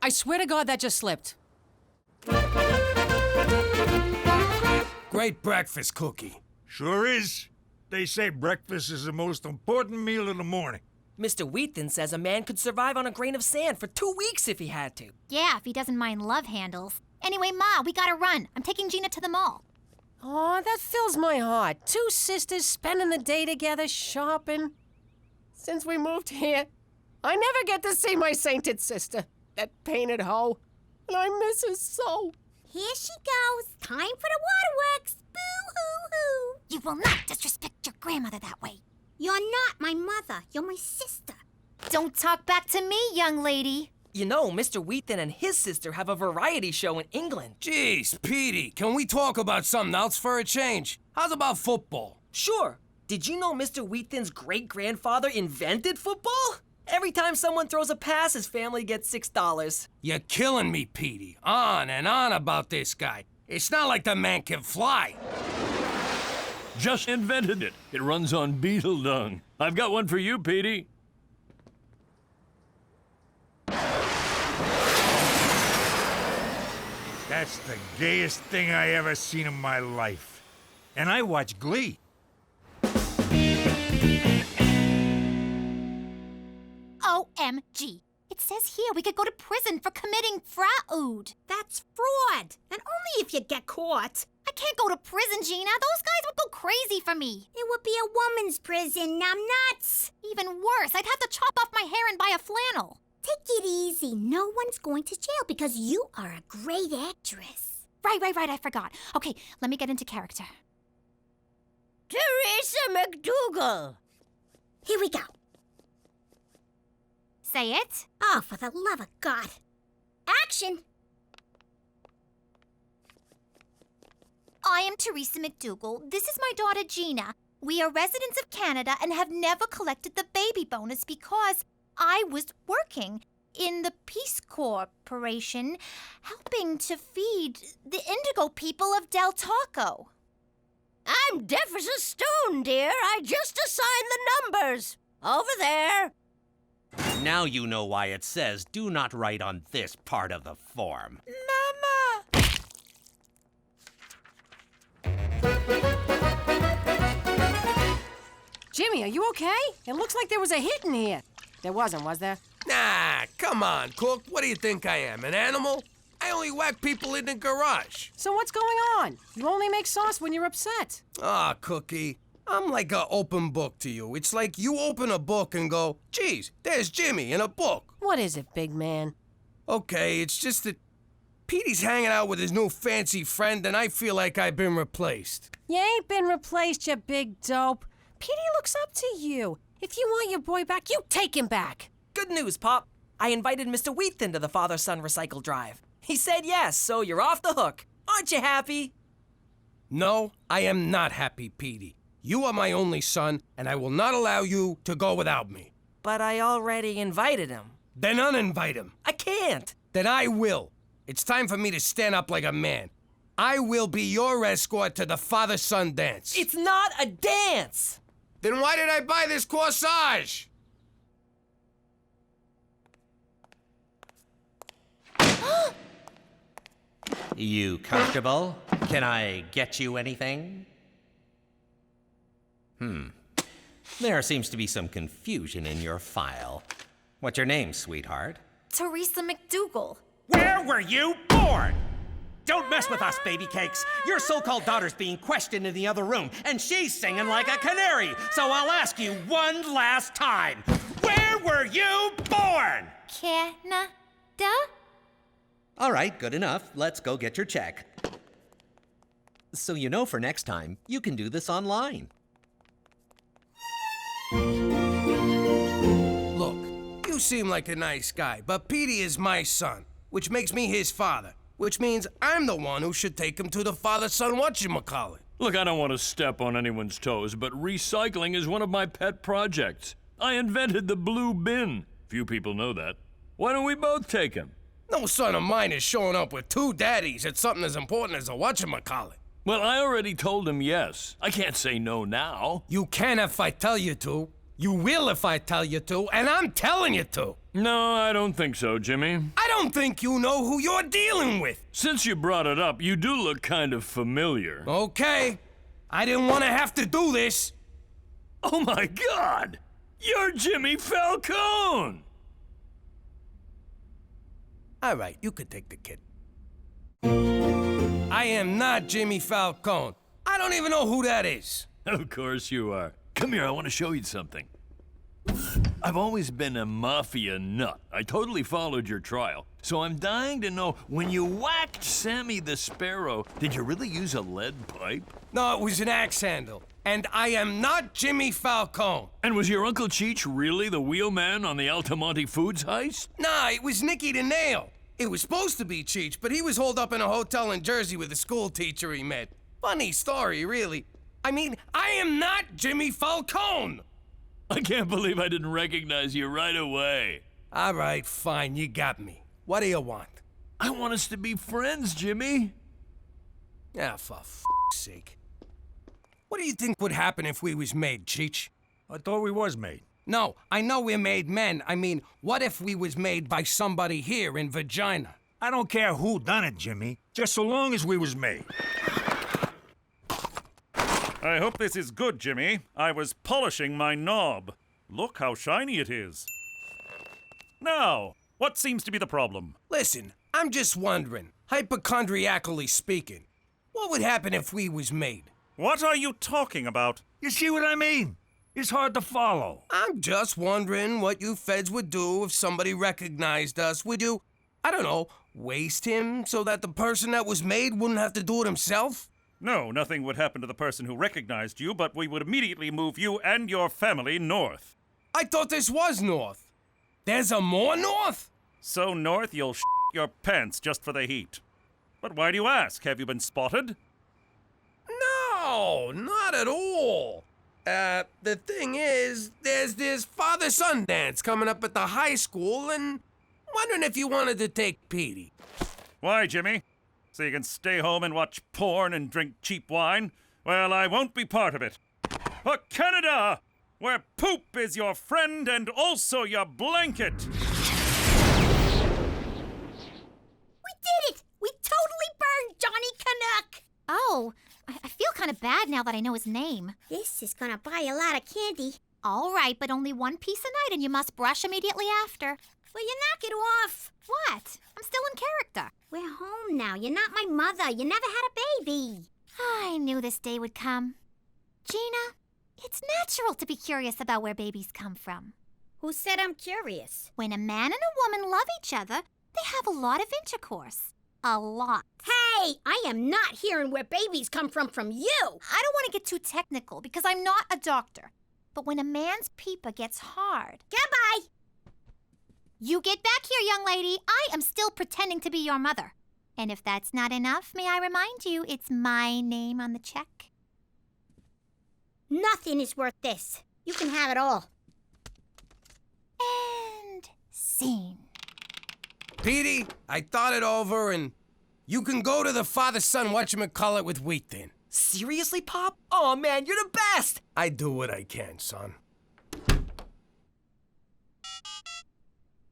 I swear to God that just slipped. Great breakfast, Cookie. Sure is. They say breakfast is the most important meal in the morning. Mr. Wheaton says a man could survive on a grain of sand for 2 weeks if he had to. Yeah, if he doesn't mind love handles. Anyway, Ma, we gotta run. I'm taking Gina to the mall. Oh, that fills my heart. 2 sisters spending the day together shopping. Since we moved here, I never get to see my sainted sister, that painted hoe. And I miss her so. Here she goes. Time for the waterworks. Boo-hoo-hoo. You will not disrespect your grandmother that way. You're not my mother. You're my sister. Don't talk back to me, young lady. You know, Mr. Wheaton and his sister have a variety show in England. Jeez, Petey, can we talk about something else for a change? How's about football? Sure. Did you know Mr. Wheaton's great-grandfather invented football? Every time someone throws a pass, his family gets $6. You're killing me, Petey. On and on about this guy. It's not like the man can fly. Just invented it. It runs on beetle dung. I've got one for you, Petey. That's the gayest thing I ever seen in my life. And I watch Glee. OMG. It says here we could go to prison for committing fraud. That's fraud. And only if you get caught. I can't go to prison, Gina. Those guys would go crazy for me. It would be a woman's prison, nuts. Even worse, I'd have to chop off my hair and buy a flannel. Take it easy. No one's going to jail because you are a great actress. Right, I forgot. Okay, let me get into character. Teresa MacDougal. Here we go. Say it. Oh, for the love of God. Action! I am Teresa MacDougal. This is my daughter, Gina. We are residents of Canada and have never collected the baby bonus because I was working in the Peace Corporation helping to feed the indigo people of Del Taco. I'm deaf as a stone, dear. I just assigned the numbers. Over there. Now you know why it says do not write on this part of the form. Mama! Jimmy, are you okay? It looks like there was a hit in here. There wasn't, was there? Nah, come on, Cook. What do you think I am, an animal? I only whack people in the garage. So what's going on? You only make sauce when you're upset. Ah, Cookie. I'm like an open book to you. It's like you open a book and go, geez, there's Jimmy in a book. What is it, big man? Okay, it's just that Petey's hanging out with his new fancy friend and I feel like I've been replaced. You ain't been replaced, you big dope. Petey looks up to you. If you want your boy back, you take him back. Good news, Pop. I invited Mr. Wheaton to the father-son recycle drive. He said yes, so you're off the hook. Aren't you happy? No, I am not happy, Petey. You are my only son, and I will not allow you to go without me. But I already invited him. Then uninvite him. I can't. Then I will. It's time for me to stand up like a man. I will be your escort to the father-son dance. It's not a dance! Then why did I buy this corsage? You comfortable? Can I get you anything? There seems to be some confusion in your file. What's your name, sweetheart? Teresa MacDougal. Where were you born? Don't mess with us, baby cakes. Your so-called daughter's being questioned in the other room, and she's singing like a canary. So I'll ask you one last time. Where were you born? Canada? All right, good enough. Let's go get your check. So you know for next time, you can do this online. Look, you seem like a nice guy, but Petey is my son, which makes me his father, which means I'm the one who should take him to the father-son whatchamacallit. Look, I don't want to step on anyone's toes, but recycling is one of my pet projects. I invented the blue bin. Few people know that. Why don't we both take him? No son of mine is showing up with 2 daddies at something as important as a whatchamacallit. Well, I already told him yes. I can't say no now. You can if I tell you to. You will if I tell you to, and I'm telling you to. No, I don't think so, Jimmy. I don't think you know who you're dealing with. Since you brought it up, you do look kind of familiar. Okay. I didn't want to have to do this. Oh my God! You're Jimmy Falcone! All right, you could take the kid. I am not Jimmy Falcone. I don't even know who that is. Of course you are. Come here, I want to show you something. I've always been a mafia nut. I totally followed your trial. So I'm dying to know, when you whacked Sammy the Sparrow, did you really use a lead pipe? No, it was an axe handle. And I am not Jimmy Falcone. And was your Uncle Cheech really the wheelman on the Altamonte Foods heist? Nah, it was Nicky the Nail. It was supposed to be Cheech, but he was holed up in a hotel in Jersey with a school teacher he met. Funny story, really. I mean, I am not Jimmy Falcone. I can't believe I didn't recognize you right away. All right, fine, you got me. What do you want? I want us to be friends, Jimmy. Ah, for f***'s sake. What do you think would happen if we was made, Cheech? I thought we was made. No, I know we're made men. I mean, what if we was made by somebody here in Regina? I don't care who done it, Jimmy. Just so long as we was made. I hope this is good, Jimmy. I was polishing my knob. Look how shiny it is. Now, what seems to be the problem? Listen, I'm just wondering, hypochondriacally speaking, what would happen if we was made? What are you talking about? You see what I mean? It's hard to follow. I'm just wondering what you feds would do if somebody recognized us. Would you, I don't know, waste him so that the person that was made wouldn't have to do it himself? No, nothing would happen to the person who recognized you, but we would immediately move you and your family north. I thought this was north. There's a more north? So north you'll your pants just for the heat. But why do you ask? Have you been spotted? No, not at all. The thing is, there's this father-son dance coming up at the high school, and wondering if you wanted to take Petey. Why, Jimmy? So you can stay home and watch porn and drink cheap wine? Well, I won't be part of it. For Canada, where poop is your friend and also your blanket. We did it! We totally burned Johnny Canuck! Oh, I feel kind of bad now that I know his name. This is gonna buy a lot of candy. All right, but only one piece a night and you must brush immediately after. Will you knock it off? What? I'm still in character. We're home now. You're not my mother. You never had a baby. I knew this day would come. Gina, it's natural to be curious about where babies come from. Who said I'm curious? When a man and a woman love each other, they have a lot of intercourse. A lot. Hey, I am not hearing where babies come from you. I don't want to get too technical because I'm not a doctor. But when a man's peeper gets hard... Goodbye! You get back here, young lady. I am still pretending to be your mother. And if that's not enough, may I remind you, it's my name on the check? Nothing is worth this. You can have it all. And scene. Petey, I thought it over, and you can go to the father-son whatchamacallit with wheat thin. Seriously, Pop? Oh, man, you're the best! I do what I can, son.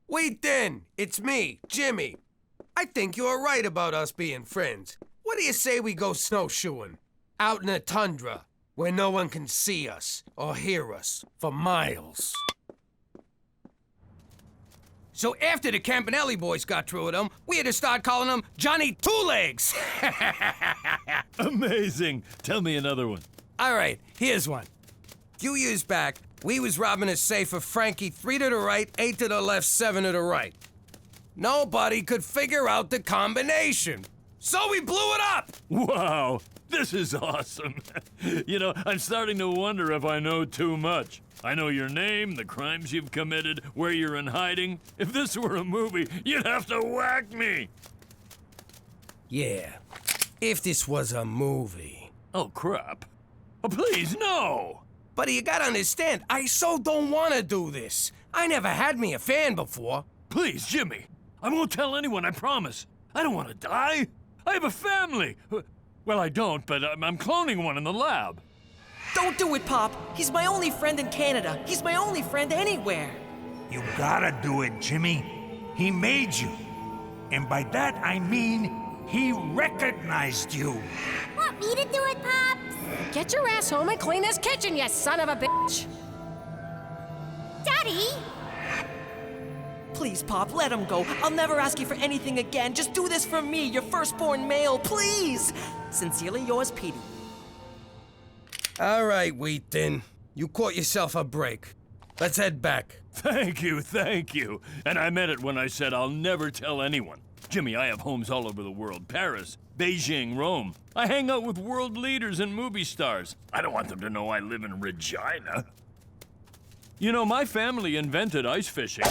Wheat thin, it's me, Jimmy. I think you're right about us being friends. What do you say we go snowshoeing? Out in the tundra, where no one can see us or hear us for miles. So after the Campanelli boys got through with him, we had to start calling him Johnny Two Legs. Amazing. Tell me another one. All right, here's one. A few years back, we was robbing a safe of Frankie 3 to the right, 8 to the left, 7 to the right. Nobody could figure out the combination. So we blew it up! Wow, this is awesome. You know, I'm starting to wonder if I know too much. I know your name, the crimes you've committed, where you're in hiding. If this were a movie, you'd have to whack me. Yeah, if this was a movie. Oh, crap. Oh, please, no! But you gotta understand, I so don't wanna do this. I never had me a fan before. Please, Jimmy. I won't tell anyone, I promise. I don't want to die. I have a family. Well, I don't, but I'm cloning one in the lab. Don't do it, Pop. He's my only friend in Canada. He's my only friend anywhere. You gotta do it, Jimmy. He made you. And by that, I mean he recognized you. Want me to do it, Pops? Get your ass home and clean this kitchen, you son of a bitch! Daddy! Please, Pop, let him go. I'll never ask you for anything again. Just do this for me, your firstborn male, please! Sincerely yours, Petey. All right, Wheat Thin. You caught yourself a break. Let's head back. Thank you, thank you. And I meant it when I said I'll never tell anyone. Jimmy, I have homes all over the world. Paris, Beijing, Rome. I hang out with world leaders and movie stars. I don't want them to know I live in Regina. You know, my family invented ice fishing.